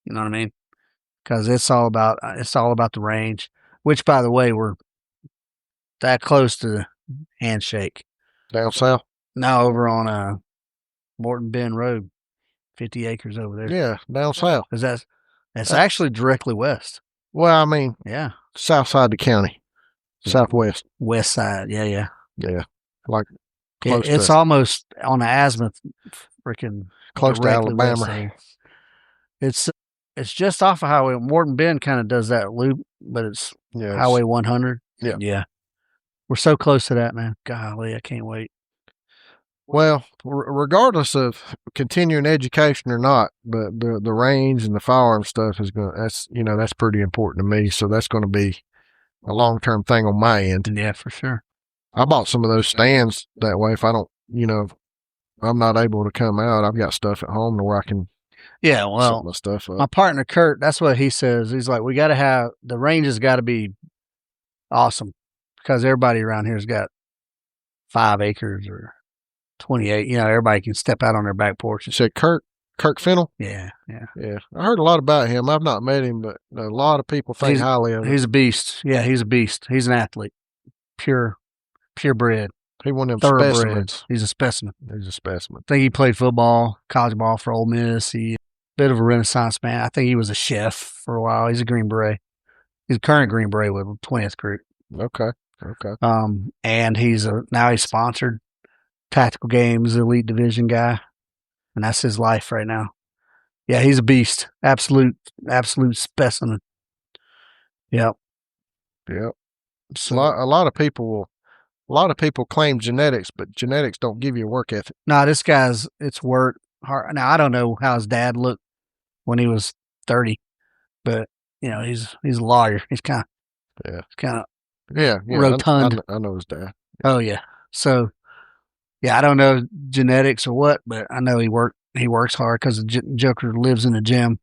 You know what I mean? Because it's all about the range. Which, by the way, we're that close to the handshake. Down south? No, over on Morton Bend Road, 50 acres over there. Yeah, down south. Because that's actually directly west. Well, I mean, yeah, south side of the county, southwest, west side. Yeah. Like close. It's almost on the azimuth, freaking close to Alabama. It's just off of highway. Morton Bend kind of does that loop, but it's Highway 100. Yeah. We're so close to that, man. Golly, I can't wait. Well, regardless of continuing education or not, but the range and the firearm stuff that's pretty important to me. So that's going to be a long-term thing on my end. Yeah, for sure. I bought some of those stands that way. If I don't, if I'm not able to come out, I've got stuff at home to where I can. Yeah, well, set my stuff up. My partner Kurt, that's what he says. He's like, we got to have the range has got to be awesome because everybody around here's got 5 acres or 28. Everybody can step out on their back porch. You said Kirk Fennell? Yeah. I heard a lot about him. I've not met him, but a lot of people think highly of him. He's a beast. Yeah, he's a beast. He's an athlete, purebred. He one of them specimens. He's a specimen. He's a specimen. I think he played football, college ball for Ole Miss. He's a bit of a renaissance man. I think he was a chef for a while. He's a Green Beret. He's a current Green Beret with 20th group. Okay. And he's now he's sponsored Tactical Games Elite Division guy, and that's his life right now. Yeah, he's a beast. Absolute specimen. Yep. So a lot of people claim genetics, but genetics don't give you a work ethic. No, this guy's it's work hard. Now I don't know how his dad looked when he was 30, but he's a lawyer. He's kind of rotund. I know his dad. Oh yeah. So yeah, I don't know genetics or what, but I know he works hard because the Joker lives in the gym.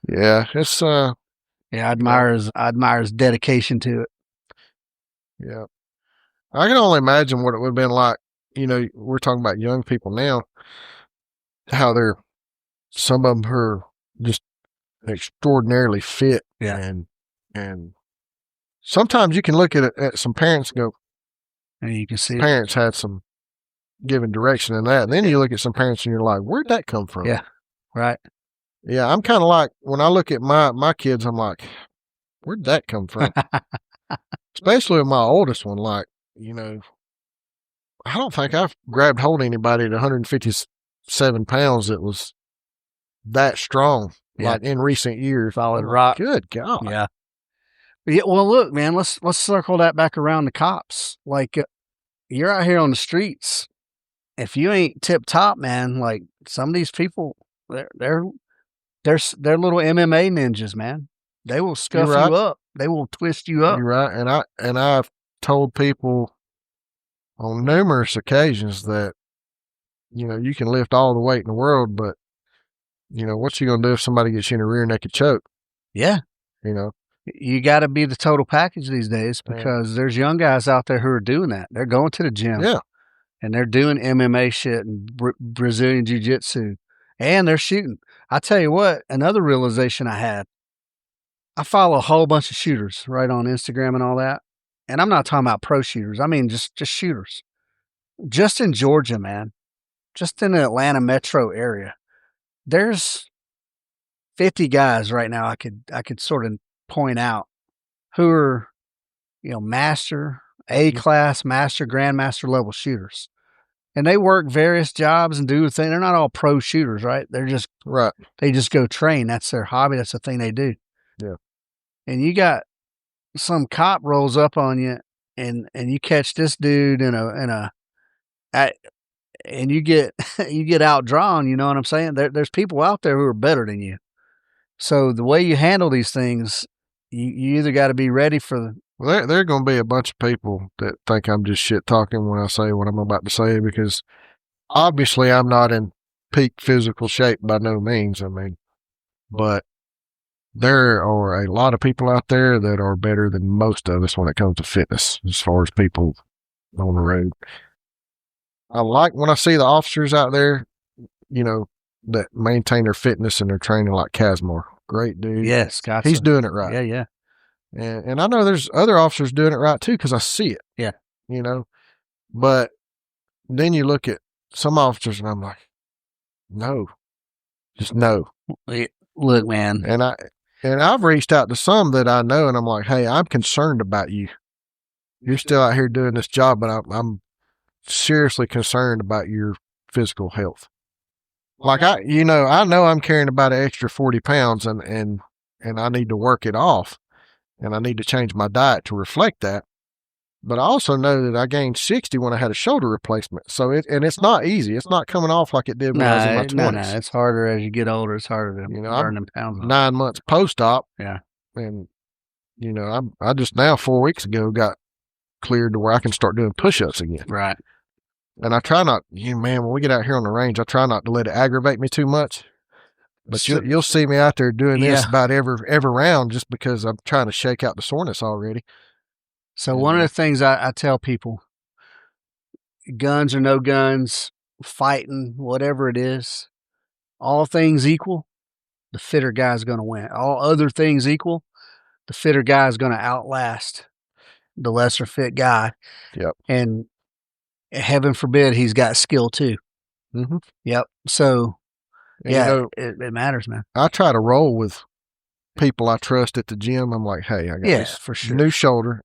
Yeah, it's I admire his dedication to it. Yeah. I can only imagine what it would have been like. We're talking about young people now, how some of them are just extraordinarily fit. Yeah. And sometimes you can look at some parents and go, and you can see parents had some given direction in that. And then you look at some parents and you're like, where'd that come from? Yeah. Right. Yeah. I'm kind of like, when I look at my kids, I'm like, where'd that come from? Especially with my oldest one, I don't think I've grabbed hold of anybody at 157 pounds that was that strong, like in recent years. Solid rock. Good God. Yeah. Well, look, man, let's circle that back around the cops. Like, you're out here on the streets. If you ain't tip top, man, like some of these people, they're little MMA ninjas, man. They will scuff you up. They will twist you up. You're right. And I've told people on numerous occasions that you can lift all the weight in the world, but what you going to do if somebody gets you in a rear naked choke? Yeah. You got to be the total package these days because there's young guys out there who are doing that. They're going to the gym. Yeah. And they're doing MMA shit and Brazilian jiu-jitsu. And they're shooting. I tell you what, another realization I had. I follow a whole bunch of shooters right on Instagram and all that. And I'm not talking about pro shooters. I mean just shooters. Just in Georgia, man. Just in the Atlanta metro area. There's 50 guys right now I could sort of point out who are, master, A-class, master, grandmaster level shooters. And they work various jobs and do the thing. They're not all pro shooters, right? They're just right. They just go train. That's their hobby. That's the thing they do. Yeah. And you got some cop rolls up on you, and you catch this dude and you get outdrawn. You know what I'm saying? There's people out there who are better than you. So the way you handle these things, you either got to be ready for. Well, there are going to be a bunch of people that think I'm just shit talking when I say what I'm about to say, because obviously I'm not in peak physical shape by no means. I mean, but there are a lot of people out there that are better than most of us when it comes to fitness, as far as people on the road. I like when I see the officers out there, that maintain their fitness and their training, like Casmore. Great dude. Yes, he's doing it right. Yeah, yeah. And I know there's other officers doing it right too, because I see it. Yeah. But then you look at some officers and I'm like, no, just no. Look, man. And I've reached out to some that I know, and I'm like, hey, I'm concerned about you. You're still out here doing this job, but I'm seriously concerned about your physical health. Like I know I'm carrying about an extra 40 pounds and I need to work it off. And I need to change my diet to reflect that. But I also know that I gained 60 when I had a shoulder replacement. So it's not easy. It's not coming off like it did when I was in my 20s. No, it's harder as you get older. It's harder to burn them pounds off. 9 months post-op. Yeah. And, I just now 4 weeks ago got cleared to where I can start doing push-ups again. Right. And I try not, when we get out here on the range, I try not to let it aggravate me too much. But you'll see me out there doing this about every round, just because I'm trying to shake out the soreness already. So one of the things I tell people, guns or no guns, fighting, whatever it is, all things equal, the fitter guy's going to win. All other things equal, the fitter guy is going to outlast the lesser fit guy. Yep. And heaven forbid he's got skill too. Mm-hmm. Yep. So... And it matters, man. I try to roll with people I trust at the gym. I'm like, hey, I got this for sure. New shoulder.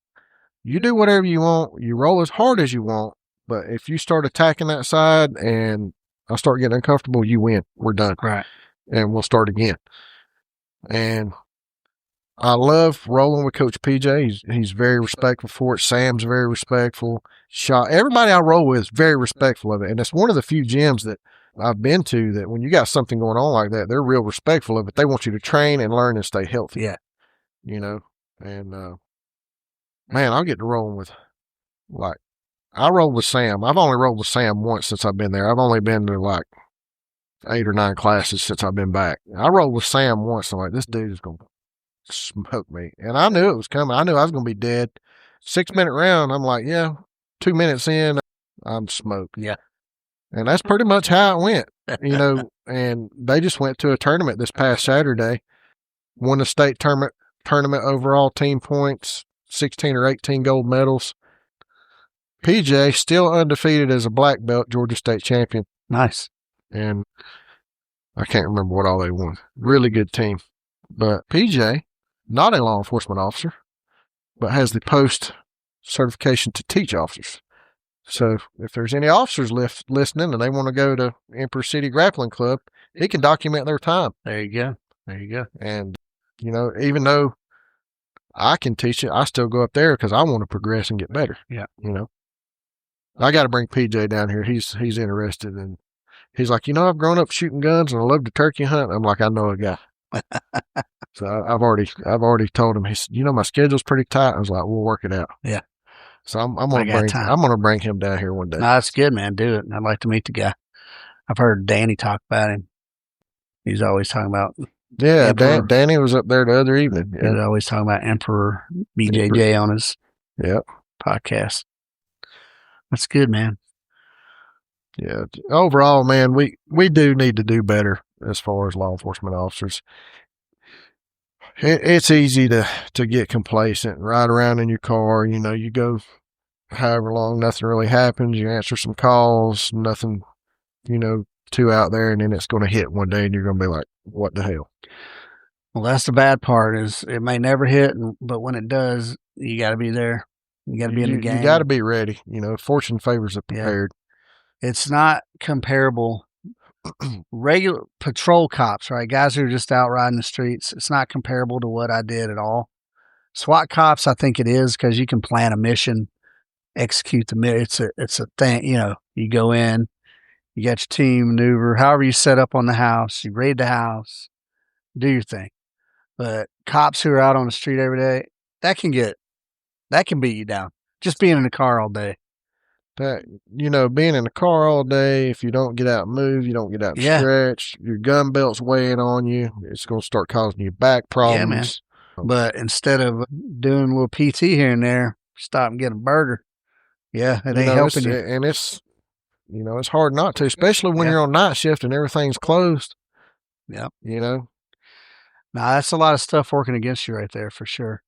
You do whatever you want. You roll as hard as you want. But if you start attacking that side and I start getting uncomfortable, you win. We're done. Right. And we'll start again. And I love rolling with Coach PJ. He's very respectful for it. Sam's very respectful. Everybody I roll with is very respectful of it. And it's one of the few gyms that I've been to that when you got something going on like that, they're real respectful of it. They want you to train and learn and stay healthy. Yeah. And, man, I'll get to rolling with, I rolled with Sam. I've only rolled with Sam once since I've been there. I've only been to 8 or 9 classes since I've been back. I rolled with Sam once. I'm like, this dude is going to smoke me. And I knew it was coming. I knew I was going to be dead. 6-minute round, I'm like, yeah, 2 minutes in, I'm smoked. Yeah. And that's pretty much how it went, and they just went to a tournament this past Saturday, won the state tournament overall team points, 16 or 18 gold medals. PJ still undefeated as a black belt, Georgia state champion. Nice. And I can't remember what all they won. Really good team. But PJ, not a law enforcement officer, but has the post certification to teach officers. So if there's any officers listening and they want to go to Emperor City Grappling Club, he can document their time. There you go. And, even though I can teach it, I still go up there because I want to progress and get better. Yeah. I got to bring PJ down here. He's interested. And he's like, I've grown up shooting guns and I love to turkey hunt. I'm like, I know a guy. So I've already told him, he said, my schedule's pretty tight. I was like, we'll work it out. Yeah. So I'm gonna bring him down here one day. No, that's good, man. Do it. I'd like to meet the guy. I've heard Danny talk about him. He's always talking about Yeah, Danny was up there the other evening. He's always talking about Emperor BJJ on his podcast. That's good, man. Yeah. Overall, man, we do need to do better as far as law enforcement officers. It's easy to get complacent and ride around in your car. You know, you go however long, nothing really happens. You answer some calls, nothing, too out there, and then it's going to hit one day and you're going to be like, what the hell? Well, that's the bad part is it may never hit, but when it does, you got to be there. You got to be in the game. You got to be ready. Fortune favors the prepared. Yeah. It's not comparable. Regular patrol cops, right? Guys who are just out riding the streets. It's not comparable to what I did at all. SWAT cops, I think it is because you can plan a mission, execute the mission. It's a thing. You go in, you got your team maneuver, however you set up on the house, you raid the house, do your thing. But cops who are out on the street every day, that can beat you down. Just being in the car all day. Being in the car all day, if you don't get out and move, you don't get out and stretch, your gun belt's weighing on you, it's going to start causing you back problems. Yeah, man. But instead of doing a little PT here and there, stop and get a burger. Yeah, it ain't helping you. And it's, it's hard not to, especially when you're on night shift and everything's closed. Yeah. Now that's a lot of stuff working against you right there for sure.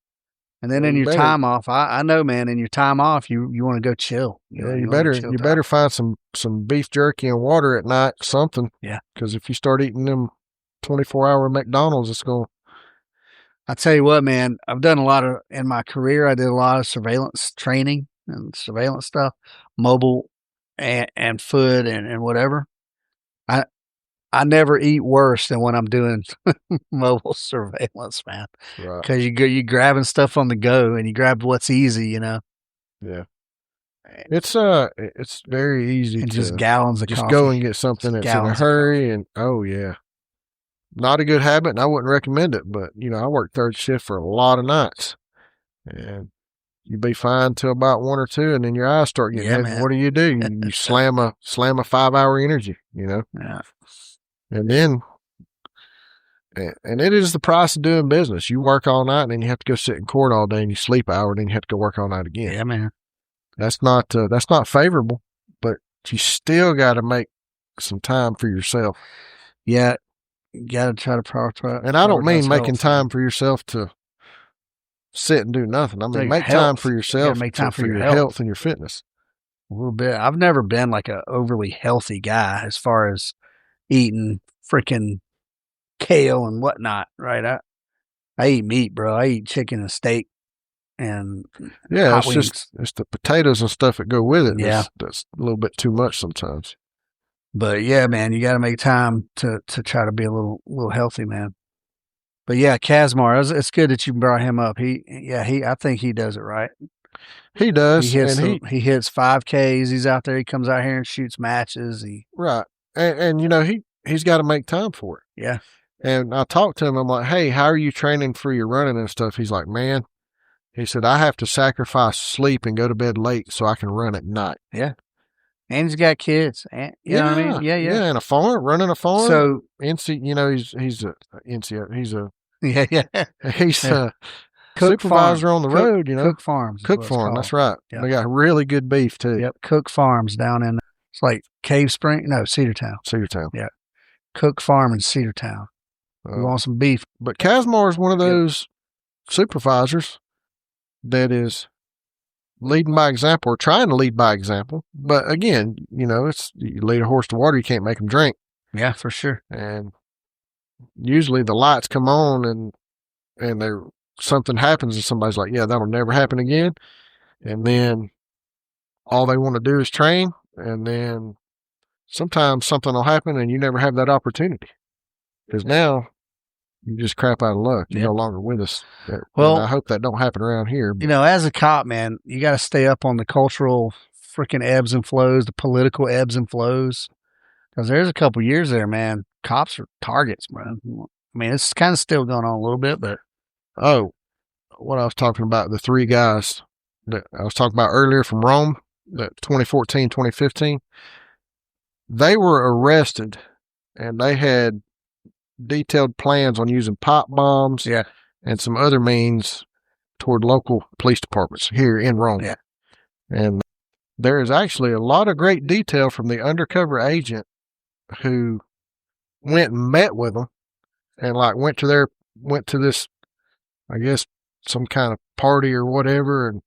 And then in your time off, I know, man, in your time off, you want to go chill. You better find some beef jerky and water at night, something. Yeah. Because if you start eating them 24-hour McDonald's, it's going to. I tell you what, man, I've done in my career, I did a lot of surveillance training and surveillance stuff, mobile and foot and whatever. I never eat worse than when I'm doing mobile surveillance, man. Right. Because you grabbing stuff on the go and you grab what's easy, Yeah. It's very easy and to just gallons of just coffee. go and get something that's in a hurry and not a good habit and I wouldn't recommend it, but I worked third shift for a lot of nights and you'd be fine till about 1 or 2 and then your eyes start getting heavy. Man. What do? You slam a 5-hour energy, Yeah. And then, and it is the price of doing business. You work all night and then you have to go sit in court all day and you sleep an hour and then you have to go work all night again. Yeah, man. That's not favorable, but you still got to make some time for yourself. Yeah. You got to try to prioritize. And I don't mean making time for yourself to sit and do nothing. I mean, make time for yourself, make time for your health and your fitness. A little bit. I've never been like a overly healthy guy as far as eating freaking kale and whatnot, right? I eat meat, bro. I eat chicken and steak and hot wings. It's the potatoes and stuff that go with it. Yeah. That's a little bit too much sometimes. But yeah, man, you got to make time to try to be a little healthy, man. But yeah, Kazmar, it's good that you brought him up. I think he does it right. He does. He hits 5Ks. He's out there. He comes out here and shoots matches. Right. And he's got to make time for it. Yeah. And I talked to him. I'm like, hey, how are you training for your running and stuff? He's like, man, he said, I have to sacrifice sleep and go to bed late so I can run at night. Yeah. And he's got kids. And, you know what I mean? Yeah. Yeah. And running a farm. So, he's a Cook supervisor Farm. on the road, Cook Farms. Cook Farm, that's right. Yep. They got really good beef too. Yep, Cook Farms down in, it's like Cave Spring, no, Cedartown. Yeah, Cook Farm in Cedartown. We want some beef. But Kazmar is one of those supervisors that is leading by example or trying to lead by example. But again, it's you lead a horse to water, you can't make him drink. Yeah, for sure. And usually the lights come on and something happens and somebody's like, yeah, that'll never happen again. And then all they want to do is train. And then sometimes something will happen and you never have that opportunity because now you just crap out of luck. You're no longer with us. Well, I hope that don't happen around here. But, as a cop, man, you got to stay up on the cultural freaking ebbs and flows, the political ebbs and flows. Because there's a couple years there, man, cops are targets, bro. I mean, it's kind of still going on a little bit, but. Oh, what I was talking about, the 3 guys that I was talking about earlier from Rome, that 2014, 2015, they were arrested, and they had detailed plans on using pipe bombs and some other means toward local police departments here in Rome. Yeah. And there is actually a lot of great detail from the undercover agent who went and met with them and like went to this, I guess, some kind of party or whatever. And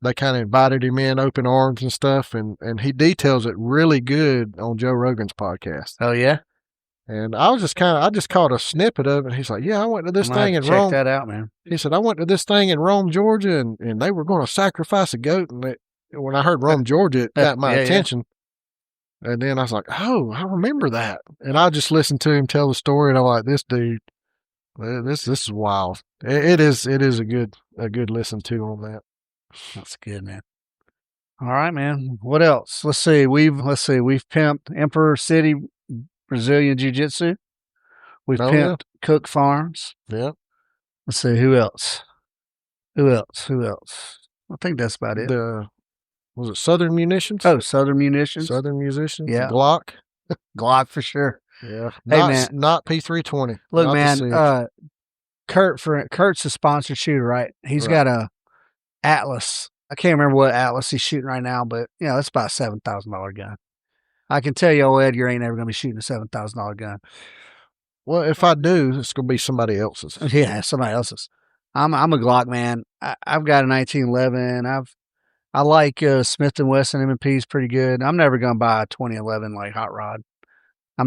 they kind of invited him in open arms and stuff. And he details it really good on Joe Rogan's podcast. Oh yeah. And I just caught a snippet of it. He's like, yeah, I went to this thing in Rome. Check that out, man. He said, I went to this thing in Rome, Georgia, and they were going to sacrifice a goat. And when I heard Rome, Georgia, it got my attention. Yeah. And then I was like, oh, I remember that. And I just listened to him tell the story, and I'm like, this dude, this is wild. It is a good listen to on that. That's good, man. All right, man. What else? Let's see. We've pimped Emperor City Brazilian Jiu-Jitsu. We've pimped Cook Farms. Yeah. Let's see. Who else? I think that's about it. Was it Southern Munitions? Oh, Southern Munitions. Yeah. Glock for sure. Yeah. Hey, man. Not P320. Look, man, Kurt's a sponsored shooter, right? He's got a Atlas. I can't remember what Atlas he's shooting right now, but it's about a $7,000 gun. I can tell you, old Edgar ain't ever going to be shooting a $7,000 gun. Well, if I do, it's going to be somebody else's. Yeah, somebody else's. I'm a Glock man. I've got a 1911. I like Smith & Wesson M&P is pretty good. I'm never going to buy a 2011 like hot rod. I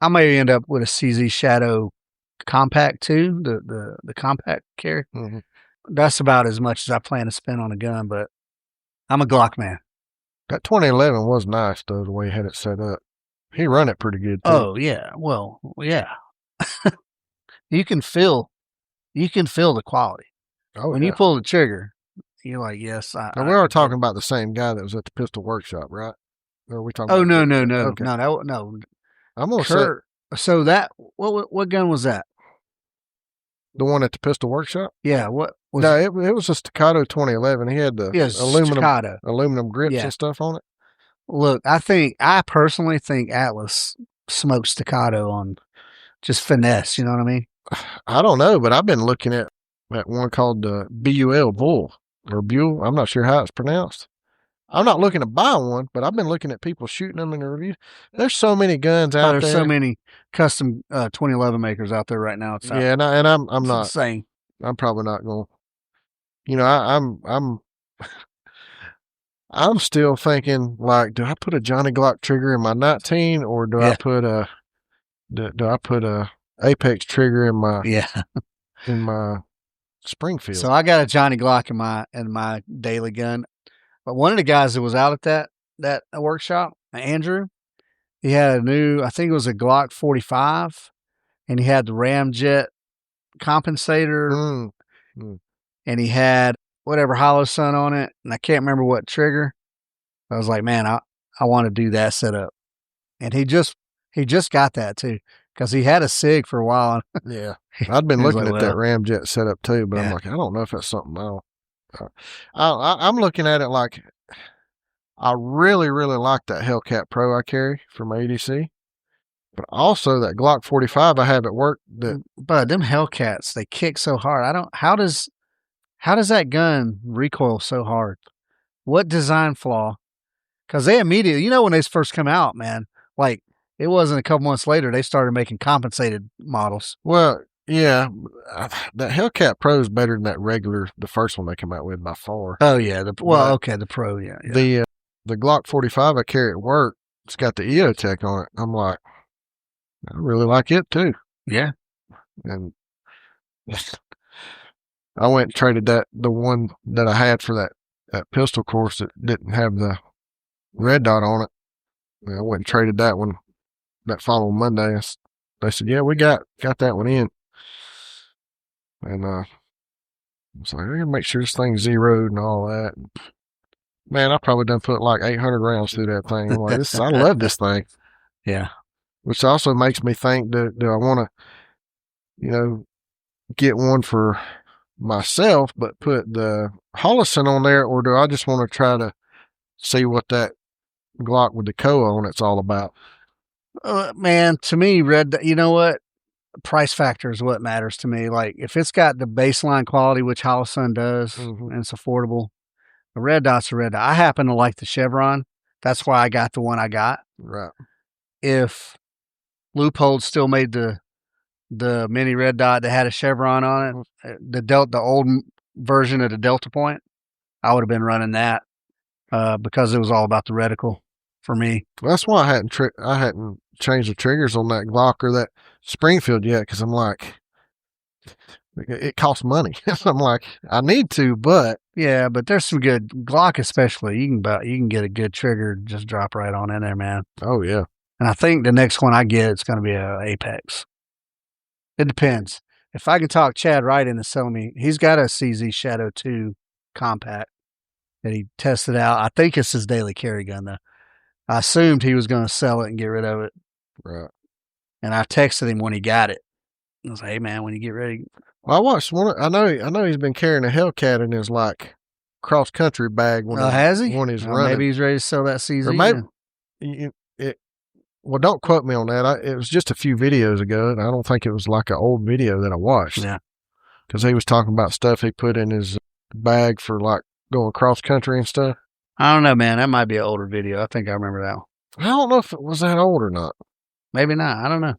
may end up with a CZ Shadow compact too, the compact carry. Mm-hmm. That's about as much as I plan to spend on a gun, but I'm a Glock man. That 2011 was nice, though, the way he had it set up. He run it pretty good, too. Oh, yeah. Well, yeah. You can feel the quality. Oh, when you pull the trigger, you're like, yes. Now, we are talking about the same guy that was at the pistol workshop, right? Or are we talking no. Okay. No. I'm going to say. So that, what gun was that? The one at the pistol workshop? Yeah. What? It was a Staccato 2011. He had the aluminum grips and stuff on it. Look, I personally think Atlas smokes Staccato on just finesse. You know what I mean? I don't know, but I've been looking at one called the BUL Bull or Buell. I'm not sure how it's pronounced. I'm not looking to buy one, but I've been looking at people shooting them in the reviews. There's so many guns out there. There's so many custom 2011 makers out there right now. And I'm not insane. I'm probably not going. I'm still thinking, like, do I put a Johnny Glock trigger in my 19, or do I put a Apex trigger in my Springfield? So I got a Johnny Glock in my daily gun, but one of the guys that was out at that workshop, Andrew, he had a new, I think it was a Glock 45, and he had the Ramjet compensator. And he had whatever hollow sun on it, and I can't remember what trigger. I was like, man, I want to do that setup. And he just got that too, because he had a SIG for a while. Yeah, I'd been looking at that Ramjet setup too, but I'm like, I don't know if that's something I'm looking at it like I really, really like that Hellcat Pro I carry from ADC. But also that Glock 45 I have at work. But them Hellcats, they kick so hard. How does that gun recoil so hard? What design flaw? Because they immediately, when they first come out, man, like it wasn't a couple months later, they started making compensated models. Well, yeah, that Hellcat Pro is better than the first one they come out with by far. Oh yeah, the Pro, yeah. The Glock 45 I carry at work, it's got the EOTech on it. I'm like, I really like it too. Yeah. And I went and traded the one that I had for that pistol course that didn't have the red dot on it. I went and traded that one that following Monday. They said, yeah, we got that one in. And I was like, I gotta make sure this thing's zeroed and all that. And, man, I probably done put like 800 rounds through that thing. I'm like, I love this thing. Yeah. Which also makes me think, do I want to, get one for myself, but put the Holliston on there, or do I just want to try to see what that Glock with the Koa on it's all about? Man, to me, you know what? Price factor is what matters to me. Like, if it's got the baseline quality, which Holosun does, and it's affordable, a red dot's a red dot. I happen to like the Chevron. That's why I got the one I got. Right. If Loophole still made the mini red dot that had a Chevron on it, the old version of the Delta Point, I would have been running that because it was all about the reticle for me. That's why I hadn't changed the triggers on that Glock or that Springfield yet, because I'm like, it costs money. I'm like, I need to, but yeah, but there's some good Glock, especially. You can get a good trigger, just drop right on in there, man. Oh yeah. And I think the next one I get, it's going to be a Apex. It depends. If I can talk Chad Wright into selling me, he's got a CZ Shadow 2 compact that he tested out. I think it's his daily carry gun, though. I assumed he was going to sell it and get rid of it. Right. And I texted him when he got it. I was like, hey, man, when you get ready. Well, I watched one. I know he's been carrying a Hellcat in his like cross country bag has he? When he's running. Maybe he's ready to sell that CZ. Or maybe well, don't quote me on that. It was just a few videos ago, and I don't think it was like an old video that I watched. Yeah. Because he was talking about stuff he put in his bag for like going cross country and stuff. I don't know, man. That might be an older video. I think I remember that one. I don't know if it was that old or not. Maybe not. I don't know.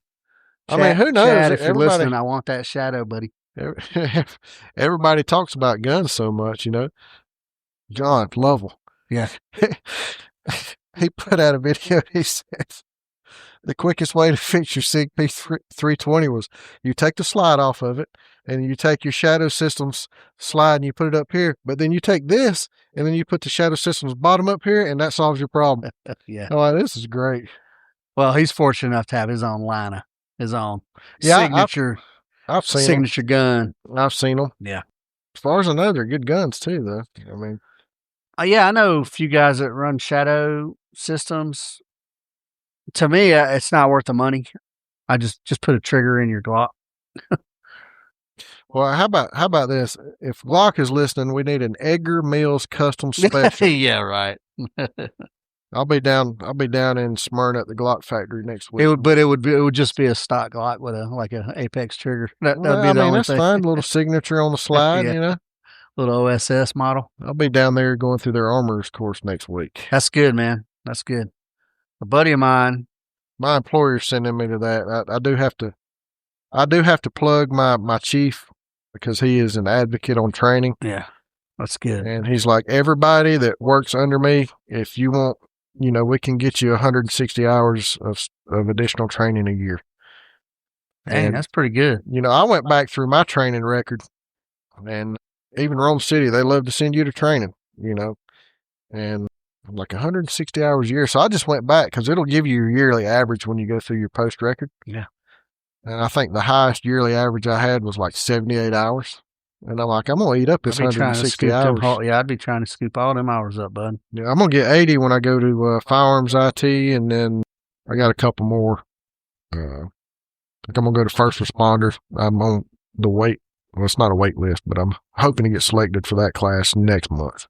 I mean, who knows? Chad, if you're listening, I want that Shadow, buddy. Everybody talks about guns so much, you know. John Lovell. Yeah. He put out a video. He says the quickest way to fix your SIG-P 320 was you take the slide off of it, and you take your Shadow Systems slide and you put it up here. But then you take this, and then you put the Shadow Systems bottom up here, and that solves your problem. Yeah. Oh, this is great. Well, he's fortunate enough to have his own liner, his own signature. I've seen signature gun. I've seen them. Yeah. As far as I know, they're good guns too, though. I mean, yeah, I know a few guys that run Shadow Systems. To me, it's not worth the money. I just put a trigger in your Glock. Well, how about this? If Glock is listening, we need an Edgar Mills custom special. Yeah, right. I'll be down in Smyrna at the Glock factory next week. It would just be a stock Glock with a Apex trigger. That'd be the only that's thing. fine. Little signature on the slide, Yeah. you know. Little OSS model. I'll be down there going through their armorers course next week. That's good, man. That's good. A buddy of mine. My employer's sending me to that. I do have to plug my chief because he is an advocate on training. Yeah, that's good. And he's like, everybody that works under me, if you want, you know, we can get you 160 hours of additional training a year. Dang, that's pretty good. You know, I went back through my training record, and even Rome City, they love to send you to training, you know, and like 160 hours a year. So I just went back because it'll give you your yearly average when you go through your post record. Yeah. And I think the highest yearly average I had was like 78 hours. And I'm like, I'm going to eat up this 160 hours. I'd be trying to scoop all them hours up, bud. Yeah, I'm going to get 80 when I go to firearms IT, and then I got a couple more. I think I'm going to go to first responders. I'm on the wait. Well, it's not a wait list, but I'm hoping to get selected for that class next month.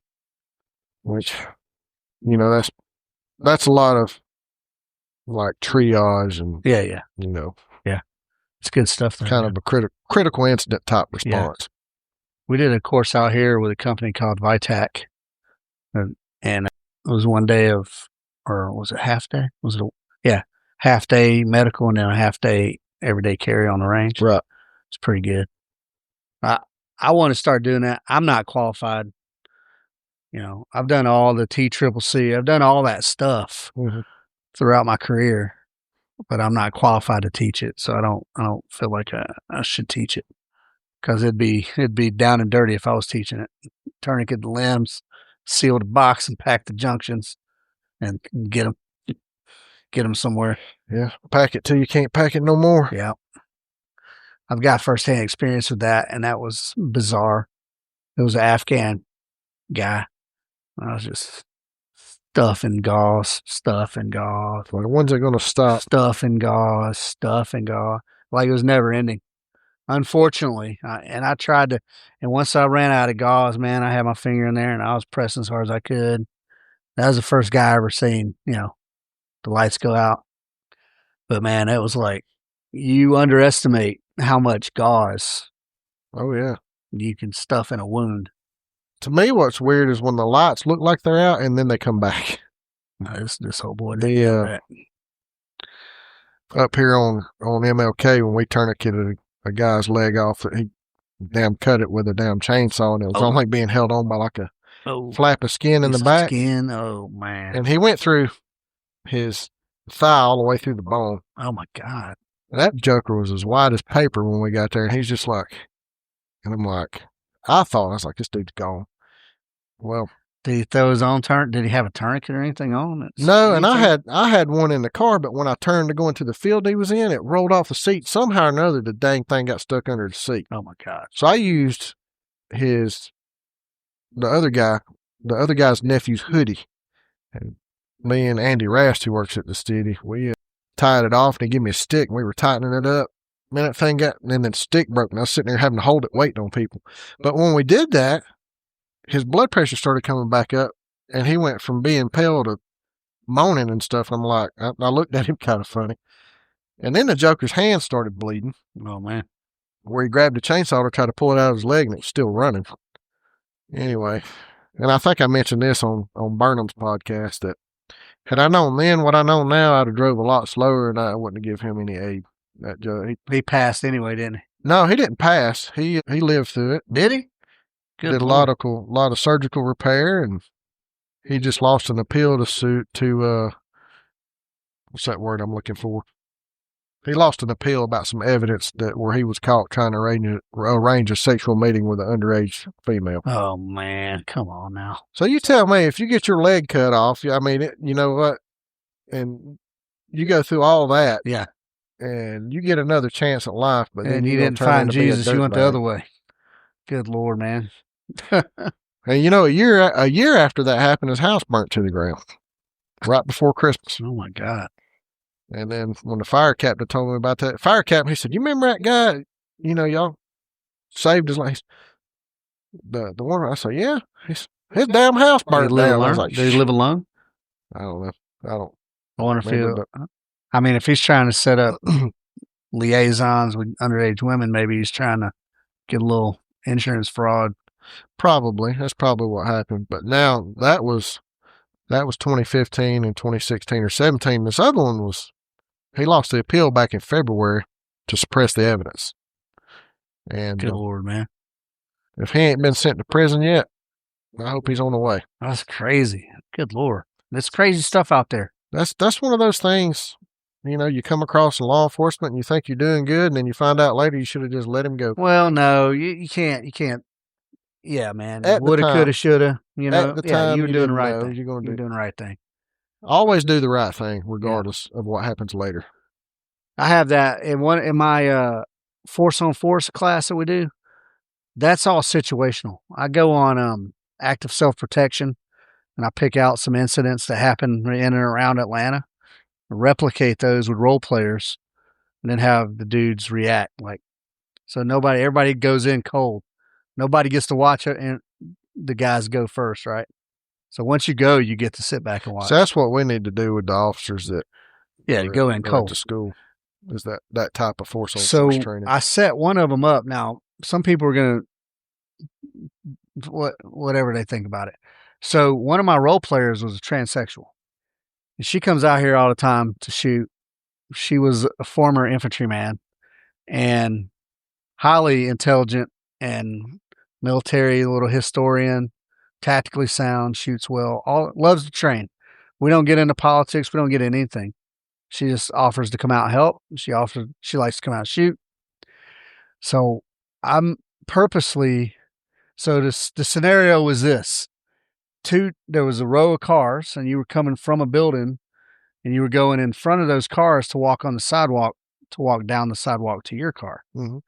Which, you know, that's a lot of like triage and yeah, you know, it's good stuff. There, kind of a critical incident type response. Yeah. We did a course out here with a company called Vitac, and it was one day or was it half day? Half day medical and then a half day everyday carry on the range. Right. It's pretty good. I want to start doing that. I'm not qualified. You know, I've done all the TCCC. I've done all that stuff throughout my career, but I'm not qualified to teach it. So I don't feel like I should teach it because it'd be down and dirty if I was teaching it. Tourniquet the limbs, seal the box, and pack the junctions, and get them somewhere. Yeah, pack it till you can't pack it no more. Yeah. I've got firsthand experience with that, and that was bizarre. It was an Afghan guy. I was just stuffing gauze. Like, when's it going to stop? Stuffing gauze. Like it was never ending. Unfortunately, I tried to, and once I ran out of gauze, man, I had my finger in there, and I was pressing as hard as I could. That was the first guy I ever seen, you know, the lights go out. But man, it was like you underestimate how much gauze Oh, yeah. you can stuff in a wound. To me, what's weird is when the lights look like they're out and then they come back. No, this whole boy Up here on MLK, when we tourniqueted a guy's leg off, that he damn cut it with a damn chainsaw, and it was only being held on by like a flap of skin in the back. Skin, oh man! And he went through his thigh all the way through the bone. Oh my god! That joker was as white as paper when we got there, and he's just like, and I'm like, I was like, this dude's gone. Well, did he throw his own turn? Did he have a tourniquet or anything on? No, and I had one in the car, but when I turned to go into the field he was in, it rolled off the seat. Somehow or another, the dang thing got stuck under the seat. Oh my god! So I used the other guy's nephew's hoodie, and me and Andy Rast, who works at the city, we tied it off, and he gave me a stick, and we were tightening it up. And that thing and then the stick broke, and I was sitting there having to hold it, waiting on people. But when we did that, his blood pressure started coming back up, and he went from being pale to moaning and stuff. I'm like, I looked at him kind of funny. And then the joker's hand started bleeding. Oh, man. Where he grabbed the chainsaw to try to pull it out of his leg, and it was still running. Anyway, and I think I mentioned this on Burnham's podcast, that had I known then what I know now, I'd have drove a lot slower, and I wouldn't have given him any aid. He passed anyway, didn't he? No, he didn't pass. He lived through it. Did he? Good Did Lord. a lot of surgical repair, and he just lost an appeal to what's that word I'm looking for? He lost an appeal about some evidence where he was caught trying to arrange a sexual meeting with an underage female. Oh man, come on now. So you tell me, if you get your leg cut off, I mean, you know what? And you go through all that, yeah, and you get another chance at life, but then you didn't find Jesus, you went the other way. Good Lord, man. And you know, a year after that happened, his house burnt to the ground right before Christmas. Oh my God. And then when the fire captain told me about that, fire captain, he said, "You remember that guy? You know, y'all saved his life." The one, I said, "Yeah, his damn house burned down." I was like, "Did he live alone?" I don't know. I wonder if he's trying to set up liaisons with underage women, maybe he's trying to get a little insurance fraud. Probably. That's probably what happened. But now that was 2015 and 2016 or 17. This other one he lost the appeal back in February to suppress the evidence. And good Lord, man. If he ain't been sent to prison yet, I hope he's on the way. That's crazy. Good Lord. There's crazy stuff out there. That's one of those things, you know, you come across in law enforcement and you think you're doing good, and then you find out later you should have just let him go. Well, no, you can't. Yeah, man. Woulda, coulda, shoulda. You know, at the time, you were doing the right thing. You're doing the right thing. Always do the right thing, regardless of what happens later. I have that in my force on force class that we do. That's all situational. I go on active self-protection, and I pick out some incidents that happen in and around Atlanta, replicate those with role players, and then have the dudes react like. So everybody goes in cold. Nobody gets to watch it, and the guys go first, right? So once you go, you get to sit back and watch. So that's what we need to do with the officers that you go in cold to school. Is that type of force on force training? I set one of them up. Now, some people are going to whatever they think about it. So one of my role players was a transsexual, and she comes out here all the time to shoot. She was a former infantryman and highly intelligent and military, little historian, tactically sound, shoots well, loves to train. We don't get into politics. We don't get into anything. She just offers to come out and help. She likes to come out and shoot. So I'm purposely, the scenario was this. There was a row of cars, and you were coming from a building, and you were going in front of those cars to walk on the sidewalk, to walk down the sidewalk to your car. Mm-hmm.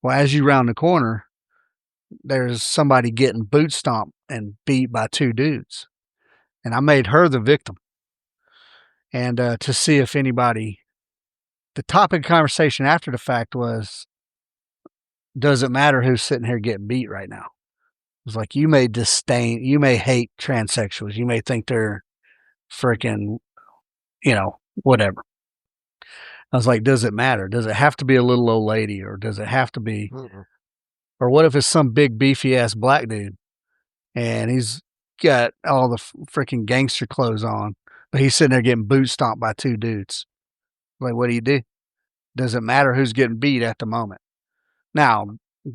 Well, as you round the corner, there's somebody getting boot stomped and beat by two dudes. And I made her the victim. And to see if anybody, the topic of conversation after the fact was, does it matter who's sitting here getting beat right now? It was like, you may hate transsexuals. You may think they're freaking, whatever. I was like, does it matter? Does it have to be a little old lady, or does it have to be, Mm-mm. or what if it's some big beefy ass black dude and he's got all the freaking gangster clothes on, but he's sitting there getting boot stomped by two dudes? Like, what do you do? Does it matter who's getting beat at the moment? Now,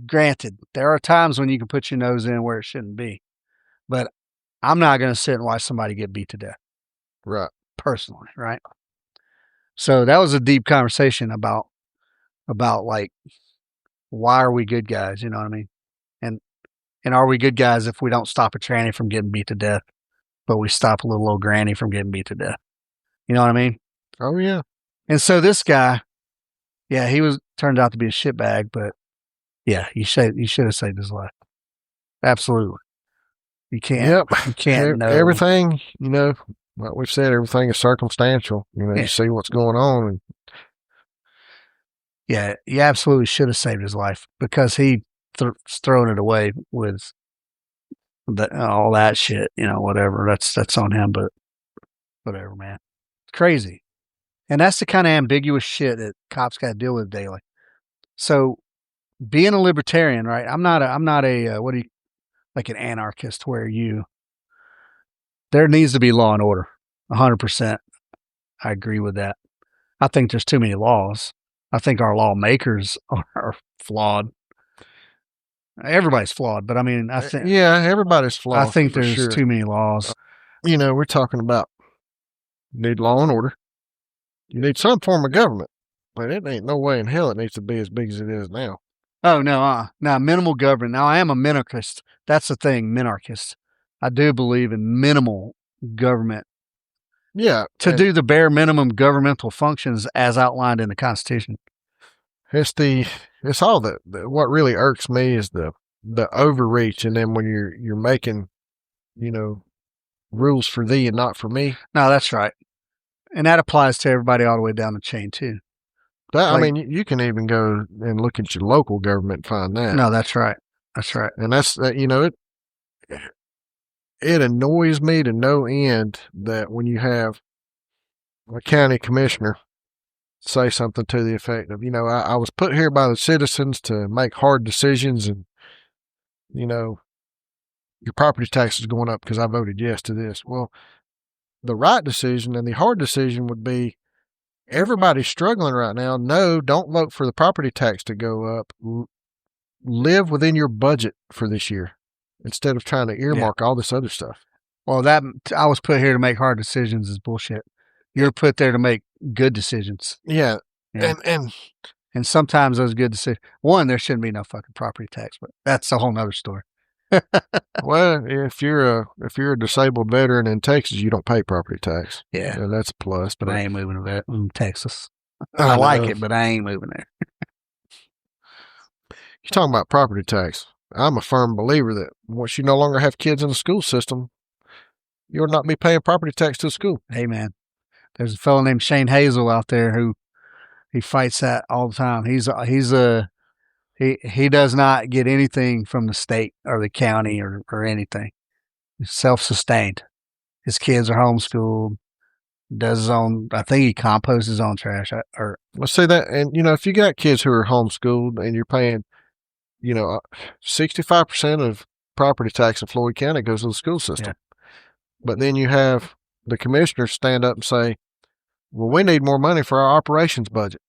granted, there are times when you can put your nose in where it shouldn't be, but I'm not going to sit and watch somebody get beat to death. Right. Personally, right? So that was a deep conversation about like, why are we good guys? You know what I mean? And are we good guys if we don't stop a tranny from getting beat to death, but we stop a little old granny from getting beat to death? You know what I mean? Oh yeah. And so this guy, yeah, he turned out to be a shitbag, but yeah, you should have saved his life. Absolutely. You can't know. Everything, like we've said, everything is circumstantial. You see what's going on. And yeah, you absolutely should have saved his life, because he throwing it away with all that shit, whatever. That's on him, but whatever, man. It's crazy. And that's the kind of ambiguous shit that cops got to deal with daily. So being a libertarian, right? I'm not a like an anarchist where there needs to be law and order. 100%. I agree with that. I think there's too many laws. I think our lawmakers are flawed. Everybody's flawed, but I mean, I think everybody's flawed. I think there's too many laws. We're talking about you need law and order. You need some form of government, but it ain't no way in hell it needs to be as big as it is now. Oh no, now minimal government. Now I am a minarchist. That's the thing, minarchist. I do believe in minimal government. Yeah, to do the bare minimum governmental functions as outlined in the Constitution. It's all that what really irks me is the overreach, and then when you're making, rules for thee and not for me. No, that's right, and that applies to everybody all the way down the chain too. I mean, you can even go and look at your local government and find that. No, that's right. That's right. And that's it annoys me to no end that when you have a county commissioner say something to the effect of, I was put here by the citizens to make hard decisions, and, your property tax is going up because I voted yes to this. Well, the right decision and the hard decision would be, everybody's struggling right now. No, don't vote for the property tax to go up. Live within your budget for this year instead of trying to earmark all this other stuff. Well, that I was put here to make hard decisions is bullshit. You're put there to make good decisions. Yeah. And sometimes those good decisions, one, there shouldn't be no fucking property tax, but that's a whole nother story. Well, if you're a disabled veteran in Texas, you don't pay property tax. Yeah. And that's a plus. But I ain't moving to Texas. I like it, but I ain't moving there. You're talking about property tax. I'm a firm believer that once you no longer have kids in the school system, you ought not be paying property tax to the school. Hey, man. There's a fellow named Shane Hazel out there who he fights that all the time. He does not get anything from the state or the county or anything. He's self-sustained. His kids are homeschooled. Does his own. I think he composts his own trash. Let's say that, and if you got kids who are homeschooled and you're paying, 65% of property tax in Floyd County goes to the school system. Yeah. But then you have the commissioners stand up and say, well, we need more money for our operations budget.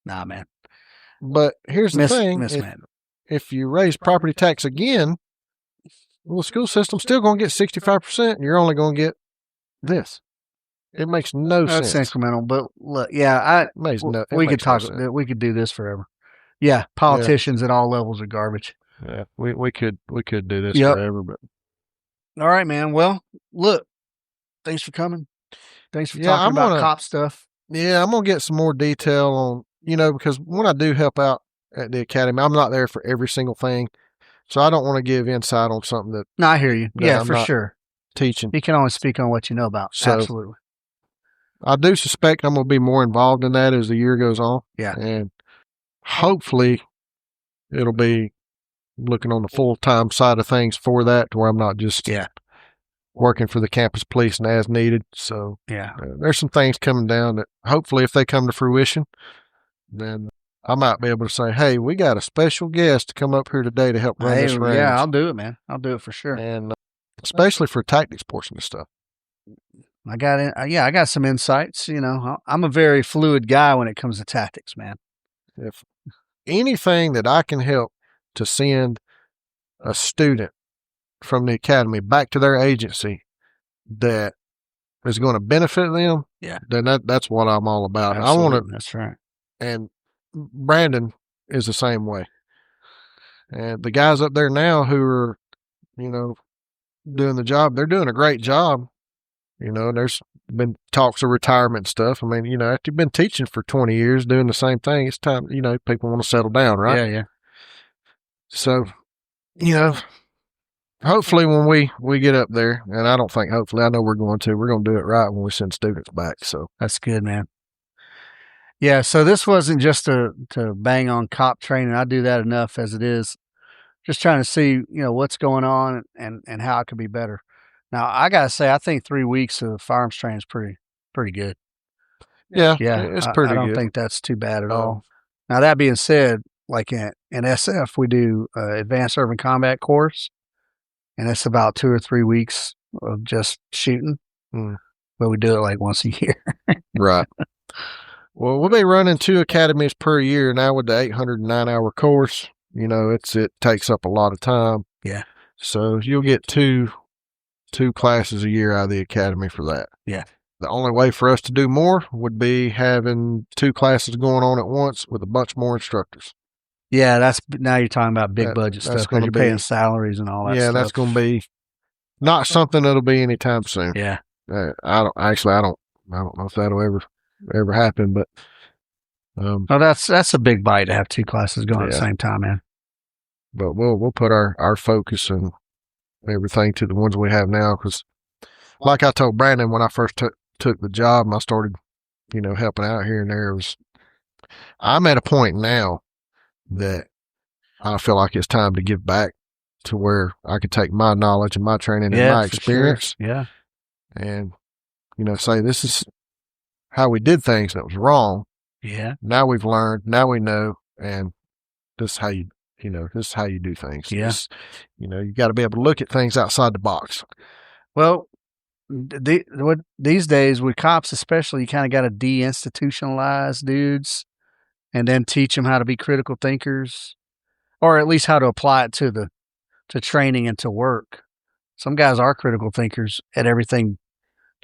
Nah, man. But here's the thing. If you raise property tax again, well, the school system's still going to get 65%, and you're only going to get this. It makes no sense. That's incremental, but look, yeah, we could talk. We could do this forever. Yeah, politicians at all levels are garbage. Yeah, we could do this forever, but all right, man. Well, look, thanks for coming. Thanks for talking about cop stuff. Yeah, I'm gonna get some more detail on because when I do help out at the academy, I'm not there for every single thing, so I don't want to give insight on something that. No, I hear you. Yeah, for sure. Teaching. You can only speak on what you know about. So, absolutely. I do suspect I'm going to be more involved in that as the year goes on. Yeah. And hopefully it'll be looking on the full-time side of things for that, to where I'm not just working for the campus police and as needed. So Yeah. there's some things coming down that hopefully if they come to fruition, then I might be able to say, hey, we got a special guest to come up here today to help run this range. Yeah, I'll do it, man. I'll do it for sure. And especially for tactics portion of stuff. I got some insights. You know, I'm a very fluid guy when it comes to tactics, man. If anything that I can help to send a student from the academy back to their agency that is going to benefit them, then that's what I'm all about. Absolutely. I want to. That's right. And Brandon is the same way. And the guys up there now who are, doing the job, they're doing a great job. There's been talks of retirement stuff. I mean, after you've been teaching for 20 years doing the same thing, it's time, people want to settle down, right? Yeah, yeah. So, hopefully when we get up there, and I don't think hopefully, I know we're going to do it right when we send students back. So that's good, man. Yeah, so this wasn't just to bang on cop training. I do that enough as it is. Just trying to see, what's going on and how it could be better. Now, I got to say, I think 3 weeks of firearms training is pretty good. Yeah, it's pretty good. I don't think that's too bad at all. Now, that being said, like in SF, we do advanced urban combat course, and it's about 2 or 3 weeks of just shooting. But we do it like once a year. Right. Well, we'll be running 2 academies per year now with the 809-hour course. It takes up a lot of time. Yeah. So you'll get two classes a year out of the academy for that. Yeah. The only way for us to do more would be having 2 classes going on at once with a bunch more instructors. Yeah, now you're talking about big budget stuff because you're paying salaries and all that stuff. Yeah, that's going to be not something that'll be anytime soon. Yeah. I don't know if that'll ever happen, but that's a big bite to have 2 classes going at the same time, man. But we'll put our focus and everything to the ones we have now, because like I told Brandon when I first took the job and I started helping out here and there, I'm at a point now that I feel like it's time to give back to where I could take my knowledge and my training and my experience, and say this is how we did things that was wrong. Yeah. Now we've learned. Now we know, and this is how you do things. Yeah. You got to be able to look at things outside the box. Well, these days with cops especially, you kind of got to deinstitutionalize dudes and then teach them how to be critical thinkers, or at least how to apply it to training and to work. Some guys are critical thinkers at everything.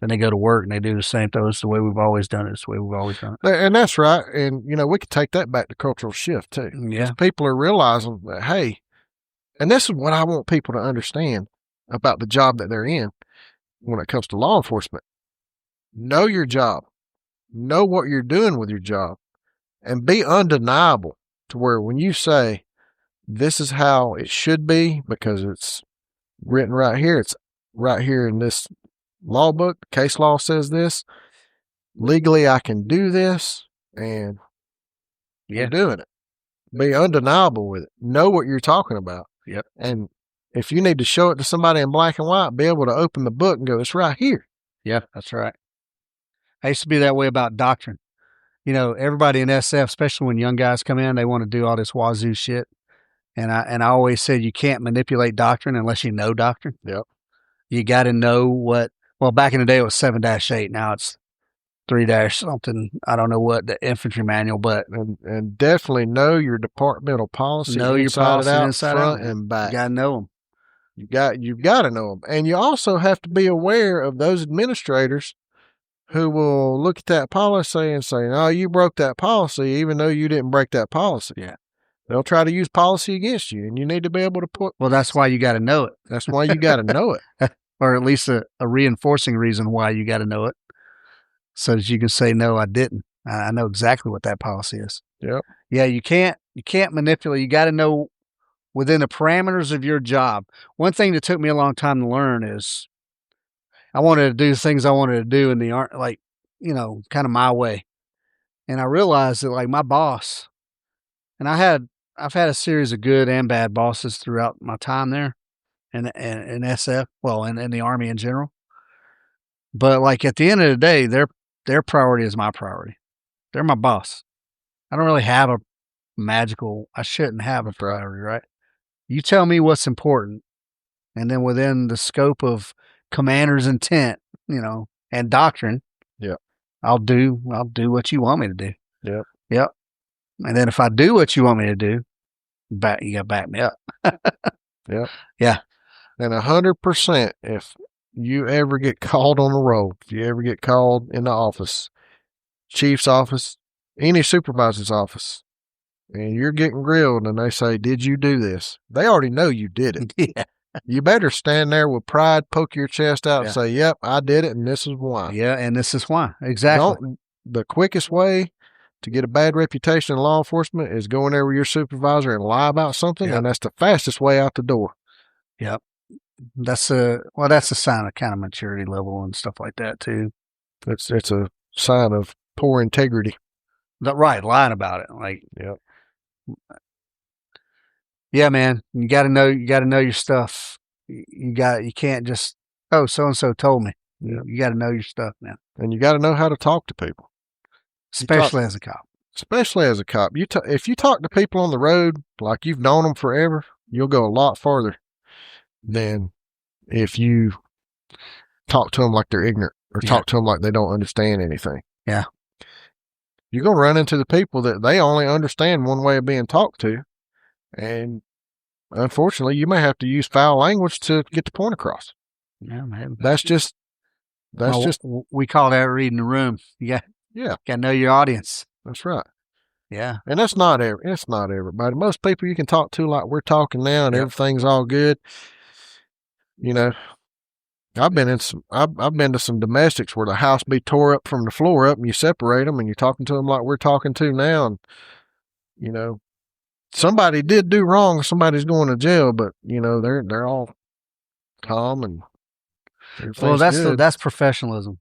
Then they go to work and they do the same thing. It's the way we've always done it. It's the way we've always done it. And that's right. And, we could take that back to cultural shift too. Yeah. People are realizing that, hey, and this is what I want people to understand about the job that they're in when it comes to law enforcement. Know your job. Know what you're doing with your job. And be undeniable to where when you say, this is how it should be because it's written right here, it's right here in this law book, case law says this, legally I can do this, and you're doing it. Be undeniable with it. Know what you're talking about. Yep. And if you need to show it to somebody in black and white, be able to open the book and go, it's right here. Yeah, that's right. I used to be that way about doctrine. Everybody in SF, especially when young guys come in, they want to do all this wazoo shit. And I always said you can't manipulate doctrine unless you know doctrine. Yep. You got to know well, back in the day it was 7-8. Now it's 3- something. I don't know what the infantry manual, but and definitely know your departmental policy. Know your policy inside front out, and back. You got to know them. You've got to know them, and you also have to be aware of those administrators who will look at that policy and say, "Oh, you broke that policy," even though you didn't break that policy. Yeah. They'll try to use policy against you, and you need to be able to put. Well, that's why you got to know it. That's why you got to know it, or at least a reinforcing reason why you got to know it, so that you can say, "No, I didn't. I know exactly what that policy is." Yep. Yeah, you can't manipulate. You got to know within the parameters of your job. One thing that took me a long time to learn is I wanted to do things I wanted to do in the art, kind of my way. And I realized that my boss, and I've had a series of good and bad bosses throughout my time there. in SF, well, in the Army in general. But like at the end of the day, their priority is my priority. They're my boss. I don't really have a I shouldn't have a priority, right? You tell me what's important, and then within the scope of commander's intent, and doctrine, yeah, I'll do what you want me to do. yeah, yep. And then if I do what you want me to do, you got to back me up. yeah, yeah. And 100%, if you ever get called on the road, if you ever get called in the office, chief's office, any supervisor's office, and you're getting grilled and they say, "Did you do this?" They already know you did it. Yeah. You better stand there with pride, poke your chest out and say, "Yep, I did it, and this is why." Yeah, and this is why. Exactly. The quickest way to get a bad reputation in law enforcement is going there with your supervisor and lie about something, and that's the fastest way out the door. Yep. That's a sign of kind of maturity level and stuff like that too. It's a sign of poor integrity. Right, lying about it. Like, yep. Yeah, man. You got to know your stuff. You can't just, oh, so and so told me. Yeah. You got to know your stuff, man. And you got to know how to talk to people, especially as a cop. Especially as a cop, if you talk to people on the road like you've known them forever, you'll go a lot farther than if you talk to them like they're ignorant or talk to them like they don't understand anything. Yeah. You're going to run into the people that they only understand one way of being talked to. And unfortunately, you may have to use foul language to get the point across. Yeah, man. We call that reading the room. You got to know your audience. That's right. Yeah. And it's not everybody. Most people you can talk to like we're talking now and everything's all good. I've been to some domestics where the house be tore up from the floor up and you separate them and you're talking to them like we're talking to now. And, somebody did do wrong. Somebody's going to jail, but they're all calm and well, that's professionalism.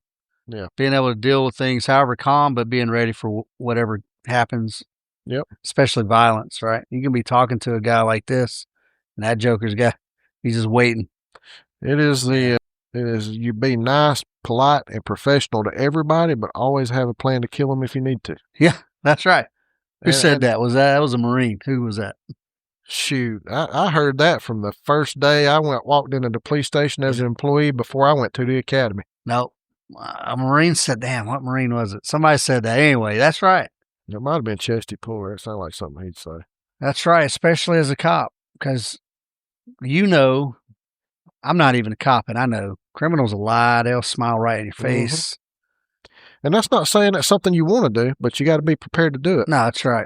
Yeah. Being able to deal with things, however calm, but being ready for whatever happens. Yep. Especially violence, right? You can be talking to a guy like this and that joker's guy, he's just waiting. It is you be nice, polite, and professional to everybody, but always have a plan to kill them if you need to. Yeah, that's right. Who said that? That was a Marine. Who was that? Shoot, I heard that from the first day I walked into the police station as an employee before I went to the academy. No, a Marine said, damn, what Marine was it? Somebody said that. Anyway, that's right. It might have been Chesty Puller. It sounded like something he'd say. That's right, especially as a cop, because I'm not even a cop, and I know criminals will lie. They'll smile right in your face. Mm-hmm. And that's not saying that's something you want to do, but you got to be prepared to do it. No, that's right.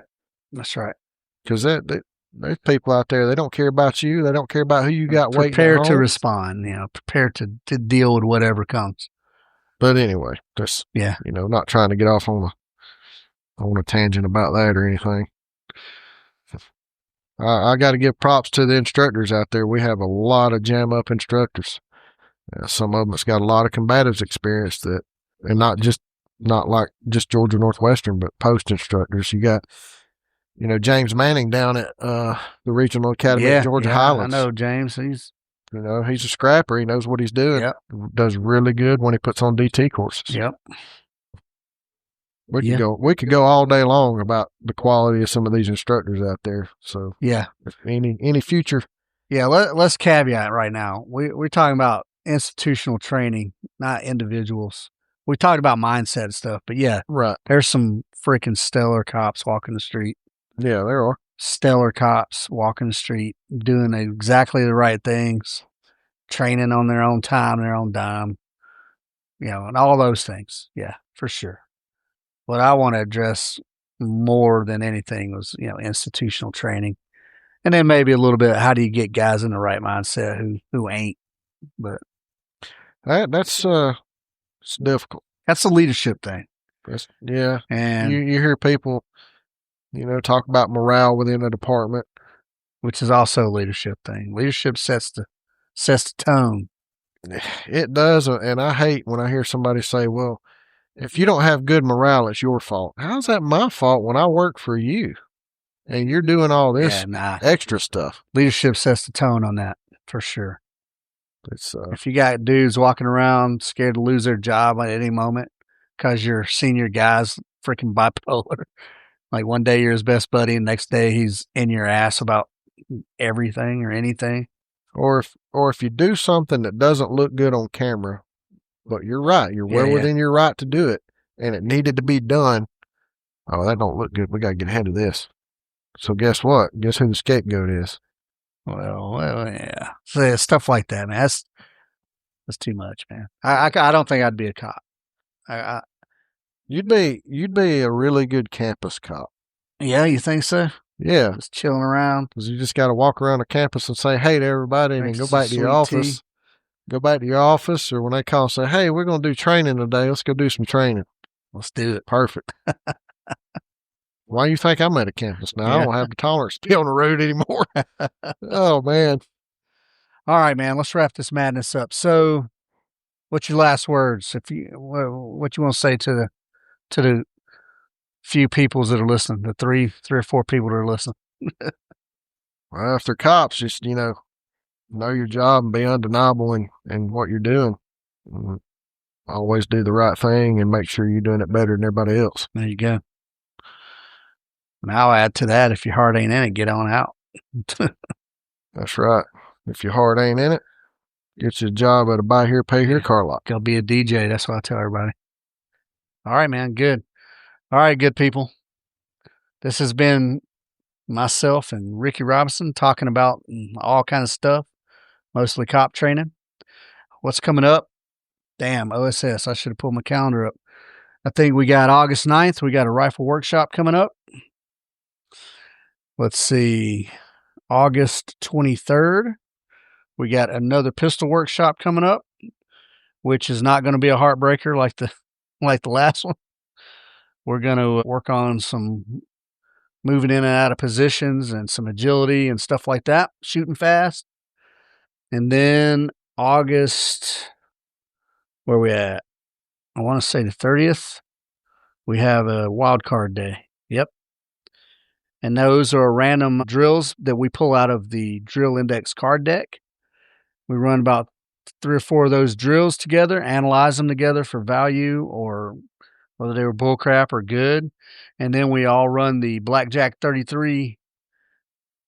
That's right. Because there's people out there, they don't care about you. They don't care about who you got waiting. Prepare to respond, prepare to deal with whatever comes. But anyway, just, not trying to get off on a tangent about that or anything. I got to give props to the instructors out there. We have a lot of jam up instructors. Some of them has got a lot of combatives experience and not like just Georgia Northwestern, but post instructors. You got, James Manning down at the Regional Academy at Georgia Highlands. I know James. He's a scrapper. He knows what he's doing. Yep. Does really good when he puts on DT courses. Yep. We could go all day long about the quality of some of these instructors out there. So if any future. Yeah. Let's caveat right now. We're talking about institutional training, not individuals. We talked about mindset and stuff, but right. There's some freaking stellar cops walking the street. Yeah, there are. Stellar cops walking the street, doing exactly the right things, training on their own time, their own dime, and all those things. Yeah, for sure. What I want to address more than anything was, institutional training. And then maybe a little bit, how do you get guys in the right mindset who ain't? But that's it's difficult. That's a leadership thing. And you hear people, talk about morale within the department, which is also a leadership thing. Leadership sets the tone. It does, and I hate when I hear somebody say, "Well, if you don't have good morale, it's your fault." How's that my fault when I work for you and you're doing all this extra stuff? Leadership sets the tone on that for sure. It's If you got dudes walking around scared to lose their job at any moment because your senior guy's freaking bipolar, like one day you're his best buddy, and next day he's in your ass about everything or anything. or if you do something that doesn't look good on camera, but you're right, you're well within your right to do it, and it needed to be done. Oh, that don't look good. We got to get ahead of this. So guess what? Guess who the scapegoat is? Well, yeah. So, stuff like that, man. That's too much, man. I don't think I'd be a cop. You'd be a really good campus cop. Yeah, you think so? Yeah, just chilling around. Because you just got to walk around the campus and say hey to everybody, and then go back to your office. Go back to your office, or when they call and say, hey, we're going to do training today. Let's go do some training. Let's do it. Perfect. Why do you think I'm at a campus now? I don't have the tolerance to be on the road anymore. Oh, man. All right, man. Let's wrap this madness up. So, what's your last words? What you want to say to the few peoples that are listening, the three or four people that are listening? Well, if they're cops, just, know your job and be undeniable in what you're doing. Always do the right thing and make sure you're doing it better than everybody else. There you go. And I'll add to that, if your heart ain't in it, get on out. That's right. If your heart ain't in it, get you a job at a buy here, pay here car lot. Go be a DJ. That's what I tell everybody. All right, man. Good. All right, good people. This has been myself and Ricky Robinson talking about all kinds of stuff, mostly cop training. What's coming up? Damn, OSS. I should have pulled my calendar up. I think we got August 9th. We got a rifle workshop coming up. Let's see. August 23rd. We got another pistol workshop coming up, which is not going to be a heartbreaker like the last one. We're going to work on some moving in and out of positions and some agility and stuff like that, shooting fast. And then August, where we at? I want to say the 30th. We have a wild card day. Yep. And those are random drills that we pull out of the drill index card deck. We run about 3 or 4 of those drills together, analyze them together for value or whether they were bullcrap or good. And then we all run the Blackjack 33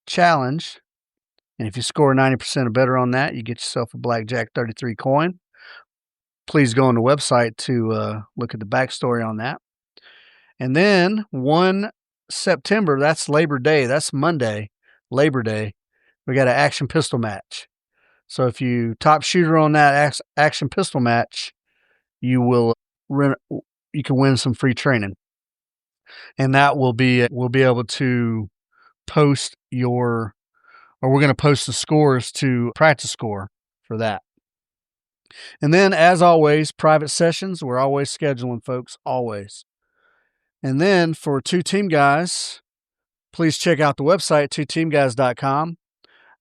challenge. And if you score 90% or better on that, you get yourself a Blackjack 33 coin. Please go on the website to look at the backstory on that. And then 1 September, that's Labor Day. That's Monday, Labor Day. We got an action pistol match. So if you top shooter on that action pistol match, you can win some free training. And that we'll be able to post we're going to post the scores to practice score for that. And then, as always, private sessions. We're always scheduling, folks, always. And then for Two Team Guys, please check out the website, twoteamguys.com.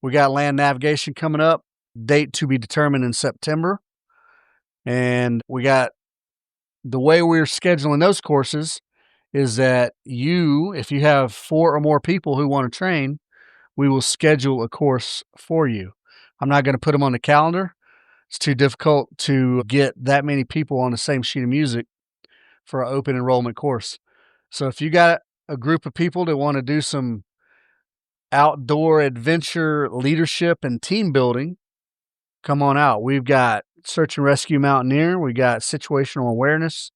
We got land navigation coming up, date to be determined in September. And we got the way we're scheduling those courses is that if you have 4 or more people who want to train, we will schedule a course for you. I'm not going to put them on the calendar. It's too difficult to get that many people on the same sheet of music for an open enrollment course. So if you got a group of people that want to do some outdoor adventure leadership and team building, come on out. We've got search and rescue mountaineer. We got situational awareness.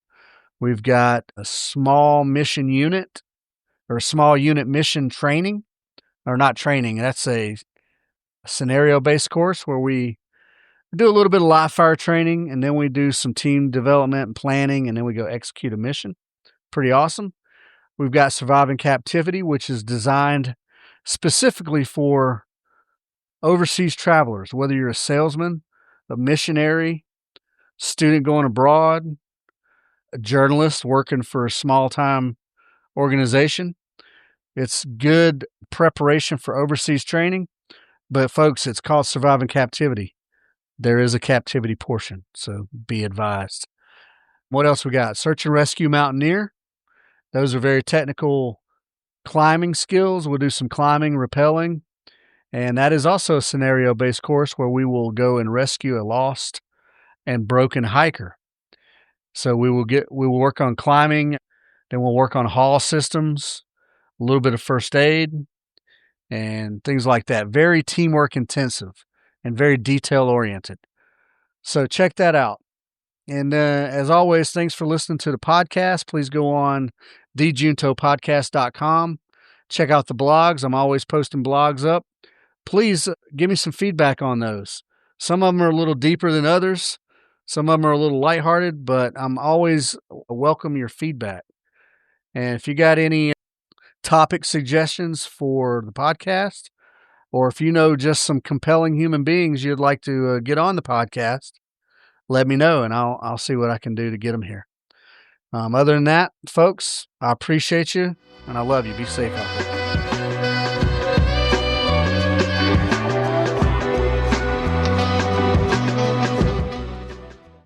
We've got a small mission unit or small unit mission training, or not training. That's a scenario-based course where we do a little bit of live fire training, and then we do some team development and planning, and then we go execute a mission. Pretty awesome. We've got surviving captivity, which is designed specifically for overseas travelers, whether you're a salesman, a missionary, student going abroad, a journalist working for a small-time organization. It's good preparation for overseas training, but folks, it's called surviving captivity. There is a captivity portion, so be advised. What else we got? Search and rescue mountaineer. Those are very technical climbing skills. We'll do some climbing, rappelling, And that is also a scenario-based course where we will go and rescue a lost and broken hiker. So we will work on climbing, then we'll work on haul systems, a little bit of first aid, and things like that. Very teamwork intensive and very detail oriented. So check that out. And as always, thanks for listening to the podcast. Please go on thejuntopodcast.com. Check out the blogs. I'm always posting blogs up. Please give me some feedback on those. Some of them are a little deeper than others. Some of them are a little lighthearted, but I'm always welcome your feedback. And if you got any topic suggestions for the podcast, or if you know just some compelling human beings you'd like to get on the podcast, let me know, and I'll see what I can do to get them here. Other than that, folks, I appreciate you, and I love you. Be safe out there.